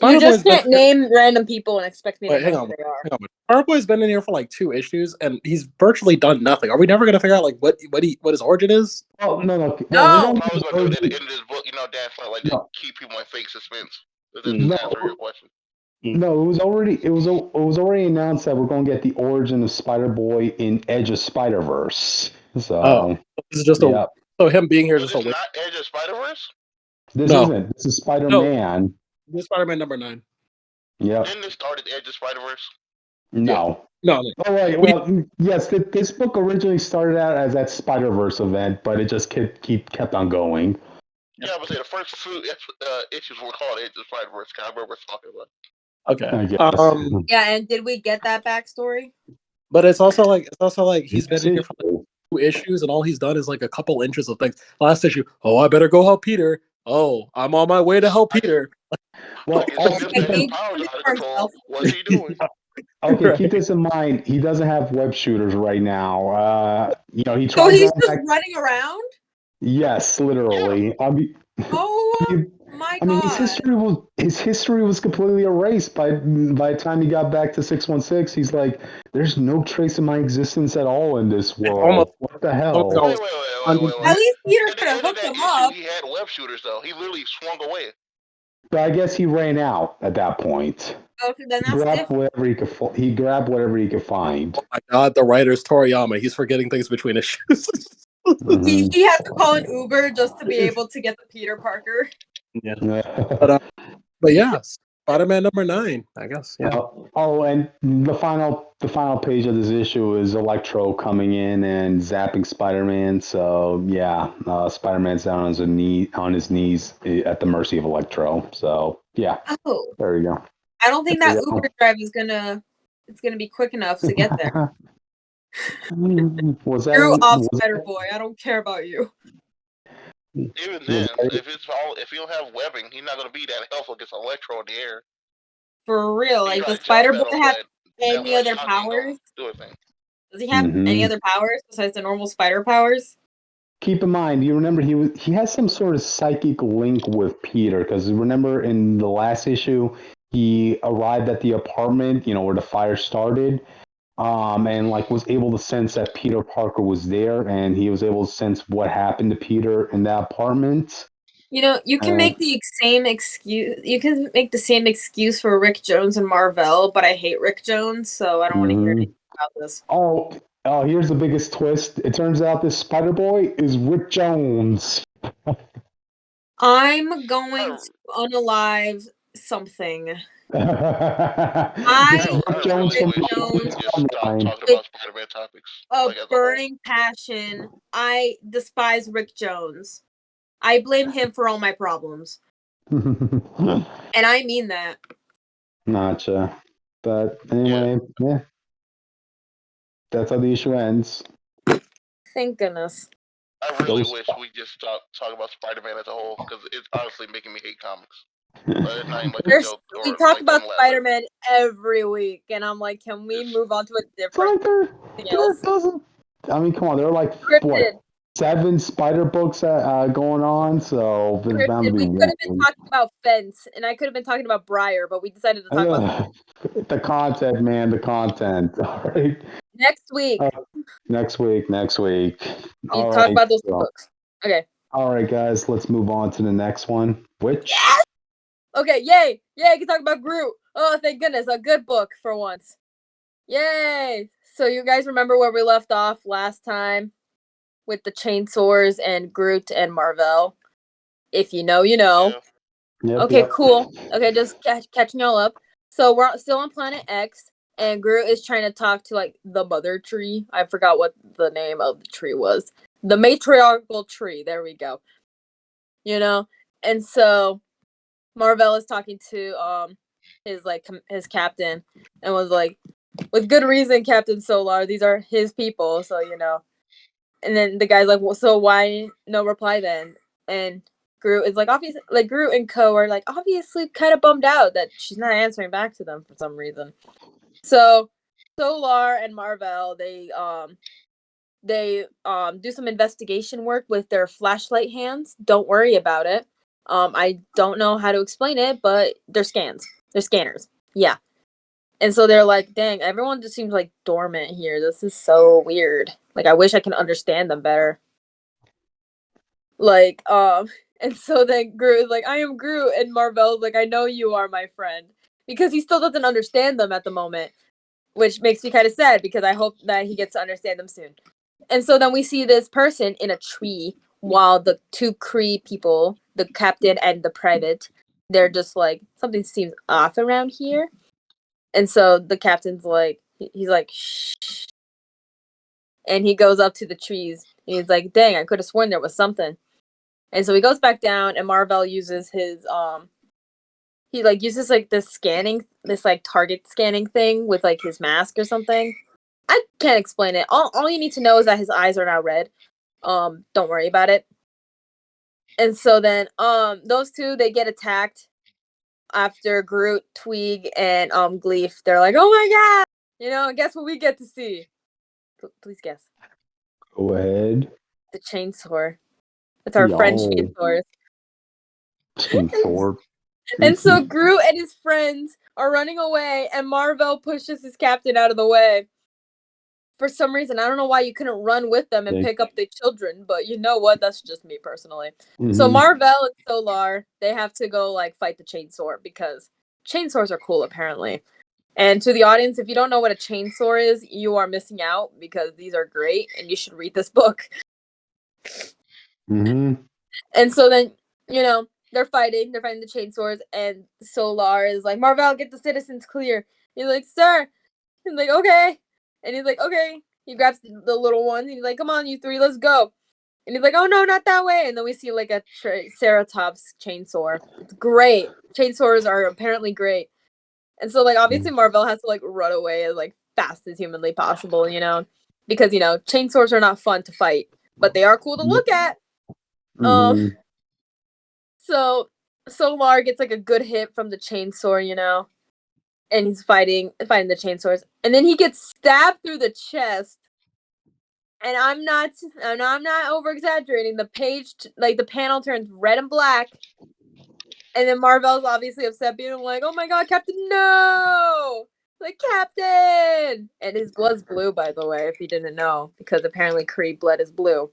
You just can't name random people and expect me to know who they are. Hang on. Spider-Boy's been in here for like 2 issues, and he's virtually done nothing. Are we never going to figure out like what his origin is? Oh, no. No! Probably going to do it at the end of this book. Dan Slott like to keep people in fake suspense. Doesn't answer your question. No, it was already announced that we're going to get the origin of Spider-Boy in Edge of Spider-Verse. So this is just so him being here is just a not Edge of Spider-Verse? This isn't. This is Spider-Man. This is Spider-Man number 9. Yeah. Didn't this start at Edge of Spider-Verse? No. No. Oh, right. Well, yes, this book originally started out as that Spider-Verse event, but it just kept on going. Yeah, I would say the first 2 issues were called Edge of Spider-Verse. I remember talking about. Okay. Yeah, and did we get that backstory? But it's also like he's been in here for issues, and all he's done is like a couple inches of things. Last issue, oh, I better go help Peter. Oh, I'm on my way to help Peter. Well, Like, also, his powers out of control. What's he doing? okay, Right. keep this in mind. He doesn't have web shooters right now. He So tried he's going just back. running around? Yes, literally. Oh my god. His history was completely erased by the time he got back to 616. He's like, there's no trace of my existence at all in this world. Almost- What the hell? almost- Wait. At least Peter At could the have end of hooked that him issue, up. he had web shooters though. He literally swung away. But I guess he ran out at that point. Okay, then He that's grabbed different. whatever he could. He grabbed whatever he could find. Oh my god, the writer's Toriyama. He's forgetting things between issues. Mhm. He had to call an Uber just to be able to get the Peter Parker. Yeah. But yeah, Spider-Man number 9, I guess. Yeah. And the final page of this issue is Electro coming in and zapping Spider-Man. So yeah, Spider-Man's down on his knees at the mercy of Electro. So yeah, Oh, there you go. I don't think that There you Uber drive is gonna be quick enough to get there. Was that You're off, was Spider Boy. I don't care about you. Even then, if you don't have webbing, he's not gonna be that helpful against Electro in the air. For real, He like, gotta does Spider Boy jump at him, have but any that other one shot ain't gonna powers? do a thing. Does he have any other powers besides the normal spider powers? Keep in mind, you remember he has some sort of psychic link with Peter, because remember in the last issue he arrived at the apartment, where the fire started, and like was able to sense that Peter Parker was there, and he was able to sense what happened to Peter in that apartment. You can make the same excuse. You can make the same excuse for Rick Jones and Marvel, but I hate Rick Jones, so I don't want to hear anything about this. Oh, here's the biggest twist. It turns out this Spider Boy is Rick Jones. I'm going to unalive something. I really wish we could just stop talking about Spider-Man topics. A Like, as a whole. burning passion. I despise Rick Jones. I blame him for all my problems. And I mean that. Gotcha. But anyway, yeah. That's how the issue ends. Thank goodness. I really wish we just stop talking about Spider-Man as a whole, because it's honestly making me hate comics. But it's not even like a joke. We talk about Spider-Man every week, and I'm like, can we move on to a different thing else? I mean, come on, there are like Cryptid. 7 Spider books going on, so there's bound to be We could have been talking about Fence, and I could have been talking about Briar, but we decided to talk about the content, man. The content. All right. next week. Next week. You talk about those books. Okay. All right, guys. Let's move on to the next one. Which? Yes! Okay, yay! I can talk about Groot. Oh, thank goodness, a good book for once. Yay! So you guys remember where we left off last time with the chainsaws and Groot and Marvel? If you know, you know. Yeah. Okay, cool. Okay, just catching y'all up. So we're still on Planet X, and Groot is trying to talk to, like, the mother tree. I forgot what the name of the tree was. The matriarchal tree. There we go. And so Marvel is talking to his captain, and was like, with good reason, Captain Solar, these are his people, so and then the guy's like, well, so why no reply then? And Groot is like, obviously, like, Groot and co are like obviously kind of bummed out that she's not answering back to them for some reason. So Solar and Marvel, they do some investigation work with their flashlight hands. Don't worry about it. I don't know how to explain it, but they're scans. They're scanners. Yeah. And so they're like, dang, everyone just seems like dormant here. This is so weird. Like, I wish I can understand them better. Like, and so then Groot is like, I am Groot, and Marvel's like, I know you are, my friend. Because he still doesn't understand them at the moment. Which makes me kind of sad, because I hope that he gets to understand them soon. And so then we see this person in a tree, while the 2 Kree people, the captain and the private, they're just like, something seems off around here. And so the captain's like, he's like, shh. And he goes up to the trees, and he's like, dang, I could have sworn there was something. And so he goes back down, and Marvel uses his, he, like, uses, like, this target scanning thing with, like, his mask or something. I can't explain it. All you need to know is that his eyes are now red. Don't worry about it. And so then those two, they get attacked after Groot, Tweeg, and Gleef. They're like, oh my god! You know, guess what we get to see? Please guess. Go ahead. The chainsaw. It's our friend Chainsaw. Chainsaw. And so Groot and his friends are running away, and Marvel pushes his captain out of the way. For some reason, I don't know why you couldn't run with them and pick up the children, but you know what? That's just me personally. Mm-hmm. So Marvel and Solar, they have to go like fight the chainsaw because chainsaws are cool apparently. And to the audience, if you don't know what a chainsaw is, you are missing out because these are great and you should read this book. Mm-hmm. And so then, you know, they're fighting the chainsaws, and Solar is like, Marvel, get the citizens clear. He's like, sir. He's like, okay. And he's like, okay. He grabs the little one. And he's like, come on, you three, let's go. And he's like, oh, no, not that way. And then we see like a Triceratops chainsaw. It's great. Chainsaws are apparently great. And so, like, obviously Marvel has to, like, run away as, like, fast as humanly possible, you know? Because, you know, chainsaws are not fun to fight. But they are cool to look at. So Solar gets, like, a good hit from the chainsaw, you know? And he's fighting the chainsaws, and then he gets stabbed through the chest. And I'm not over exaggerating. The the panel turns red and black, and then Marvel's obviously upset, being like, "Oh my god, Captain, no!" Like, Captain, and his blood's blue, by the way, if you didn't know, because apparently Kree blood is blue.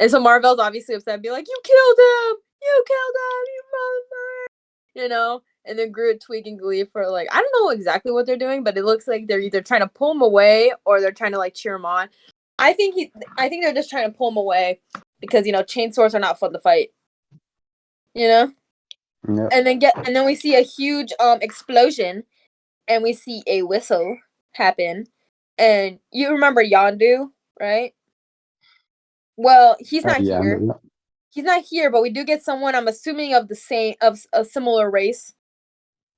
And so Marvel's obviously upset, being like, "You killed him! You killed him! You mother!" You know. And then Groot, Tweeg, and Gleef are like, I don't know exactly what they're doing, but it looks like they're either trying to pull him away or they're trying to like cheer him on. I think they're just trying to pull him away because, you know, chainsaws are not fun to fight. You know? Yep. And then we see a huge explosion, and we see a whistle happen. And you remember Yondu, right? Well, he's not here. Yeah. He's not here, but we do get someone, I'm assuming, of a similar race.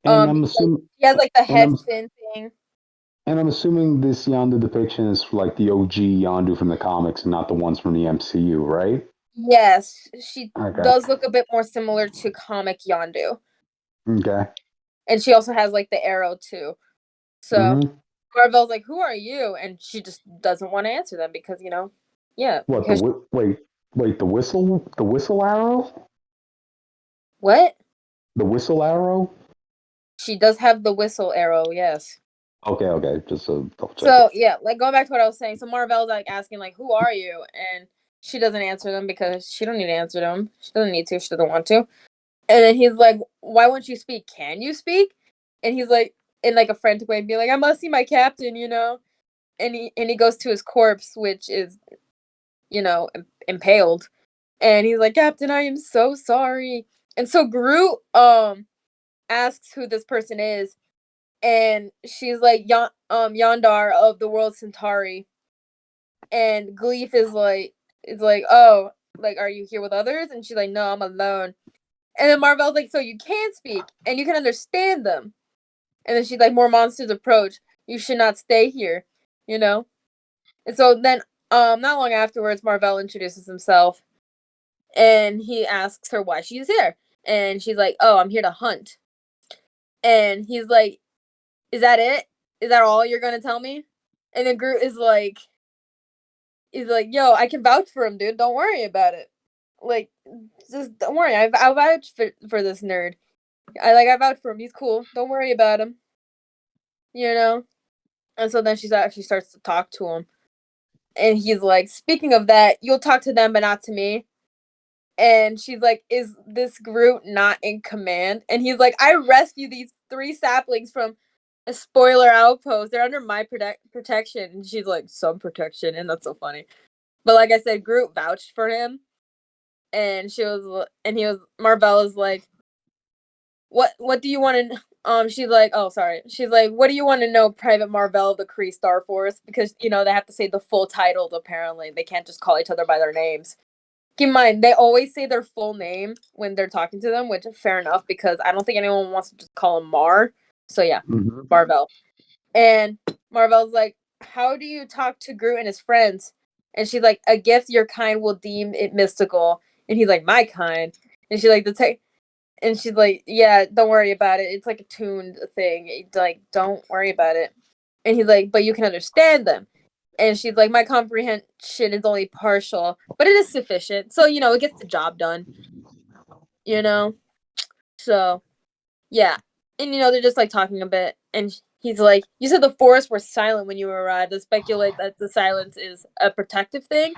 And I'm assuming he has like the head spin thing. And I'm assuming this Yondu depiction is like the OG Yondu from the comics and not the ones from the MCU, right? Yes, she does look a bit more similar to comic Yondu. Okay. And she also has like the arrow too. So Marvel's like, "Who are you?" And she just doesn't want to answer them because, you know, yeah. What? Wait, the whistle arrow? What? The whistle arrow? She does have the whistle arrow, yes. Okay. Just so yeah, like going back to what I was saying. So Marvel's like asking, like, "Who are you?" And she doesn't answer them because she don't need to answer them. She doesn't need to. She doesn't want to. And then he's like, "Why won't you speak? Can you speak?" And he's like, in like a frantic way, be like, "I must see my captain," you know. And he goes to his corpse, which is, you know, impaled. And he's like, "Captain, I am so sorry." And so Groot asks who this person is, and she's like, Yondar of the world Centauri. And Gleef is like, "Oh, like, are you here with others?" And she's like, "No, I'm alone." And then Marvel's like, "So you can speak and you can understand them." And then she's like, "More monsters approach. You should not stay here," you know. And so then, not long afterwards, Marvel introduces himself, and he asks her why she's here, and she's like, "Oh, I'm here to hunt." And he's like, "Is that it? Is that all you're gonna tell me?" And then Groot is like, "Yo, I can vouch for him, dude. Don't worry about it. Like, just don't worry. I vouch for this nerd. I vouch for him. He's cool. Don't worry about him. You know." And so then she actually starts to talk to him, and he's like, "Speaking of that, you'll talk to them, but not to me." And she's like, "Is this Groot not in command?" And he's like, "I rescued these 3 saplings from a spoiler outpost. They're under my protection." And she's like, "Some protection," and that's so funny. But like I said, Groot vouched for him, and Marvel is like, "What do you want to?" She's like, "Oh, sorry." She's like, "What do you want to know, Private Marvel of the Kree Star Force?" Because, you know, they have to say the full titles. Apparently, they can't just call each other by their names. Keep in mind, they always say their full name when they're talking to them, which is fair enough because I don't think anyone wants to just call him Mar. So yeah, Marvel. And Marvel's like, how do you talk to Groot and his friends? And she's like, a gift your kind will deem it mystical. And he's like, my kind. And she's like, and she's like, yeah, don't worry about it. It's like a tuned thing. It's like, don't worry about it. And he's like, but you can understand them. And she's like, my comprehension is only partial, but it is sufficient. So, it gets the job done. So, yeah. And, they're just like talking a bit. And he's like, you said the forests were silent when you arrived. I speculate that the silence is a protective thing.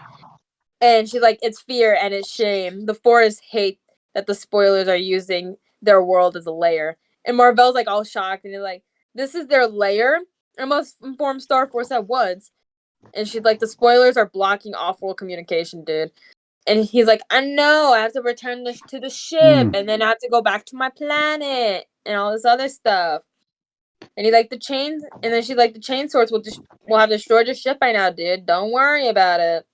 And she's like, it's fear and it's shame. The forests hate that the spoilers are using their world as a lair. And Marvel's like all shocked. And he's like, this is their lair? I must inform Star Force at once. And she's like, the spoilers are blocking off-world communication, dude. And he's like, I know, I have to return to the ship, and then I have to go back to my planet, and all this other stuff. And he's like, the chains, and then she's like, the chain swords will have destroyed your ship by now, dude. Don't worry about it.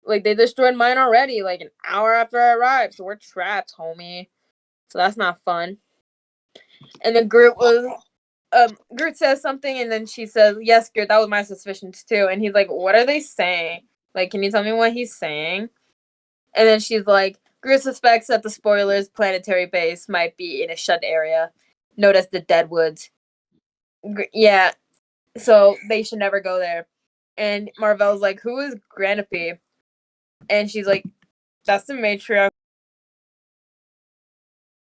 Like, they destroyed mine already, like an hour after I arrived, so we're trapped, homie. So that's not fun. And then Groot says something, and then she says, yes, Groot, that was my suspicions too. And he's like, what are they saying? Like, can you tell me what he's saying? And then she's like, Groot suspects that the spoilers' planetary base might be in a shut area, known as the Deadwoods. Yeah, so they should never go there. And Marvel's like, who is Granape? And she's like, that's the matriarch.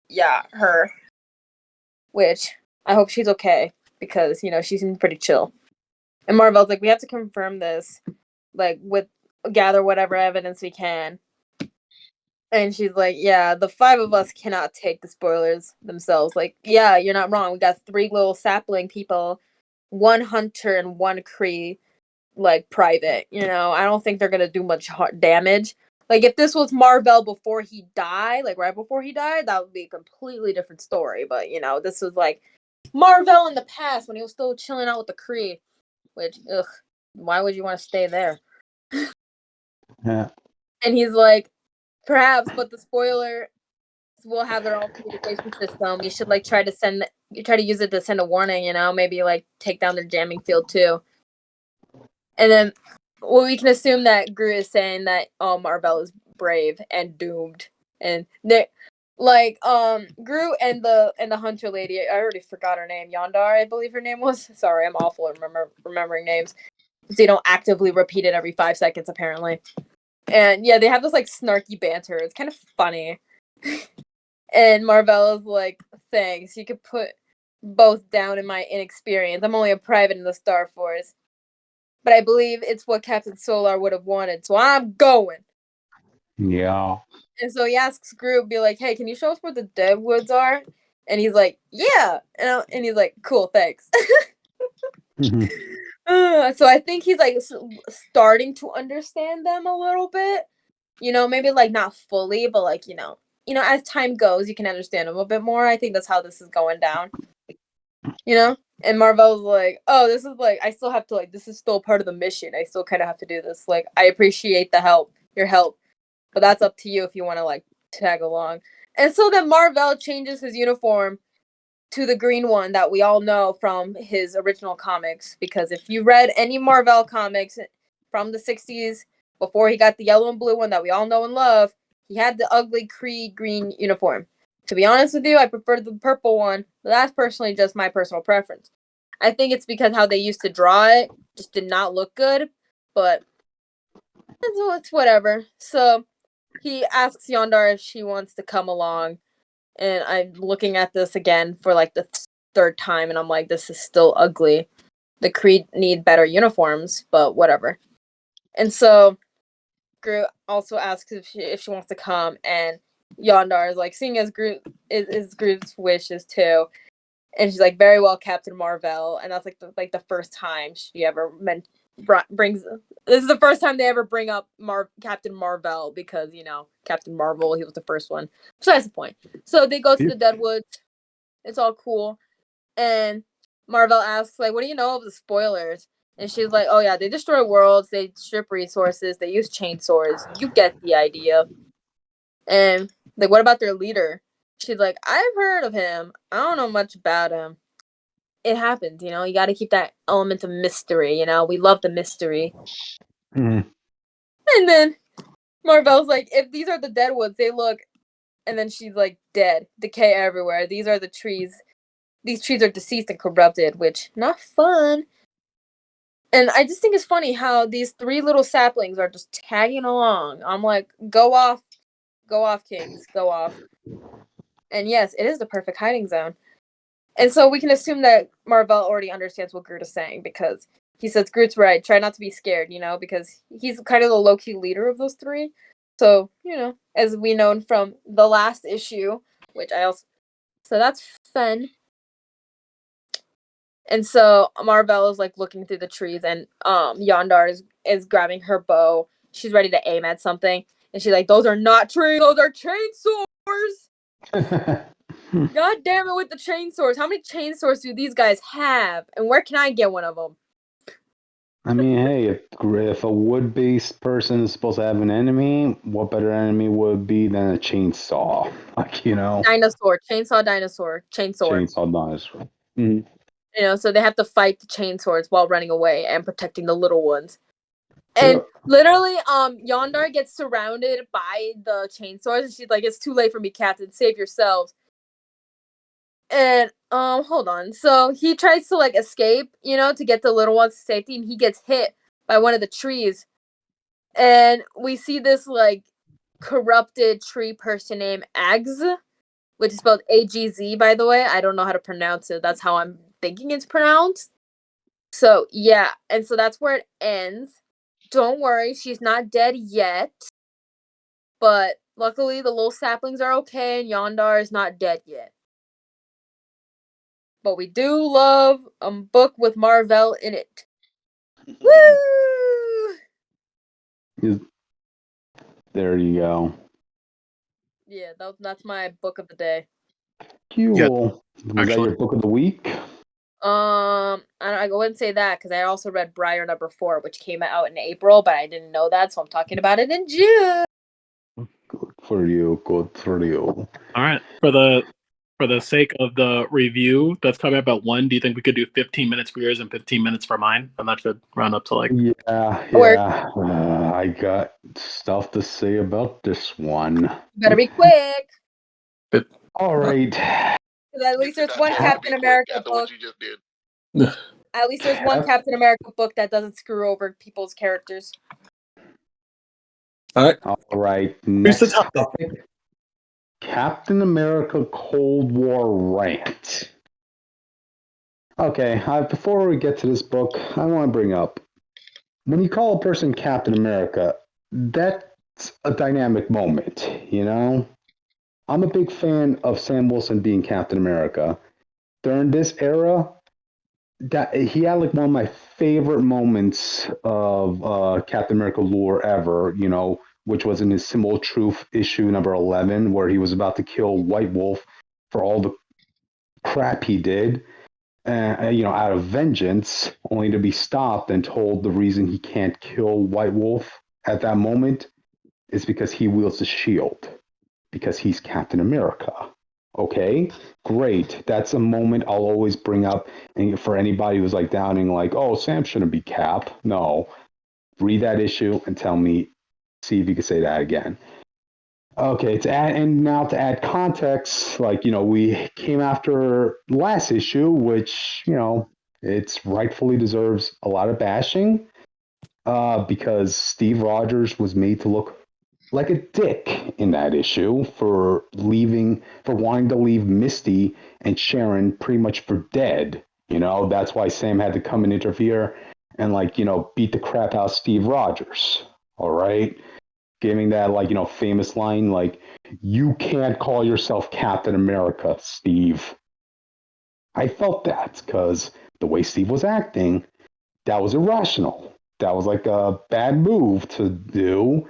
Yeah, her. Which, I hope she's okay, because, she seems pretty chill. And Marvel's like, we have to confirm this, like, gather whatever evidence we can. And she's like, yeah, the 5 of us cannot take the spoilers themselves. Like, yeah, you're not wrong. We got 3 little sapling people, 1 hunter and 1 Kree, like, private. I don't think they're going to do much damage. Like, if this was Marvel before he died, like, right before he died, that would be a completely different story. But, this was, like, Marvel in the past when he was still chilling out with the Kree. Which, why would you want to stay there? Yeah. And he's like, perhaps, but the spoiler will have their own communication system. You should try to use it to send a warning, maybe take down their jamming field too. And then we can assume that Groot is saying that Marvel is brave and doomed. And they Groot and the hunter lady, I already forgot her name, Yondar, I believe her name was. Sorry, I'm awful at remembering names. So you don't actively repeat it every 5 seconds apparently. And yeah, they have this snarky banter. It's kind of funny. And Marvella's like, thanks. You could put both down in my inexperience. I'm only a private in the Star Force. But I believe it's what Captain Solar would have wanted, so I'm going. Yeah. And so he asks Groot, be like, hey, can you show us where the Deadwoods are? And he's like, yeah. And he's like, cool, thanks. So I think he's starting to understand them a little bit. Maybe not fully, but as time goes, you can understand them a bit more. I think that's how this is going down. And Marvel's like, oh, this is I still have to this is still part of the mission. I still kind of have to do this. I appreciate your help, but that's up to you if you want to tag along. And so then Marvel changes his uniform to the green one that we all know from his original comics, because if you read any Marvel comics from the 60s before he got the yellow and blue one that we all know and love, he had the ugly Kree green uniform. To be honest with you, I prefer the purple one, but that's personally just my personal preference. I think it's because how they used to draw it just did not look good, but it's whatever. So he asks Yondar if she wants to come along, and I'm looking at this again for the 3rd time, and I'm like, this is still ugly. The Kree need better uniforms, but whatever. And so Groot also asks if she wants to come, and Yondar is seeing as Groot is Groot's wishes too. And she's like, very well, Captain Marvel. And that's the first time she ever brings. This is the first time they ever bring up Captain Marvel, because Captain Marvel, he was the first one. So that's the point. So they go to the Deadwoods. It's all cool, and Marvel asks what do you know of the spoilers? And she's like, oh yeah, they destroy worlds, they strip resources, they use chainswords. You get the idea. And what about their leader? She's like, I've heard of him. I don't know much about him. it happens, you know. You got to keep that element of mystery, you know. We love the mystery. Mhm. And then Marvel's like, if these are the deadwoods, they look, and then she's like, dead, decay everywhere. These are the trees. These trees are deceased and corrupted, which not fun. And I just think it's funny how these 3 little saplings are just tagging along. I'm like, go off, kings, go off. And yes, it is the perfect hiding zone. And so we can assume that Marvel already understands what Groot is saying, because he says, Groot's right, try not to be scared, you know, because he's kind of the low-key leader of those 3. So, you know, as we known from the last issue, which I also... So that's fun. And so Marvel is like looking through the trees, and Yondar is grabbing her bow. She's ready to aim at something, and she's like, "Those are not trees. Those are chainsaws. God damn it with the chainsaws! How many chainsaws do these guys have? And where can I get one of them?" I mean, hey, if a wood-based person is supposed to have an enemy, what better enemy would be than a chainsaw? Like, you know, Dinosaur, chainsaw, dinosaur, chainsaw. chainsaw dinosaur. Mm-hmm. You know, so they have to fight the chainsaws while running away and protecting the little ones. And literally, Yondar gets surrounded by the chainsaws, and she's like, "It's too late for me, Captain. Save yourselves." And hold on. So he tries to like escape, you know, to get the little ones to safety, and he gets hit by one of the trees. And we see this like corrupted tree person named Agz, which is spelled Agz, by the way. I don't know how to pronounce it. That's how I'm thinking it's pronounced. So yeah, and so that's where it ends. Don't worry, she's not dead yet. But luckily the little saplings are okay, and Yondar is not dead yet. But we do love a book with Marvel in it. Woo! There you go. Yeah, that's my book of the day. Cool. Yeah, Was that actually. your book of the week? I wouldn't say that, because I also read Briar number 4, which came out in April, but I didn't know that, so I'm talking about it in June. Good for you. Good for you. All right. For the sake of the review that's coming up at 1, do you think we could do 15 minutes for yours and 15 minutes for mine? And that should round up to like... Yeah. I got stuff to say about this one. Better be quick. All right. At least there's one Captain America book. What you just did. At least there's one Captain America book that doesn't screw over people's characters. All right. Next topic. Captain America Cold War rant. Okay, before we get to this book, I want to bring up, when you call a person Captain America, that's a dynamic moment, you know? I'm a big fan of Sam Wilson being Captain America. During this era, that he had like one of my favorite moments of Captain America lore ever, you know, which was in his Symbol of Truth issue number 11, where he was about to kill White Wolf for all the crap he did, you know, out of vengeance, only to be stopped and told the reason he can't kill White Wolf at that moment is because he wields the shield, because he's Captain America. Okay, great. That's a moment I'll always bring up. And for anybody who's like doubting, like, oh, Sam shouldn't be Cap. No, read that issue and tell me, see if you can say that again. Okay, now to add context, like, you know, we came after last issue, which, you know, it's rightfully deserves a lot of bashing because Steve Rogers was made to look like a dick in that issue for wanting to leave Misty and Sharon pretty much for dead. You know, that's why Sam had to come and interfere and, like, you know, beat the crap out of Steve Rogers. All right. Giving that, like, you know, famous line, like, you can't call yourself Captain America, Steve. I felt that because the way Steve was acting, that was irrational. That was like a bad move to do.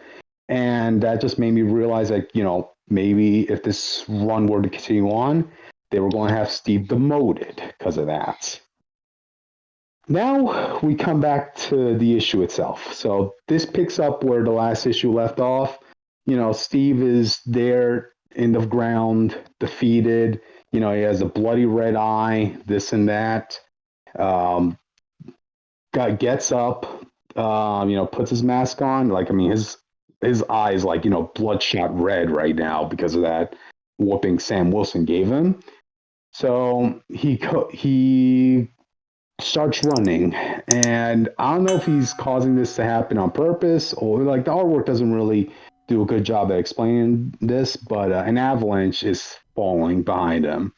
And that just made me realize that, you know, maybe if this run were to continue on, they were going to have Steve demoted because of that. Now we come back to the issue itself. So this picks up where the last issue left off. You know, Steve is there in the ground, defeated. He has a bloody red eye, this and that. Guy gets up, puts his mask on. Like, I mean, his eye is like, bloodshot red right now because of that whooping Sam Wilson gave him. So he starts running, and I don't know if he's causing this to happen on purpose, or like the artwork doesn't really do a good job at explaining this, but an avalanche is falling behind him,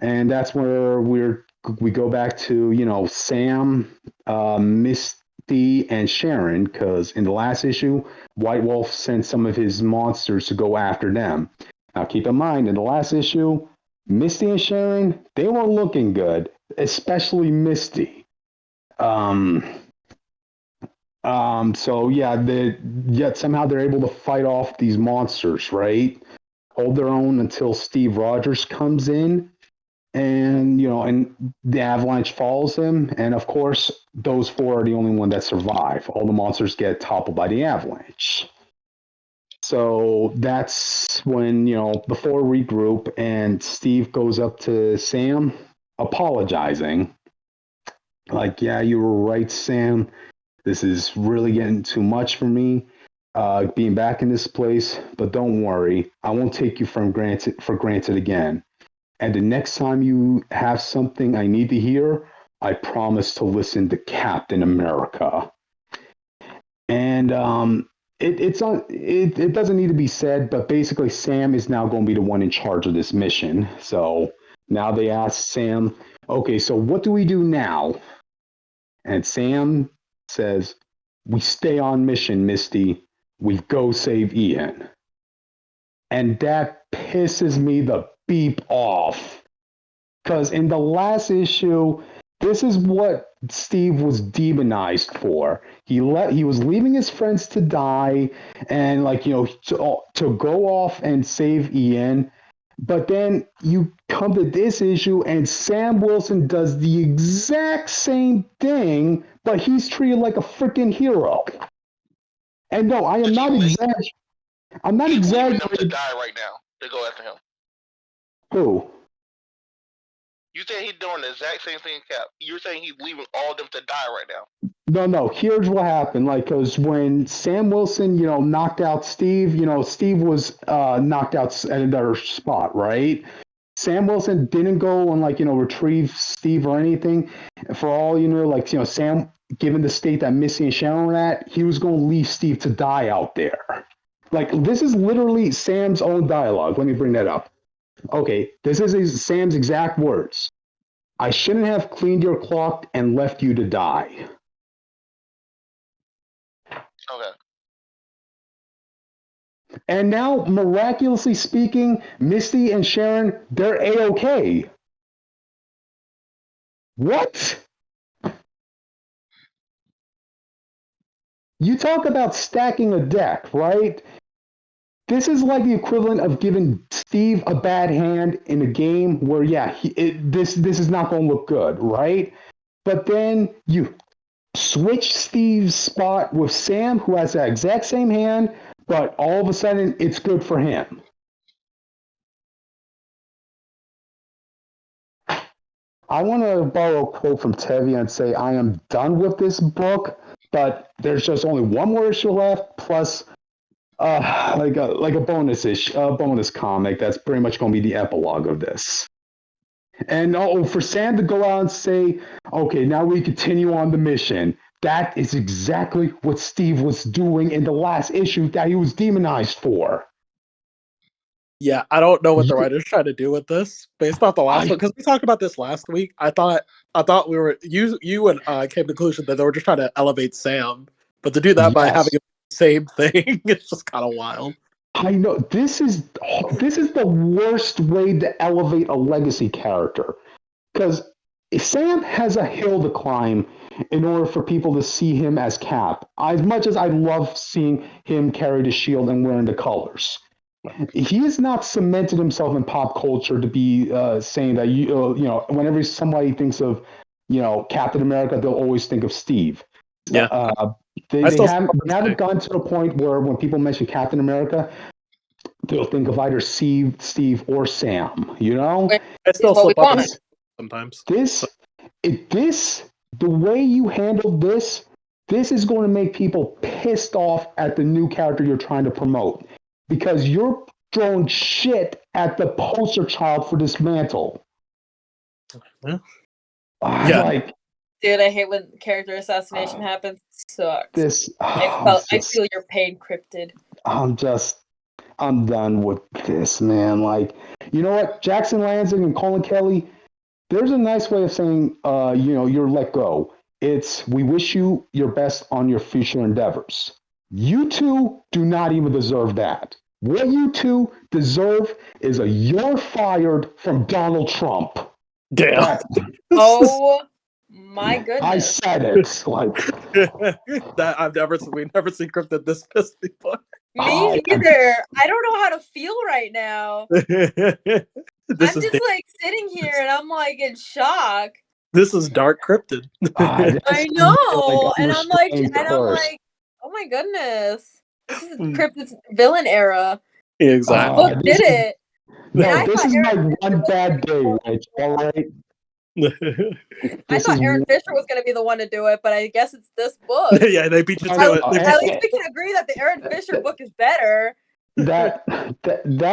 and that's where we go back to Sam, Misty, and Sharon, because in the last issue, White Wolf sent some of his monsters to go after them. Now keep in mind, in the last issue, Misty and Sharon, they weren't looking good, especially Misty. So yet somehow they're able to fight off these monsters, right? Hold their own until Steve Rogers comes in, and and the avalanche follows him, and of course those four are the only one that survive. All the monsters get toppled by the avalanche. So that's when the four regroup, and Steve goes up to Sam apologizing, like, yeah, you were right, Sam, this is really getting too much for me, being back in this place, but don't worry, I won't take you for granted again. And the next time you have something I need to hear, I promise to listen to Captain America. And it doesn't need to be said, but basically Sam is now going to be the one in charge of this mission. So now they ask Sam, okay, so what do we do now? And Sam says, we stay on mission, Misty. We go save Ian. And that pisses me the beep off. Because in the last issue, this is what Steve was demonized for. He was leaving his friends to die, and to go off and save Ian. But then you come to this issue, and Sam Wilson does the exact same thing, but he's treated like a freaking hero. And no, I am not exaggerating. I'm not exaggerating. He's leaving them to die right now. To go after him. Who? You say he's doing the exact same thing, Cap. You're saying he's leaving all of them to die right now. No. Here's what happened. Because when Sam Wilson, knocked out Steve, Steve was knocked out at another spot, right? Sam Wilson didn't go and retrieve Steve or anything. For all Sam, given the state that Missy and Sharon were at, he was going to leave Steve to die out there. This is literally Sam's own dialogue. Let me bring that up. Okay, this is Sam's exact words. I shouldn't have cleaned your clock and left you to die. Okay. And now, miraculously speaking, Misty and Sharon, they're A-okay. What? You talk about stacking a deck, right? This is like the equivalent of giving Steve a bad hand in a game where, this is not going to look good, right? But then you switch Steve's spot with Sam, who has the exact same hand, but all of a sudden it's good for him. I want to borrow a quote from Tevye and say, I am done with this book, but there's just only one more issue left, plus like a bonus comic that's pretty much going to be the epilogue of this. And for Sam to go out and say, okay, now we continue on the mission. That is exactly what Steve was doing in the last issue that he was demonized for. Yeah, I don't know what the writers trying to do with this based off the last one, because we talked about this last week. I thought we were you and came to the conclusion that they were just trying to elevate Sam, but to do that by having the same thing, it's just kind of wild. I know this is the worst way to elevate a legacy character, because Sam has a hill to climb in order for people to see him as Cap. As much as I love seeing him carry the shield and wearing the colors, he has not cemented himself in pop culture to be saying that whenever somebody thinks of Captain America, they'll always think of Steve. Yeah. They haven't gotten to the point where when people mention Captain America, they'll think of either Steve or Sam. You know, I still what we slip up want. sometimes. The way you handle this is going to make people pissed off at the new character you're trying to promote because you're throwing shit at the poster child for this mantle. Yeah. Like, dude, I hate when character assassination happens. It sucks. I feel your pain, Cryptid. I'm done with this, man. Like, you know what? Jackson Lansing and Colin Kelly, there's a nice way of saying, you're let go. It's, we wish you your best on your future endeavors. You two do not even deserve that. What you two deserve is a you're fired from Donald Trump. Damn. Oh my goodness. I said it. Like that we've never seen Cryptid this pissed before. Me either. I don't know how to feel right now. I'm just like sitting here and I'm like in shock. This is dark Cryptid. I know, and I'm like, oh my goodness, this is Cryptid's villain era. Exactly. Book did it. No, this is my one bad day, Rich. All right. I thought Aaron Fischer was going to be the one to do it, but I guess it's this book. Yeah, they beat you to it. At least we can agree that the Aaron Fischer book is better. That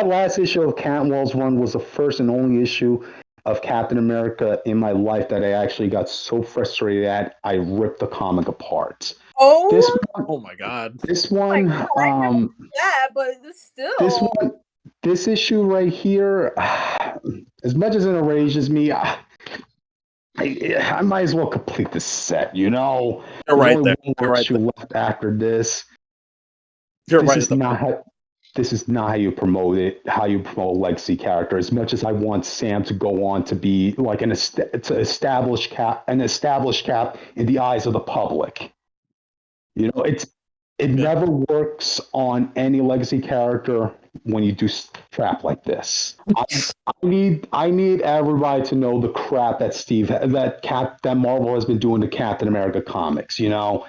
last issue of Cantwell's run was the first and only issue of Captain America in my life that I actually got so frustrated at I ripped the comic apart. Oh my god. This one, but still. This issue right here, as much as it enrages me, I might as well complete this set. You know, you're right there. You're right. Left after this. This is not how you promote it. How you promote a legacy character. As much as I want Sam to go on to be like an established cap in the eyes of the public. You know, it never works on any legacy character when you do crap like this. I need everybody to know the crap that Marvel has been doing to Captain America comics. You know,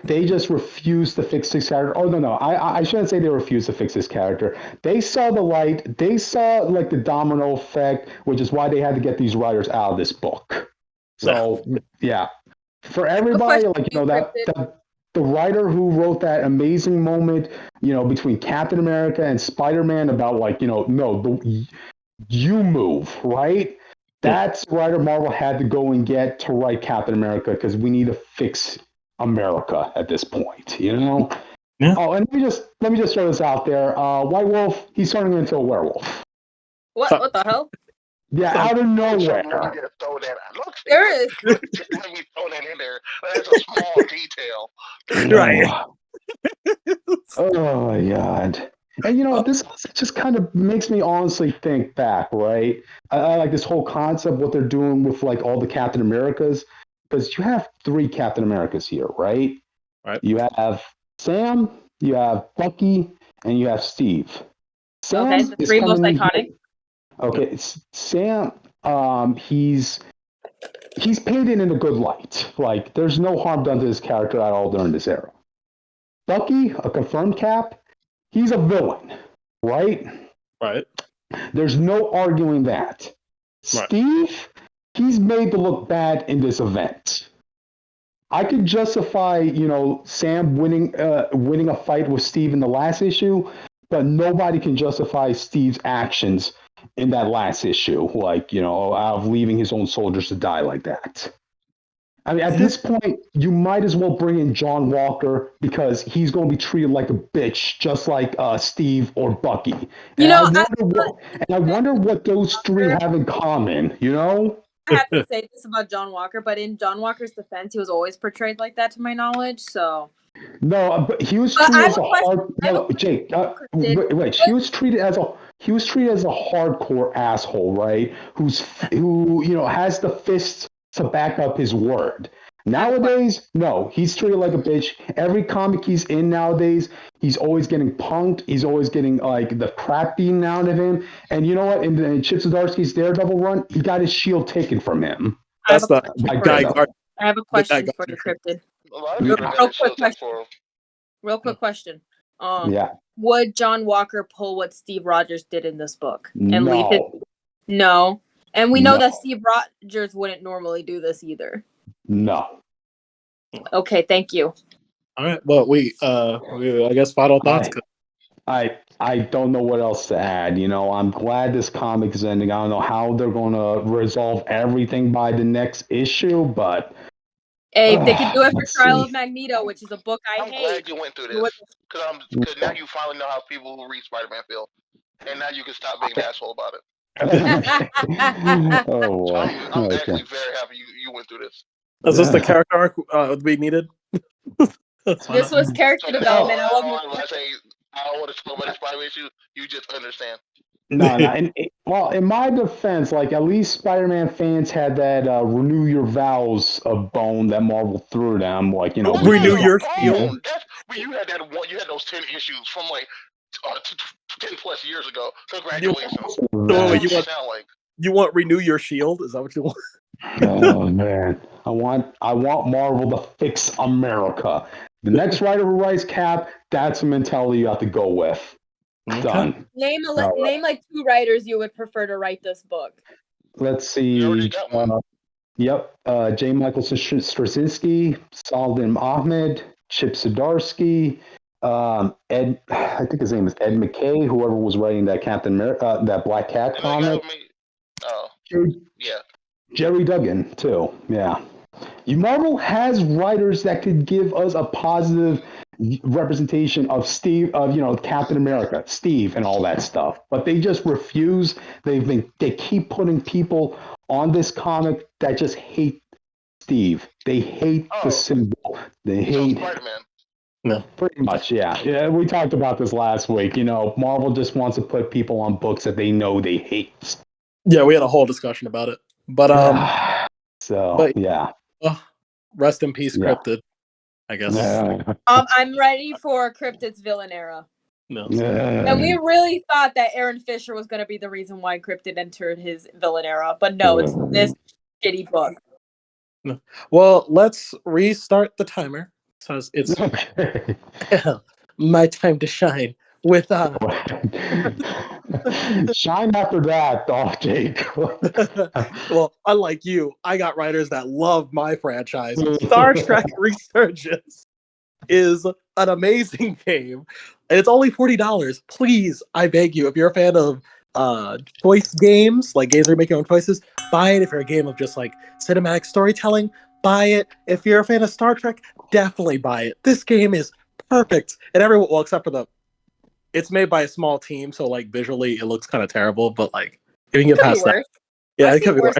they just refuse to fix this character. Oh no, I shouldn't say they refuse to fix this character. They saw the light. They saw like the domino effect, which is why they had to get these writers out of this book. So yeah, for everybody, like that. The writer who wrote that amazing moment, between Captain America and Spider-Man about you move, right? That's the writer Marvel had to go and get to write Captain America because we need to fix America at this point, Yeah. Oh, and let me just throw this out there. White Wolf, he's turning into a werewolf. What the hell? Yeah, out of nowhere. There is. Let me throw that in there. That's a small detail. Right. Oh my god. And this just kind of makes me honestly think back, right? I like this whole concept, what they're doing with like all the Captain Americas, because you have 3 Captain Americas here, right? Right. You have Sam, you have Bucky, and you have Steve. Sam the 3 most iconic. Okay, Sam, he's painted in a good light. Like, there's no harm done to this character at all during this era. Bucky, a confirmed Cap, he's a villain, right? Right. There's no arguing that. Right. Steve, he's made to look bad in this event. I could justify, Sam winning a fight with Steve in the last issue, but nobody can justify Steve's actions in that last issue, like, out of leaving his own soldiers to die like that. I mean, at this point, you might as well bring in John Walker because he's going to be treated like a bitch, just like Steve or Bucky. And I wonder what those 3 have in common, I have to say this about John Walker, but in John Walker's defense, he was always portrayed like that, to my knowledge. So no, but he was treated as a hard. No, Jake, wait. He was treated as a hardcore asshole, right? Who has the fists to back up his word. Nowadays, no, he's treated like a bitch. Every comic he's in nowadays, he's always getting punked. He's always getting like the crap beaten out of him. And you know what? In Chip Zdarsky's Daredevil run, he got his shield taken from him. That's the guy. I have a question for the Cryptid. Real quick question. Yeah. would John Walker pull what Steve Rogers did in this book and leave his? No. No, and we know No. that Steve Rogers wouldn't normally do this either. No. Okay, thank you. All right. Well, I guess final thoughts. I don't know what else to add. You know, I'm glad this comic is ending. I don't know how they're going to resolve everything by the next issue, but Hey, they can do it for let's Trial see. of Magneto, which is a book I I'm hate. glad you went through this because now you finally know how people who read Spider-Man feel, and now you can stop being an asshole about it. Oh So boy. I'm Okay. actually very happy you went through this. Is this the character arc we needed? This was character So development. now, I love I say I don't want to talk about the Spider-Man issue. You just understand. No. Well, in my defense, like at least Spider-Man fans had that renew your vows of bone that Marvel threw them. Like, you know, Renew your shield. That's when you had that one. You had those 10 issues from like 10 plus years ago. Congratulations. That's what you sound like. You want renew your shield? Is that what you want? Oh man, I want Marvel to fix America. The next writer who writes Cap, that's the mentality you have to go with. Okay. Done. name like 2 writers you would prefer to write this book. Let's You already see. got one. Yep. J. Michael Straczynski, Saladin Ahmed, Chip Zdarsky, Ed. I think his name is Ed McKay. Whoever was writing that that Black Cat comic. Oh, yeah. Jerry Duggan too. Yeah. Marvel has writers that could give us a positive representation of Steve, of Captain America, Steve, and all that stuff. But they just refuse. They keep putting people on this comic that just hate Steve. They hate the symbol. They hate Spider-Man. No. Pretty much, yeah. Yeah, we talked about this last week. You know, Marvel just wants to put people on books that they know they hate. Yeah, we had a whole discussion about it. But yeah. Rest in peace, Yeah. Cryptid. I guess. I'm ready for Cryptid's villain era. No. And we really thought that Aaron Fischer was going to be the reason why Cryptid entered his villain era, but no, it's this shitty book. No. Well, let's restart the timer. So it's Okay. my time to shine with Shine after that, Jake. Well, unlike you, I got writers that love my franchise. Star Trek Resurgence is an amazing game, and it's only $40. Please, I beg you, if you're a fan of choice games, like games where you make your own choices, buy it. If you're a game of just like cinematic storytelling, buy it. If you're a fan of Star Trek, definitely buy it. This game is perfect, and everyone, well, except for it's made by a small team, so like visually it looks kind of terrible, but like if you can get past that, yeah, it could be worse.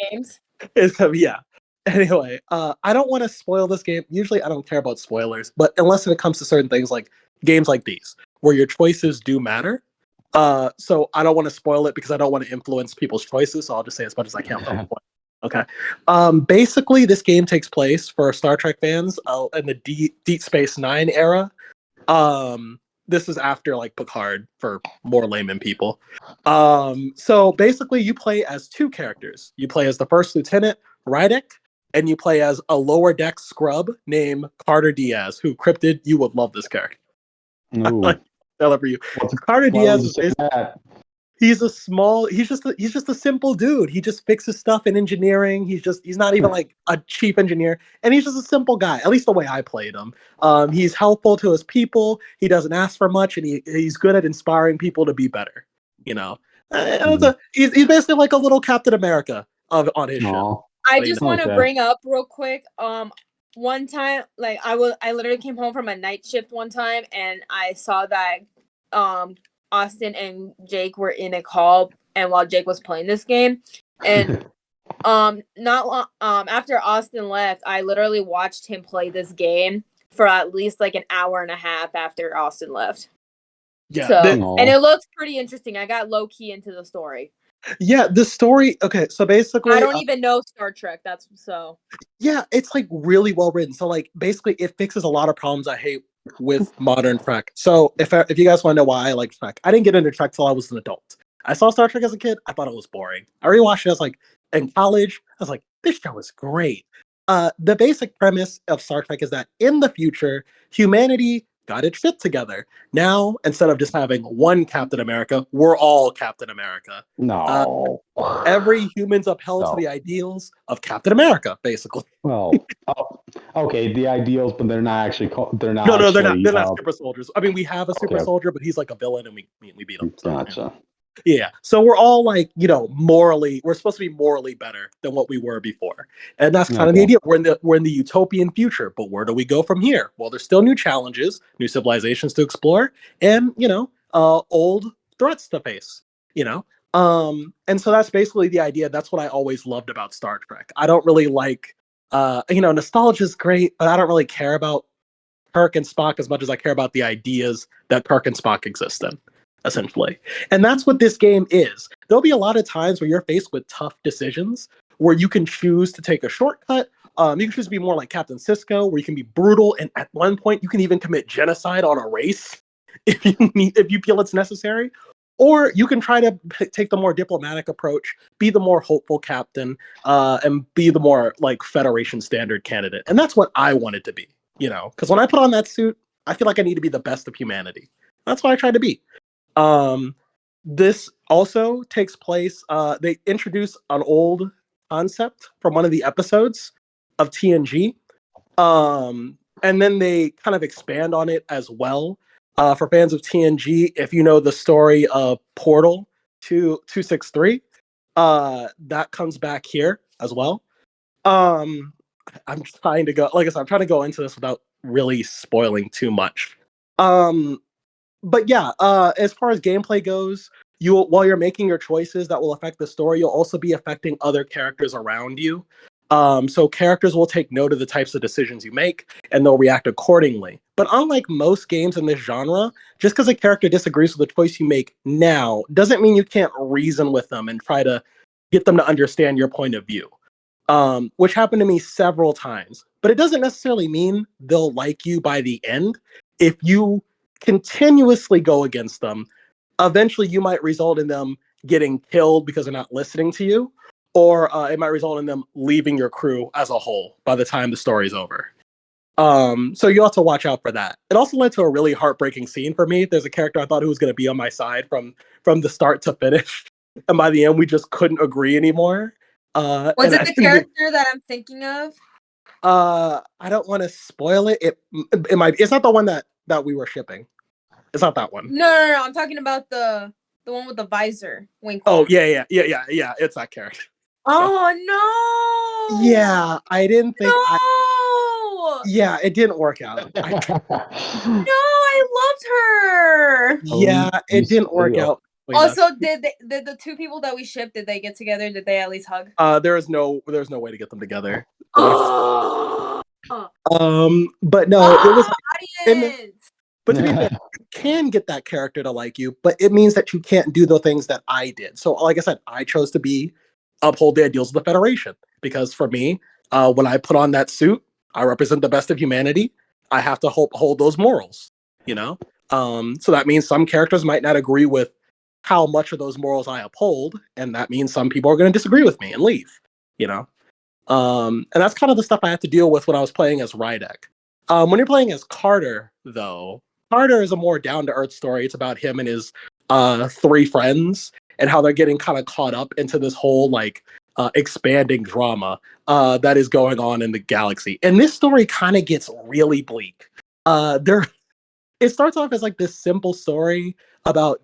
Games. Yeah. Anyway, I don't want to spoil this game. Usually, I don't care about spoilers, but unless it comes to certain things like games like these, where your choices do matter. So I don't want to spoil it because I don't want to influence people's choices. So I'll just say as much as I can from the point. Okay. Basically, this game takes place for Star Trek fans in the Deep Space Nine era. This is after like Picard for more layman people. So basically, you play as 2 characters. You play as the first lieutenant, Rydick, and you play as a lower deck scrub named Carter Diaz, who Cryptid, you would love this character. For you. Carter Diaz is he's just a simple dude. He just fixes stuff in engineering. He's not even like a chief engineer, and he's just a simple guy, at least the way I played him. He's helpful to his people. He doesn't ask for much, and he's good at inspiring people to be better. You know, he's basically like a little Captain America on his show. I just want to bring up real quick. One time, like I literally came home from a night shift one time, and I saw that Austin and Jake were in a call, and while Jake was playing this game, and not long after Austin left, I literally watched him play this game for at least like an hour and a half after Austin left. Yeah, and it looks pretty interesting. I got low key into the story. Yeah, the story. Okay, so basically, I don't even know Star Trek. That's so. Yeah, it's like really well written. So like basically, it fixes a lot of problems I hate with modern Trek. So if you guys want to know why I like Trek, I didn't get into Trek till I was an adult. I saw Star Trek as a kid. I thought it was boring. I rewatched it as like in college. I was like, this show is great. The basic premise of Star Trek is that in the future, humanity got its shit together. Now, instead of just having one Captain America, we're all Captain America. No. Every human's upheld to No. the ideals of Captain America, basically. Well, okay, the ideals, but they're not actually. They're not. No, they're not. actually, They're not super soldiers. I mean, we have a super Okay. soldier, but he's like a villain, and we beat him. So, Gotcha. yeah. So we're all like, morally, we're supposed to be morally better than what we were before, and that's kind of the Okay. idea. We're in the utopian future, but where do we go from here? Well, there's still new challenges, new civilizations to explore, and old threats to face. And so that's basically the idea. That's what I always loved about Star Trek. I don't really like, nostalgia is great, but I don't really care about Kirk and Spock as much as I care about the ideas that Kirk and Spock exist in, essentially. And that's what this game is. There'll be a lot of times where you're faced with tough decisions where you can choose to take a shortcut. You can choose to be more like Captain Cisco, where you can be brutal, and at one point you can even commit genocide on a race if you feel it's necessary. Or you can try to take the more diplomatic approach, be the more hopeful captain, and be the more like Federation standard candidate. And that's what I wanted to be, because when I put on that suit, I feel like I need to be the best of humanity. That's what I tried to be. This also takes place, they introduce an old concept from one of the episodes of TNG. And then they kind of expand on it as well. For fans of TNG, if you know the story of Portal 263, that comes back here as well. I'm trying to go, like I said, I'm trying to go into this without really spoiling too much. But yeah, as far as gameplay goes, while you're making your choices that will affect the story, you'll also be affecting other characters around you. So characters will take note of the types of decisions you make, and they'll react accordingly. But unlike most games in this genre, just because a character disagrees with the choice you make now doesn't mean you can't reason with them and try to get them to understand your point of view, which happened to me several times. But it doesn't necessarily mean they'll like you by the end. If you continuously go against them, eventually you might result in them getting killed because they're not listening to you, or it might result in them leaving your crew as a whole by the time the story's over. So you have to watch out for that. It also led to a really heartbreaking scene for me. There's a character I thought who was going to be on my side from the start to finish, and by the end we just couldn't agree anymore. Was it the character that I'm thinking of? I don't want to spoil it. It might. It's not the one that we were shipping. It's not that one. No. I'm talking about the one with the visor. Wink. Oh yeah. It's that character. Oh no! Yeah, I didn't think. No! Yeah, it didn't work out. No, I loved her. Yeah, it didn't work out. Also, did the two people that we shipped, did they get together? Did they at least hug? There's no way to get them together. Oh. But no, it was audience. But to be fair, you can get that character to like you, but it means that you can't do the things that I did. So, like I said, I chose to uphold the ideals of the Federation, because for me, when I put on that suit, I represent the best of humanity. I have to hold those morals, So that means some characters might not agree with how much of those morals I uphold, and that means some people are going to disagree with me and leave, And that's kind of the stuff I had to deal with when I was playing as Rydek. When you're playing as Carter, though, Carter is a more down-to-earth story. It's about him and his 3 friends and how they're getting kind of caught up into this whole expanding drama that is going on in the galaxy. And this story kind of gets really bleak. It starts off as this simple story about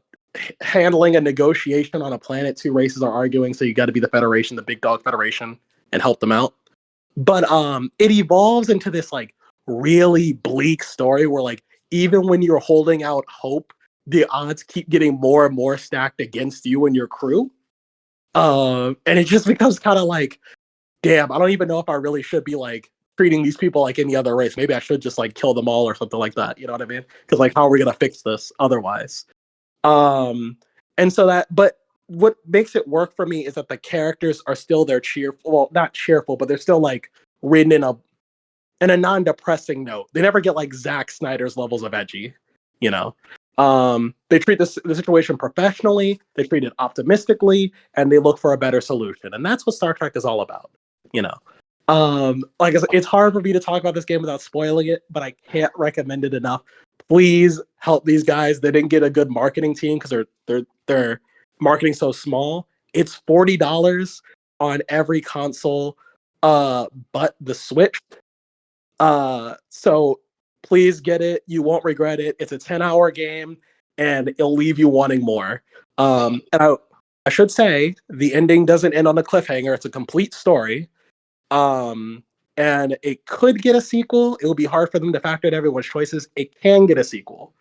handling a negotiation on a planet. 2 races are arguing, so you got to be the Federation, the big dog Federation, and help them out. But it evolves into this really bleak story where even when you're holding out hope, the odds keep getting more and more stacked against you and your crew. And it just becomes kind of damn, I don't even know if I really should be treating these people like any other race. Maybe I should just kill them all or something like that. You know what I mean? Because how are we gonna fix this otherwise? And so but what makes it work for me is that the characters are still cheerful. Well, not cheerful, but they're still written in a non-depressing note. They never get Zack Snyder's levels of edgy, They treat the situation professionally, they treat it optimistically, and they look for a better solution. And that's what Star Trek is all about, Like I said, it's hard for me to talk about this game without spoiling it, but I can't recommend it enough. Please help these guys. They didn't get a good marketing team because their marketing so small. It's $40 on every console, but the Switch. So please get it. You won't regret it. It's a 10-hour game, and it'll leave you wanting more. And I should say the ending doesn't end on a cliffhanger. It's a complete story. And it could get a sequel. It will be hard for them to factor in everyone's choices. It can get a sequel.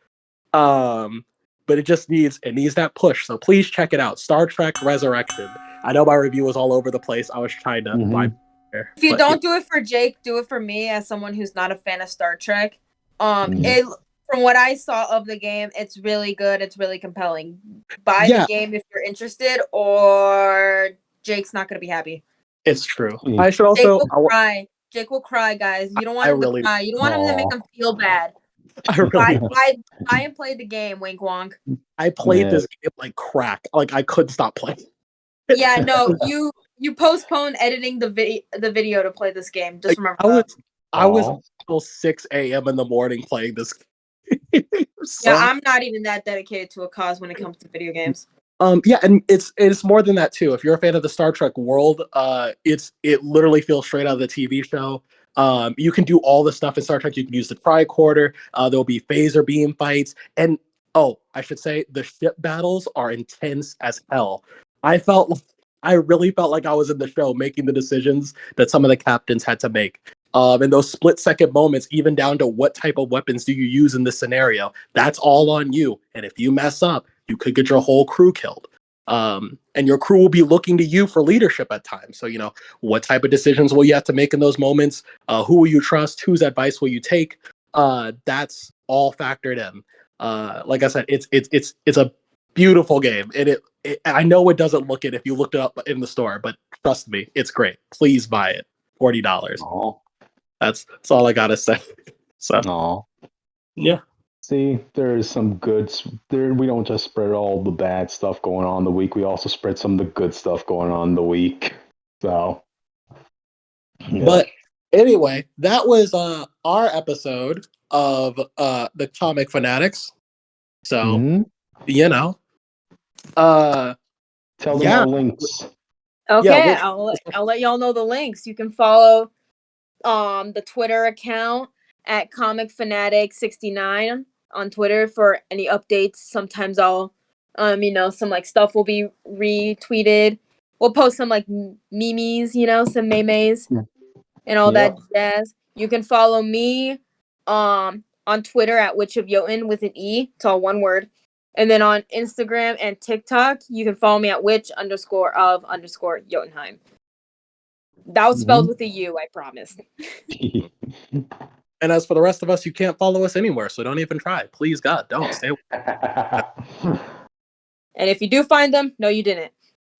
But it just needs that push. So please check it out. Star Trek Resurrection. I know my review was all over the place. I was trying to find there. If you don't do it for Jake, do it for me as someone who's not a fan of Star Trek. It from what I saw of the game, it's really good. It's really compelling. Buy the game if you're interested, or Jake's not going to be happy. It's true. I should also. Jake will cry. Jake will cry, guys. You don't want him to cry. You don't want him to make him feel bad. Buy and play the game, wink wonk. I played this game like crack. Like I couldn't stop playing. Yeah, no, you postponed editing the video to play this game. Just remember I was until 6 a.m. in the morning playing this game. Yeah, I'm not even that dedicated to a cause when it comes to video games. Yeah, and it's more than that too. If you're a fan of the Star Trek world, it literally feels straight out of the TV show. You can do all the stuff in Star Trek. You can use the tricorder. There'll be phaser beam fights, and I should say the ship battles are intense as hell. I really felt like I was in the show making the decisions that some of the captains had to make. And those split-second moments, even down to what type of weapons do you use in this scenario, that's all on you. And if you mess up, you could get your whole crew killed. And your crew will be looking to you for leadership at times. So, what type of decisions will you have to make in those moments? Who will you trust? Whose advice will you take? That's all factored in. Like I said, it's a beautiful game. And I know it doesn't look it if you looked it up in the store, but trust me, it's great. Please buy it. $40. That's all I gotta say. So, yeah. See, there's some good. We don't just spread all the bad stuff going on the week. We also spread some of the good stuff going on the week. So, yeah. But anyway, that was our episode of the Comic Phanatics. So, tell them our links. Okay, I'll let y'all know the links. You can follow the Twitter account at Comic Fanatic 69 on Twitter for any updates. Sometimes I'll some like stuff will be retweeted. We'll post some like memes, some memes and all that jazz. You can follow me on Twitter at Witch of Jotun with an E. It's all one word. And then on Instagram and TikTok, you can follow me at witch_of_Jotunheim. That was spelled with a U, I promise. And as for the rest of us, you can't follow us anywhere, so don't even try. Please, God, don't. Stay away. And if you do find them, no, you didn't.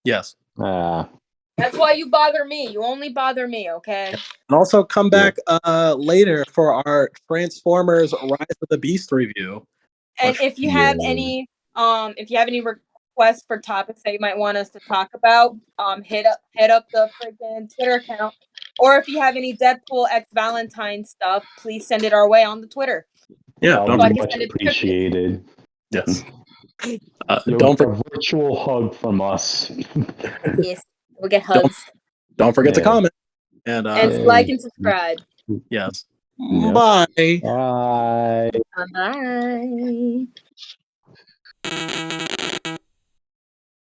Yes. That's why you bother me. You only bother me, okay? And also come back later for our Transformers Rise of the Beast review. And if you have any requests for topics that you might want us to talk about, hit up the freaking Twitter account. Or if you have any Deadpool x Valentine stuff, please send it our way on the Twitter. Yeah, that would be much appreciated. Yes. Don't forget a virtual hug from us. Yes, we'll get hugs. Don't forget to comment and like and subscribe. Yes. Yeah. Bye. Bye. Bye.